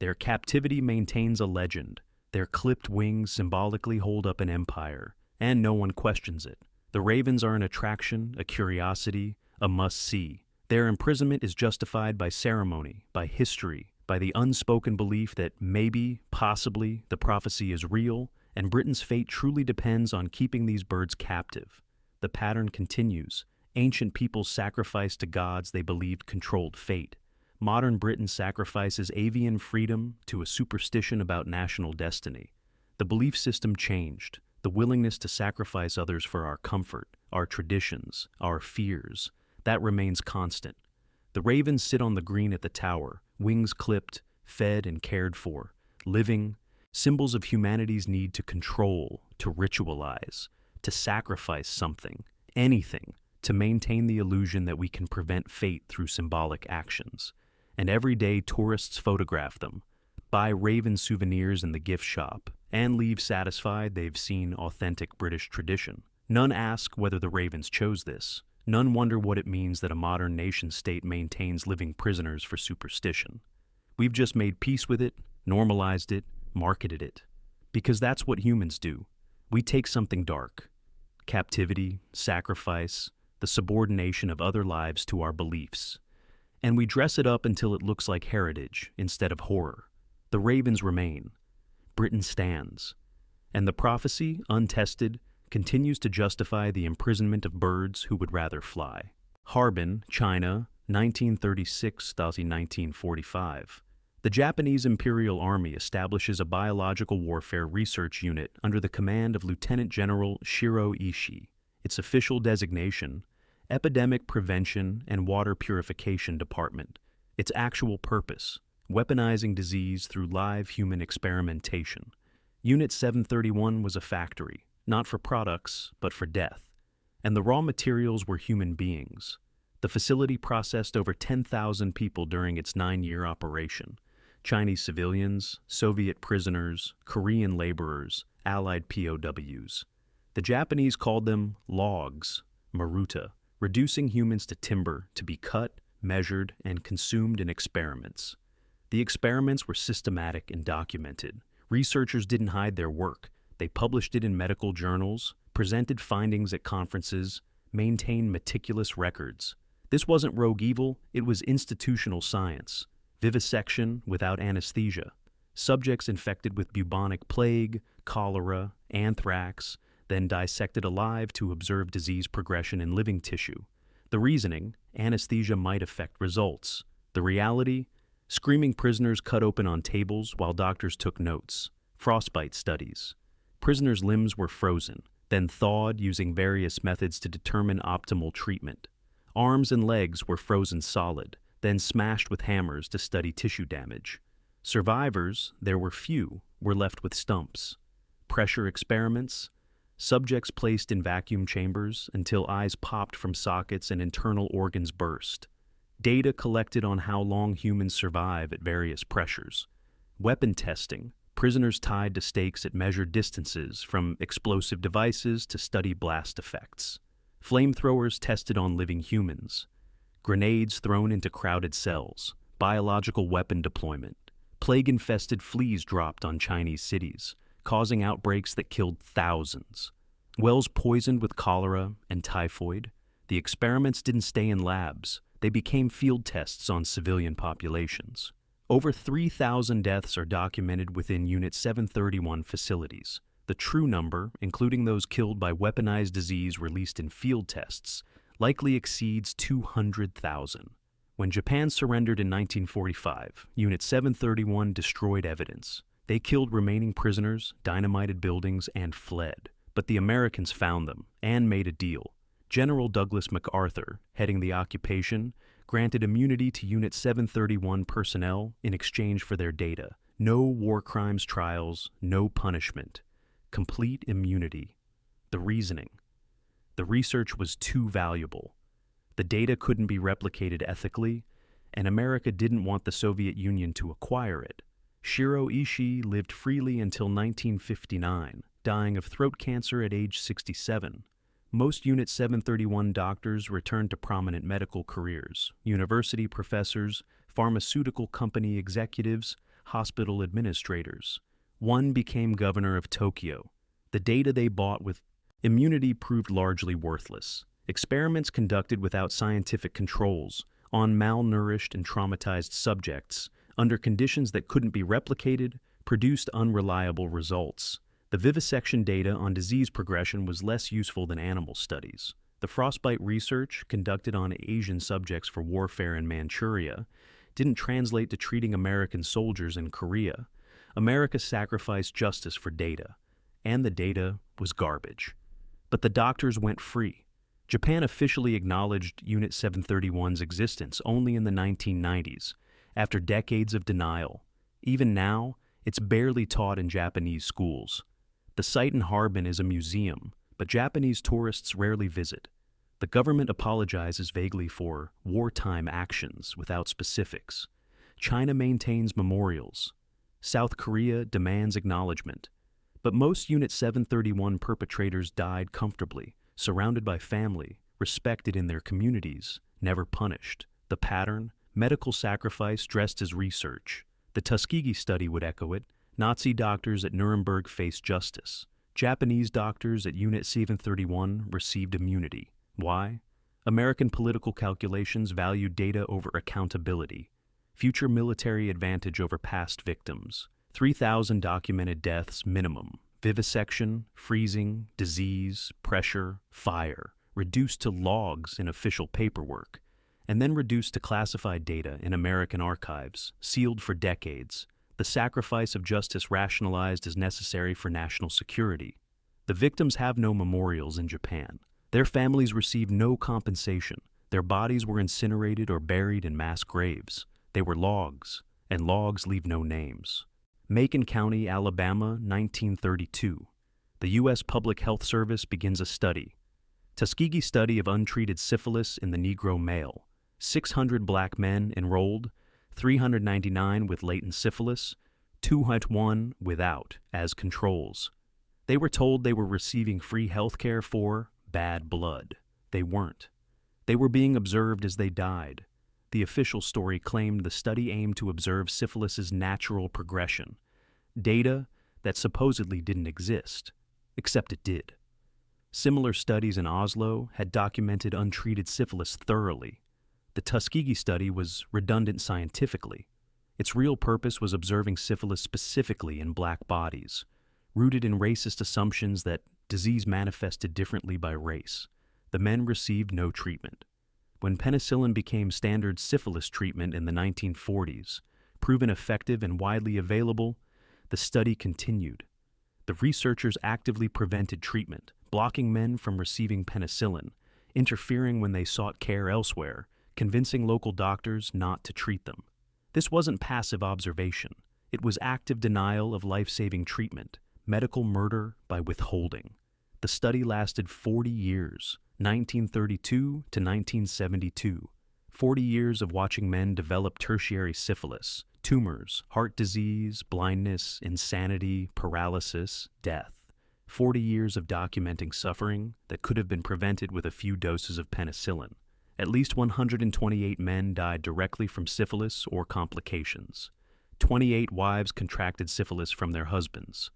Their captivity maintains a legend. Their clipped wings symbolically hold up an empire, and no one questions it. The ravens are an attraction, a curiosity, a must-see. Their imprisonment is justified by ceremony, by history, by the unspoken belief that maybe, possibly, the prophecy is real, and Britain's fate truly depends on keeping these birds captive. The pattern continues. Ancient peoples sacrificed to gods they believed controlled fate. Modern Britain sacrifices avian freedom to a superstition about national destiny. The belief system changed. The willingness to sacrifice others for our comfort, our traditions, our fears, that remains constant. The ravens sit on the green at the tower, wings clipped, fed and cared for, living, symbols of humanity's need to control, to ritualize, to sacrifice something, anything, to maintain the illusion that we can prevent fate through symbolic actions. And every day tourists photograph them, buy raven souvenirs in the gift shop, and leave satisfied they've seen authentic British tradition. None ask whether the ravens chose this. None wonder what it means that a modern nation-state maintains living prisoners for superstition. We've just made peace with it, normalized it, marketed it. Because that's what humans do. We take something dark, captivity, sacrifice, the subordination of other lives to our beliefs, and we dress it up until it looks like heritage instead of horror. The ravens remain. Britain stands. And the prophecy, untested, continues to justify the imprisonment of birds who would rather fly. Harbin, China, 1936-1945. The Japanese Imperial Army establishes a biological warfare research unit under the command of Lieutenant General Shiro Ishii. Its official designation, Epidemic Prevention and Water Purification Department. Its actual purpose, weaponizing disease through live human experimentation. Unit 731 was a factory, not for products, but for death. And the raw materials were human beings. The facility processed over 10,000 people during its 9-year operation. Chinese civilians, Soviet prisoners, Korean laborers, Allied POWs. The Japanese called them logs, maruta, reducing humans to timber to be cut, measured, and consumed in experiments. The experiments were systematic and documented. Researchers didn't hide their work. They published it in medical journals, presented findings at conferences, maintained meticulous records. This wasn't rogue evil, it was institutional science. Vivisection without anesthesia. Subjects infected with bubonic plague, cholera, anthrax, then dissected alive to observe disease progression in living tissue. The reasoning, anesthesia might affect results. The reality, screaming prisoners cut open on tables while doctors took notes. Frostbite studies. Prisoners' limbs were frozen, then thawed using various methods to determine optimal treatment. Arms and legs were frozen solid, then smashed with hammers to study tissue damage. Survivors, there were few, were left with stumps. Pressure experiments. Subjects placed in vacuum chambers until eyes popped from sockets and internal organs burst. Data collected on how long humans survive at various pressures. Weapon testing. Prisoners tied to stakes at measured distances, from explosive devices to study blast effects. Flamethrowers tested on living humans. Grenades thrown into crowded cells. Biological weapon deployment. Plague-infested fleas dropped on Chinese cities, causing outbreaks that killed thousands. Wells poisoned with cholera and typhoid. The experiments didn't stay in labs. They became field tests on civilian populations. Over 3,000 deaths are documented within Unit 731 facilities. The true number, including those killed by weaponized disease released in field tests, likely exceeds 200,000. When Japan surrendered in 1945, Unit 731 destroyed evidence. They killed remaining prisoners, dynamited buildings, and fled. But the Americans found them and made a deal. General Douglas MacArthur, heading the occupation, granted immunity to Unit 731 personnel in exchange for their data. No war crimes trials, no punishment. Complete immunity. The reasoning. The research was too valuable. The data couldn't be replicated ethically, and America didn't want the Soviet Union to acquire it. Shiro Ishii lived freely until 1959, dying of throat cancer at age 67. Most Unit 731 doctors returned to prominent medical careers: university professors, pharmaceutical company executives, hospital administrators. One became governor of Tokyo. The data they bought with immunity proved largely worthless. Experiments conducted without scientific controls on malnourished and traumatized subjects under conditions that couldn't be replicated produced unreliable results. The vivisection data on disease progression was less useful than animal studies. The frostbite research, conducted on Asian subjects for warfare in Manchuria, didn't translate to treating American soldiers in Korea. America sacrificed justice for data, and the data was garbage. But the doctors went free. Japan officially acknowledged Unit 731's existence only in the 1990s, after decades of denial. Even now, it's barely taught in Japanese schools. The site in Harbin is a museum, but Japanese tourists rarely visit. The government apologizes vaguely for wartime actions without specifics. China maintains memorials. South Korea demands acknowledgement. But most Unit 731 perpetrators died comfortably, surrounded by family, respected in their communities, never punished. The pattern: medical sacrifice dressed as research. The Tuskegee study would echo it. Nazi doctors at Nuremberg faced justice. Japanese doctors at Unit 731 received immunity. Why? American political calculations valued data over accountability. Future military advantage over past victims. 3,000 documented deaths minimum. Vivisection, freezing, disease, pressure, fire, reduced to logs in official paperwork. and then reduced to classified data in American archives, sealed for decades. The sacrifice of justice rationalized as necessary for national security. The victims have no memorials in Japan. Their families received no compensation. Their bodies were incinerated or buried in mass graves. They were logs, and logs leave no names. Macon County, Alabama, 1932. The U.S. Public Health Service begins a study. Tuskegee study of untreated syphilis in the Negro male. 600 black men enrolled, 399 with latent syphilis, 201 without as controls. They were told they were receiving free health care for bad blood. They weren't. They were being observed as they died. The official story claimed the study aimed to observe syphilis's natural progression, data that supposedly didn't exist, except it did. Similar studies in Oslo had documented untreated syphilis thoroughly. The Tuskegee study was redundant scientifically. Its real purpose was observing syphilis specifically in black bodies, rooted in racist assumptions that disease manifested differently by race. The men received no treatment. When penicillin became standard syphilis treatment in the 1940s, proven effective and widely available, the study continued. The researchers actively prevented treatment, blocking men from receiving penicillin, interfering when they sought care elsewhere, convincing local doctors not to treat them. This wasn't passive observation. It was active denial of life-saving treatment, medical murder by withholding. The study lasted 40 years, 1932 to 1972. 40 years of watching men develop tertiary syphilis, tumors, heart disease, blindness, insanity, paralysis, death. 40 years of documenting suffering that could have been prevented with a few doses of penicillin. At least 128 men died directly from syphilis or complications. 28 wives contracted syphilis from their husbands.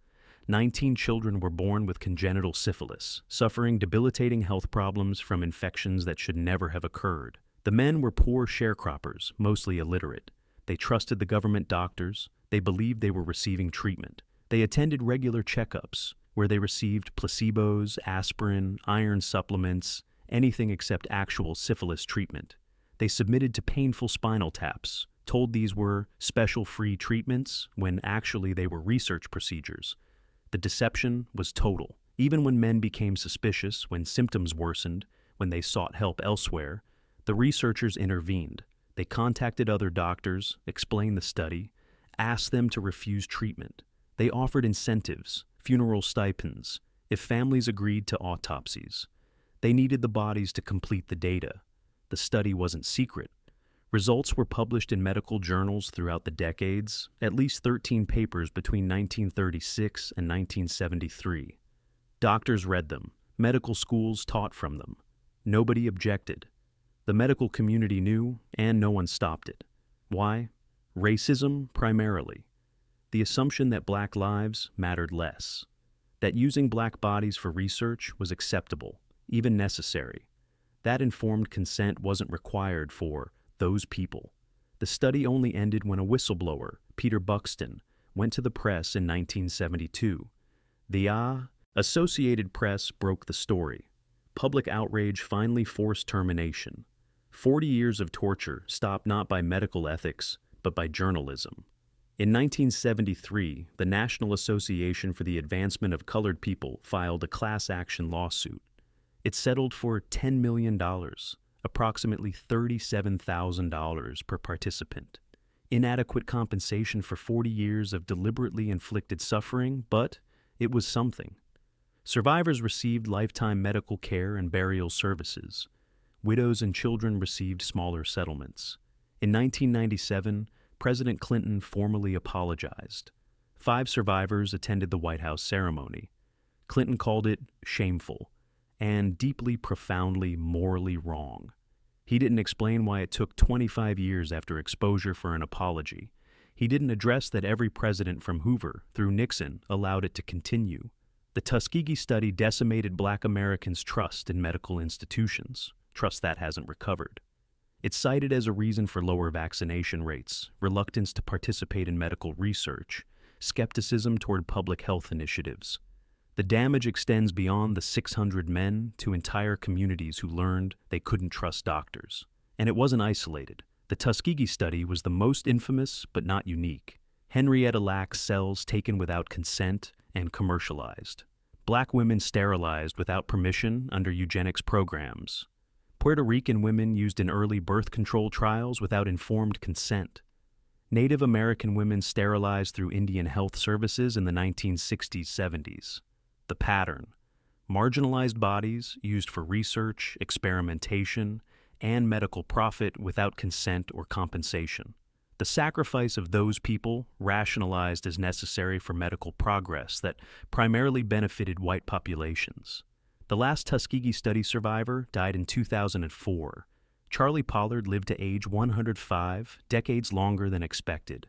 19 children were born with congenital syphilis, suffering debilitating health problems from infections that should never have occurred. The men were poor sharecroppers, mostly illiterate. They trusted the government doctors. They believed they were receiving treatment. They attended regular checkups, where they received placebos, aspirin, iron supplements, anything except actual syphilis treatment. They submitted to painful spinal taps, told these were special free treatments when actually they were research procedures. The deception was total. Even when men became suspicious, when symptoms worsened, when they sought help elsewhere, the researchers intervened. They contacted other doctors, explained the study, asked them to refuse treatment. They offered incentives, funeral stipends, if families agreed to autopsies. They needed the bodies to complete the data. The study wasn't secret. Results were published in medical journals throughout the decades, at least 13 papers between 1936 and 1973. Doctors read them. Medical schools taught from them. Nobody objected. The medical community knew, and no one stopped it. Why? Racism, primarily. The assumption that black lives mattered less. That using black bodies for research was acceptable, even necessary. That informed consent wasn't required for those people. The study only ended when a whistleblower, Peter Buxton, went to the press in 1972. The Associated Press broke the story. Public outrage finally forced termination. 40 years of torture stopped not by medical ethics, but by journalism. In 1973, the National Association for the Advancement of Colored People filed a class action lawsuit. It settled for $10 million, approximately $37,000 per participant. Inadequate compensation for 40 years of deliberately inflicted suffering, but it was something. Survivors received lifetime medical care and burial services. Widows and children received smaller settlements. In 1997, President Clinton formally apologized. 5 survivors attended the White House ceremony. Clinton called it shameful and deeply, profoundly, morally wrong. He didn't explain why it took 25 years after exposure for an apology. He didn't address that every president from Hoover through Nixon allowed it to continue. The Tuskegee study decimated Black Americans' trust in medical institutions, trust that hasn't recovered. It's cited as a reason for lower vaccination rates, reluctance to participate in medical research, skepticism toward public health initiatives. The damage extends beyond the 600 men to entire communities who learned they couldn't trust doctors. And it wasn't isolated. The Tuskegee study was the most infamous but not unique. Henrietta Lacks cells taken without consent and commercialized. Black women sterilized without permission under eugenics programs. Puerto Rican women used in early birth control trials without informed consent. Native American women sterilized through Indian Health Services in the 1960s-70s. The pattern: marginalized bodies used for research, experimentation, and medical profit without consent or compensation. The sacrifice of those people rationalized as necessary for medical progress that primarily benefited white populations. The last Tuskegee study survivor died in 2004. Charlie Pollard lived to age 105, decades longer than expected.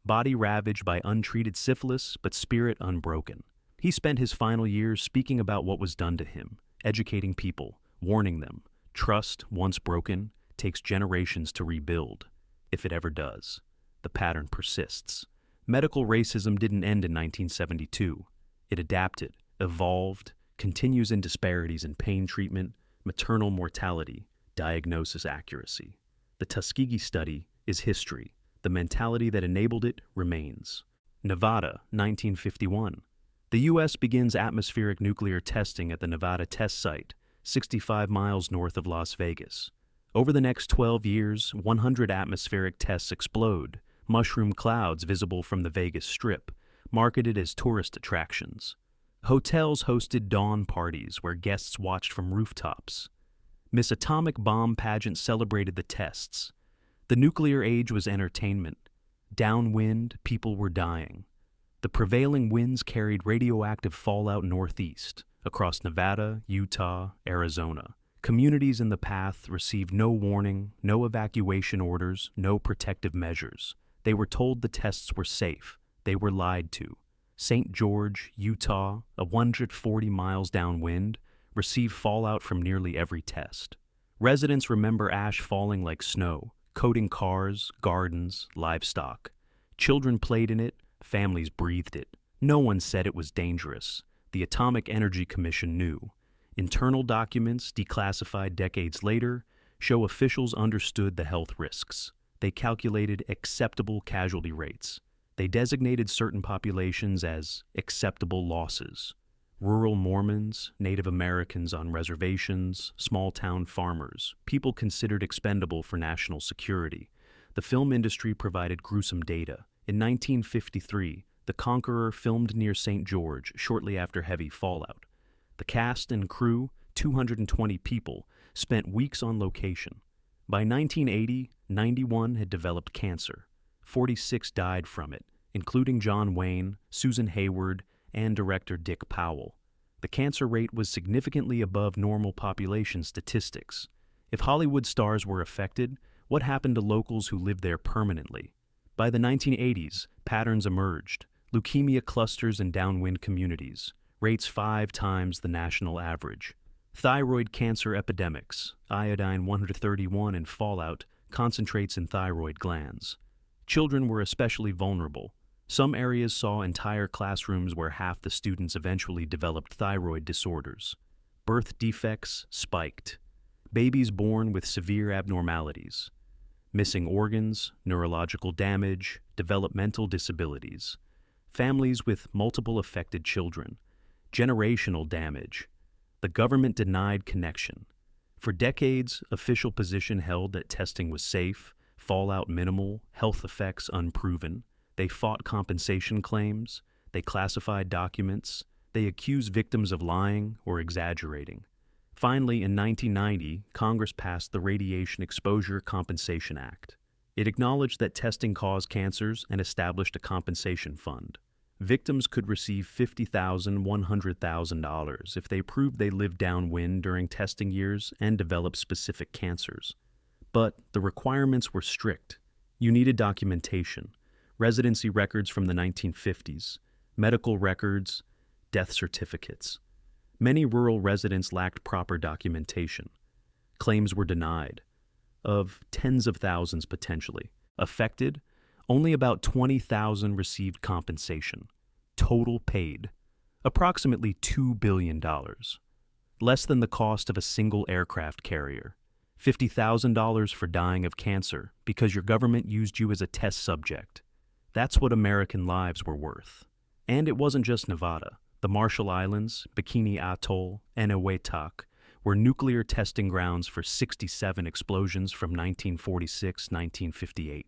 Body ravaged by untreated syphilis, but spirit unbroken. He spent his final years speaking about what was done to him, educating people, warning them. Trust, once broken, takes generations to rebuild, if it ever does. The pattern persists. Medical racism didn't end in 1972. It adapted, evolved, continues in disparities in pain treatment, maternal mortality, diagnosis accuracy. The Tuskegee study is history. The mentality that enabled it remains. Nevada, 1951. The U.S. begins atmospheric nuclear testing at the Nevada test site, 65 miles north of Las Vegas. Over the next 12 years, 100 atmospheric tests explode, mushroom clouds visible from the Vegas Strip, marketed as tourist attractions. Hotels hosted dawn parties where guests watched from rooftops. Miss Atomic Bomb pageant celebrated the tests. The nuclear age was entertainment. Downwind, people were dying. The prevailing winds carried radioactive fallout northeast, across Nevada, Utah, Arizona. Communities in the path received no warning, no evacuation orders, no protective measures. They were told the tests were safe. They were lied to. St. George, Utah, 140 miles downwind, received fallout from nearly every test. Residents remember ash falling like snow, coating cars, gardens, livestock. Children played in it, families breathed it. No one said it was dangerous. The Atomic Energy Commission knew. Internal documents, declassified decades later, show officials understood the health risks. They calculated acceptable casualty rates. They designated certain populations as acceptable losses. Rural Mormons, Native Americans on reservations, small-town farmers, people considered expendable for national security. The film industry provided gruesome data. In 1953, The Conqueror filmed near St. George shortly after heavy fallout. The cast and crew, 220 people, spent weeks on location. By 1980, 91 had developed cancer. 46 died from it, including John Wayne, Susan Hayward, and director Dick Powell. The cancer rate was significantly above normal population statistics. If Hollywood stars were affected, what happened to locals who lived there permanently? By the 1980s, patterns emerged. Leukemia clusters in downwind communities, rates 5 times the national average. Thyroid cancer epidemics, iodine-131 in fallout concentrates in thyroid glands. Children were especially vulnerable. Some areas saw entire classrooms where half the students eventually developed thyroid disorders. Birth defects spiked. Babies born with severe abnormalities. Missing organs, neurological damage, developmental disabilities. Families with multiple affected children. Generational damage. The government denied connection. For decades, official position held that testing was safe, fallout minimal, health effects unproven. They fought compensation claims. They classified documents. They accused victims of lying or exaggerating. Finally, in 1990, Congress passed the Radiation Exposure Compensation Act. It acknowledged that testing caused cancers and established a compensation fund. Victims could receive $50,000, $100,000 if they proved they lived downwind during testing years and developed specific cancers. But the requirements were strict. You needed documentation, residency records from the 1950s, medical records, death certificates. Many rural residents lacked proper documentation. Claims were denied, of tens of thousands potentially. Affected, only about 20,000 received compensation. Total paid, approximately $2 billion. Less than the cost of a single aircraft carrier. $50,000 for dying of cancer because your government used you as a test subject. That's what American lives were worth. And it wasn't just Nevada. The Marshall Islands, Bikini Atoll, and Ewetak were nuclear testing grounds for 67 explosions from 1946-1958.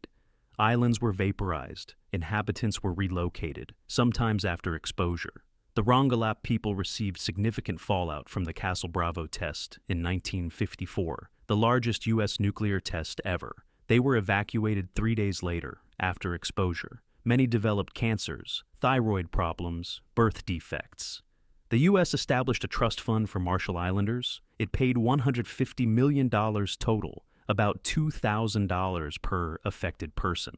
Islands were vaporized, inhabitants were relocated, sometimes after exposure. The Rongelap people received significant fallout from the Castle Bravo test in 1954, the largest U.S. nuclear test ever. They were evacuated 3 days later, after exposure. Many developed cancers, thyroid problems, birth defects. The U.S. established a trust fund for Marshall Islanders. It paid $150 million total, about $2,000 per affected person.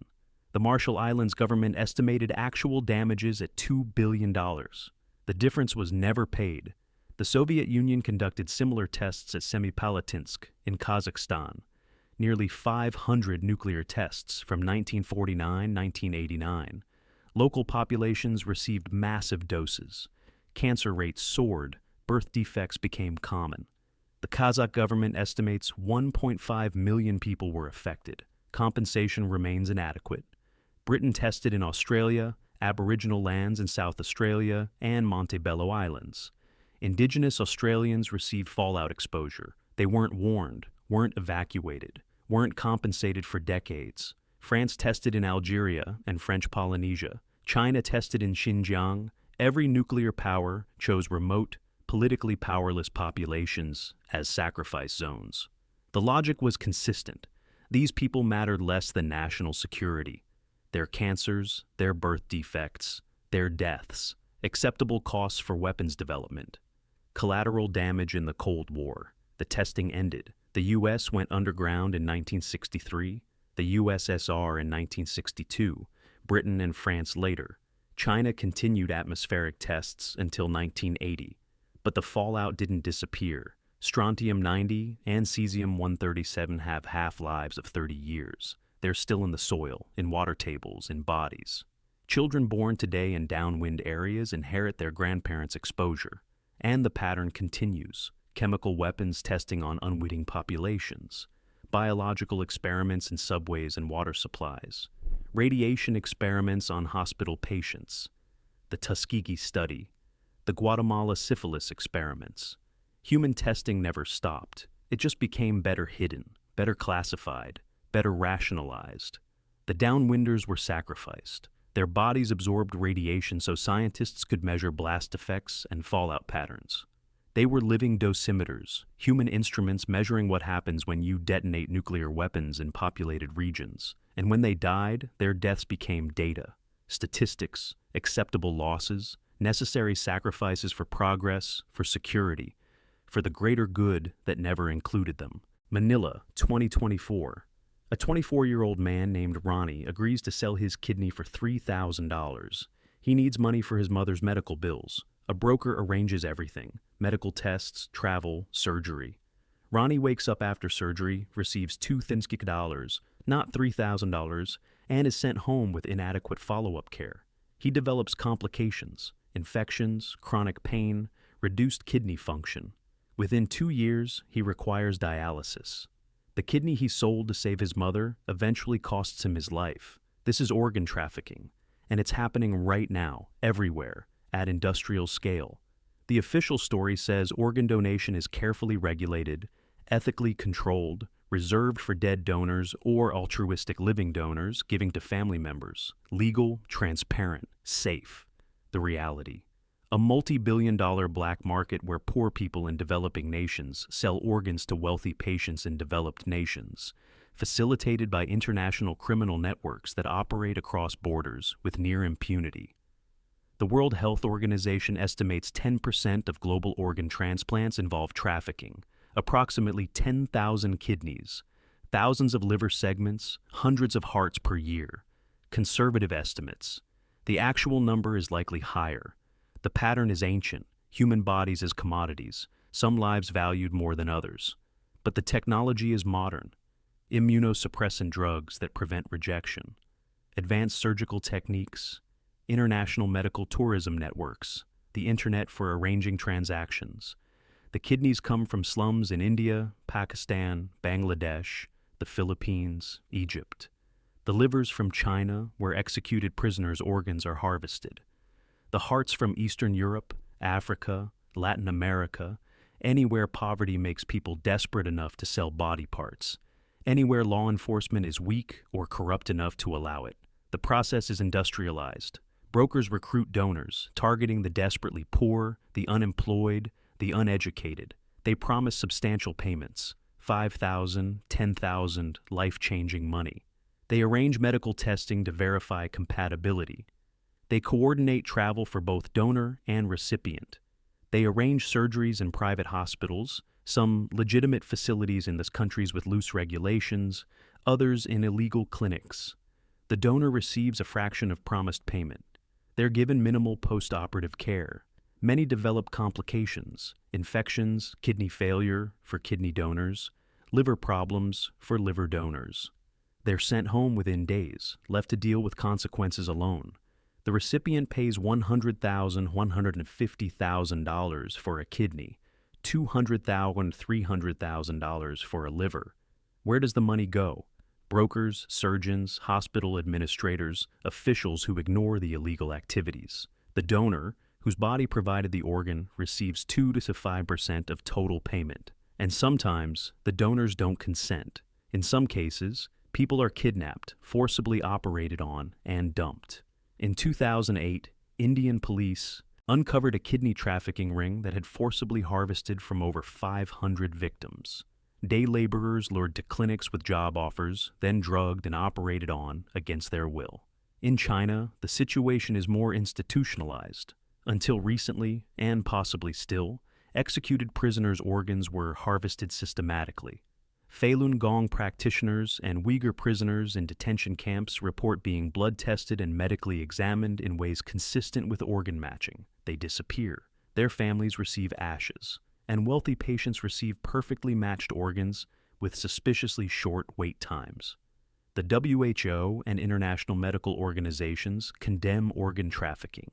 The Marshall Islands government estimated actual damages at $2 billion. The difference was never paid. The Soviet Union conducted similar tests at Semipalatinsk in Kazakhstan. Nearly 500 nuclear tests from 1949-1989. Local populations received massive doses. Cancer rates soared. Birth defects became common. The Kazakh government estimates 1.5 million people were affected. Compensation remains inadequate. Britain tested in Australia, Aboriginal lands in South Australia, and Montebello Islands. Indigenous Australians received fallout exposure. They weren't warned, weren't evacuated, weren't compensated for decades. France tested in Algeria and French Polynesia. China tested in Xinjiang. Every nuclear power chose remote, politically powerless populations as sacrifice zones. The logic was consistent. These people mattered less than national security. Their cancers, their birth defects, their deaths, acceptable costs for weapons development. Collateral damage in the Cold War. The testing ended. The U.S. went underground in 1963, the USSR in 1962, Britain and France later. China continued atmospheric tests until 1980. But the fallout didn't disappear. Strontium-90 and cesium-137 have half-lives of 30 years. They're still in the soil, in water tables, in bodies. Children born today in downwind areas inherit their grandparents' exposure. And the pattern continues. Chemical weapons testing on unwitting populations. Biological experiments in subways and water supplies. Radiation experiments on hospital patients. The Tuskegee study. The Guatemala syphilis experiments. Human testing never stopped. It just became better hidden, better classified, better rationalized. The downwinders were sacrificed. Their bodies absorbed radiation so scientists could measure blast effects and fallout patterns. They were living dosimeters, human instruments measuring what happens when you detonate nuclear weapons in populated regions. And when they died, their deaths became data, statistics, acceptable losses, necessary sacrifices for progress, for security, for the greater good that never included them. Manila, 2024. A 24-year-old man named Ronnie agrees to sell his kidney for $3,000. He needs money for his mother's medical bills. A broker arranges everything: medical tests, travel, surgery. Ronnie wakes up after surgery, receives $2,000, not $3,000, and is sent home with inadequate follow-up care. He develops complications, infections, chronic pain, reduced kidney function. Within 2 years, he requires dialysis. The kidney he sold to save his mother eventually costs him his life. This is organ trafficking, and it's happening right now, everywhere, at industrial scale. The official story says organ donation is carefully regulated, ethically controlled, reserved for dead donors or altruistic living donors giving to family members. Legal, transparent, safe. The reality: a multi-billion-dollar black market where poor people in developing nations sell organs to wealthy patients in developed nations, facilitated by international criminal networks that operate across borders with near impunity. The World Health Organization estimates 10% of global organ transplants involve trafficking, approximately 10,000 kidneys, thousands of liver segments, hundreds of hearts per year. Conservative estimates. The actual number is likely higher. The pattern is ancient, human bodies as commodities, some lives valued more than others. But the technology is modern. Immunosuppressant drugs that prevent rejection, advanced surgical techniques, international medical tourism networks, the internet for arranging transactions. The kidneys come from slums in India, Pakistan, Bangladesh, the Philippines, Egypt. The livers from China, where executed prisoners' organs are harvested. The hearts from Eastern Europe, Africa, Latin America, anywhere poverty makes people desperate enough to sell body parts. Anywhere law enforcement is weak or corrupt enough to allow it. The process is industrialized. Brokers recruit donors, targeting the desperately poor, the unemployed, the uneducated. They promise substantial payments, $5,000, $10,000, life-changing money. They arrange medical testing to verify compatibility. They coordinate travel for both donor and recipient. They arrange surgeries in private hospitals, some legitimate facilities in the countries with loose regulations, others in illegal clinics. The donor receives a fraction of promised payment. They're given minimal post-operative care. Many develop complications, infections, kidney failure for kidney donors, liver problems for liver donors. They're sent home within days, left to deal with consequences alone. The recipient pays $100,000, $150,000 for a kidney, $200,000, $300,000 for a liver. Where does the money go? Brokers, surgeons, hospital administrators, officials who ignore the illegal activities. The donor, whose body provided the organ, receives 2 to 5% of total payment. And sometimes, the donors don't consent. In some cases, people are kidnapped, forcibly operated on, and dumped. In 2008, Indian police uncovered a kidney trafficking ring that had forcibly harvested from over 500 victims. Day laborers lured to clinics with job offers, then drugged and operated on against their will. In China, the situation is more institutionalized. Until recently, and possibly still, executed prisoners' organs were harvested systematically. Falun Gong practitioners and Uyghur prisoners in detention camps report being blood tested and medically examined in ways consistent with organ matching. They disappear. Their families receive ashes, and wealthy patients receive perfectly matched organs with suspiciously short wait times. The WHO and international medical organizations condemn organ trafficking.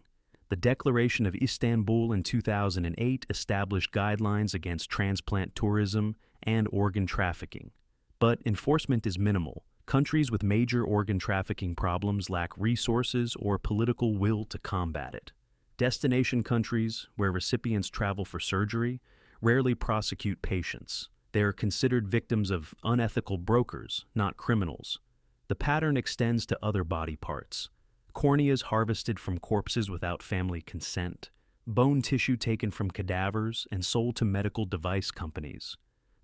The Declaration of Istanbul in 2008 established guidelines against transplant tourism and organ trafficking. But enforcement is minimal. Countries with major organ trafficking problems lack resources or political will to combat it. Destination countries, where recipients travel for surgery, rarely prosecute patients. They are considered victims of unethical brokers, not criminals. The pattern extends to other body parts. Corneas harvested from corpses without family consent, bone tissue taken from cadavers and sold to medical device companies,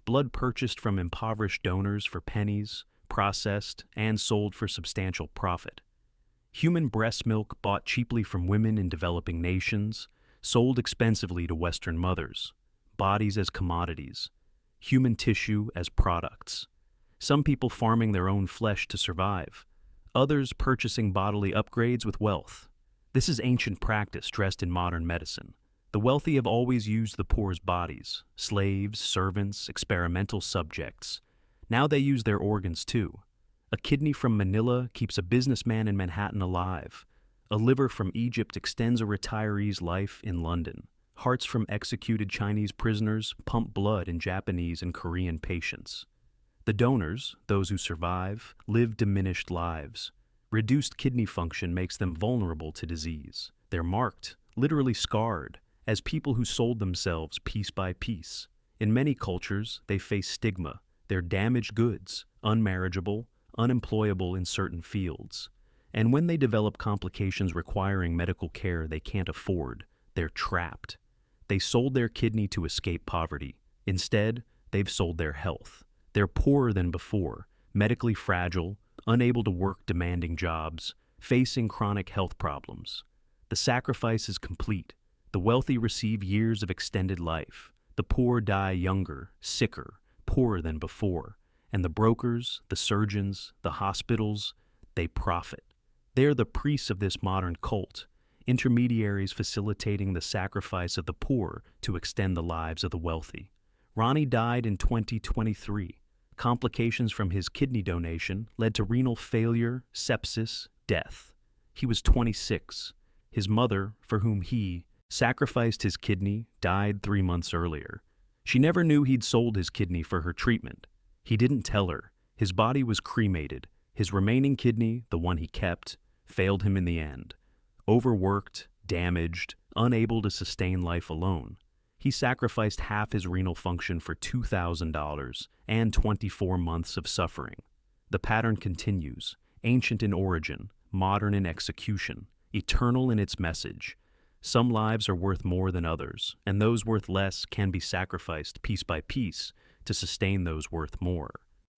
blood purchased from impoverished donors for pennies, processed and sold for substantial profit. Human breast milk bought cheaply from women in developing nations, sold expensively to Western mothers, bodies as commodities, human tissue as products. Some people farming their own flesh to survive, others purchasing bodily upgrades with wealth. This is ancient practice dressed in modern medicine. The wealthy have always used the poor's bodies, slaves, servants, experimental subjects. Now they use their organs too. A kidney from Manila keeps a businessman in Manhattan alive. A liver from Egypt extends a retiree's life in London. Hearts from executed Chinese prisoners pump blood in Japanese and Korean patients. The donors, those who survive, live diminished lives. Reduced kidney function makes them vulnerable to disease. They're marked, literally scarred, as people who sold themselves piece by piece. In many cultures, they face stigma. They're damaged goods, unmarriageable, unemployable in certain fields. And when they develop complications requiring medical care they can't afford, they're trapped. They sold their kidney to escape poverty. Instead, they've sold their health. They're poorer than before, medically fragile, unable to work demanding jobs, facing chronic health problems. The sacrifice is complete. The wealthy receive years of extended life. The poor die younger, sicker, poorer than before. And the brokers, the surgeons, the hospitals, they profit. They're the priests of this modern cult, intermediaries facilitating the sacrifice of the poor to extend the lives of the wealthy. Ronnie died in 2023. Complications from his kidney donation led to renal failure, sepsis, death. He was 26. His mother, for whom he sacrificed his kidney, died 3 months earlier. She never knew he'd sold his kidney for her treatment. He didn't tell her. His body was cremated. His remaining kidney, the one he kept, failed him in the end. Overworked, damaged, unable to sustain life alone, he sacrificed half his renal function for $2,000 and 24 months of suffering. The pattern continues, ancient in origin, modern in execution, eternal in its message. Some lives are worth more than others, and those worth less can be sacrificed piece by piece to sustain those worth more.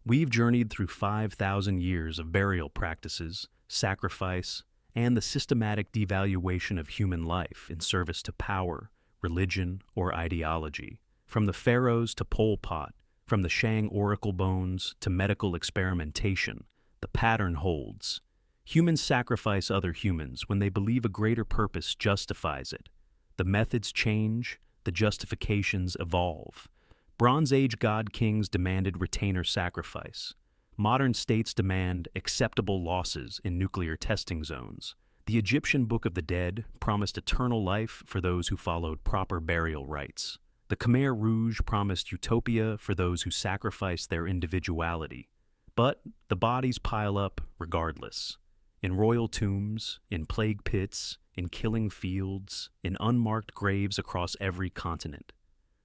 We've journeyed through 5,000 years of burial practices, sacrifice, and the systematic devaluation of human life in service to power, religion, or ideology. From the pharaohs to Pol Pot, from the Shang oracle bones to medical experimentation, the pattern holds. Humans sacrifice other humans when they believe a greater purpose justifies it. The methods change, the justifications evolve. Bronze Age god-kings demanded retainer sacrifice. Modern states demand acceptable losses in nuclear testing zones. The Egyptian Book of the Dead promised eternal life for those who followed proper burial rites. The Khmer Rouge promised utopia for those who sacrificed their individuality. But the bodies pile up regardless. In royal tombs, in plague pits, in killing fields, in unmarked graves across every continent.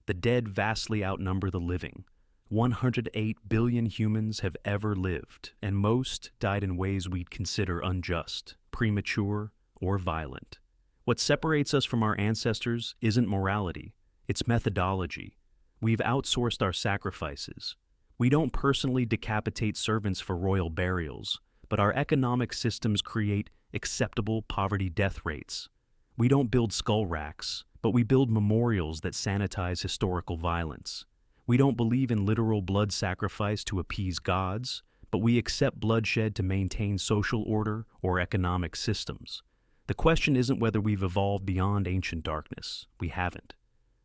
The dead vastly outnumber the living. 108 billion humans have ever lived, and most died in ways we'd consider unjust, premature, or violent. What separates us from our ancestors isn't morality, it's methodology. We've outsourced our sacrifices. We don't personally decapitate servants for royal burials, but our economic systems create acceptable poverty death rates. We don't build skull racks, but we build memorials that sanitize historical violence. We don't believe in literal blood sacrifice to appease gods, but we accept bloodshed to maintain social order or economic systems. The question isn't whether we've evolved beyond ancient darkness. We haven't.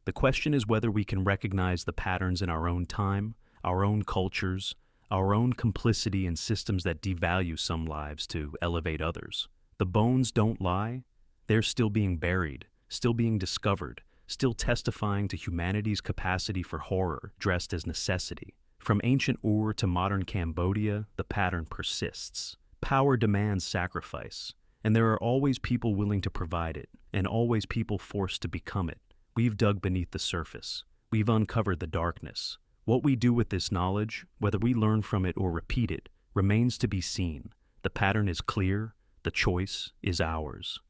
The question is whether we can recognize the patterns in our own time, our own cultures, our own complicity in systems that devalue some lives to elevate others. The bones don't lie. They're still being buried, still being discovered, still testifying to humanity's capacity for horror dressed as necessity. From ancient Ur to modern Cambodia, the pattern persists. Power demands sacrifice, and there are always people willing to provide it, and always people forced to become it. We've dug beneath the surface. We've uncovered the darkness. What we do with this knowledge, whether we learn from it or repeat it, remains to be seen. The pattern is clear. The choice is ours.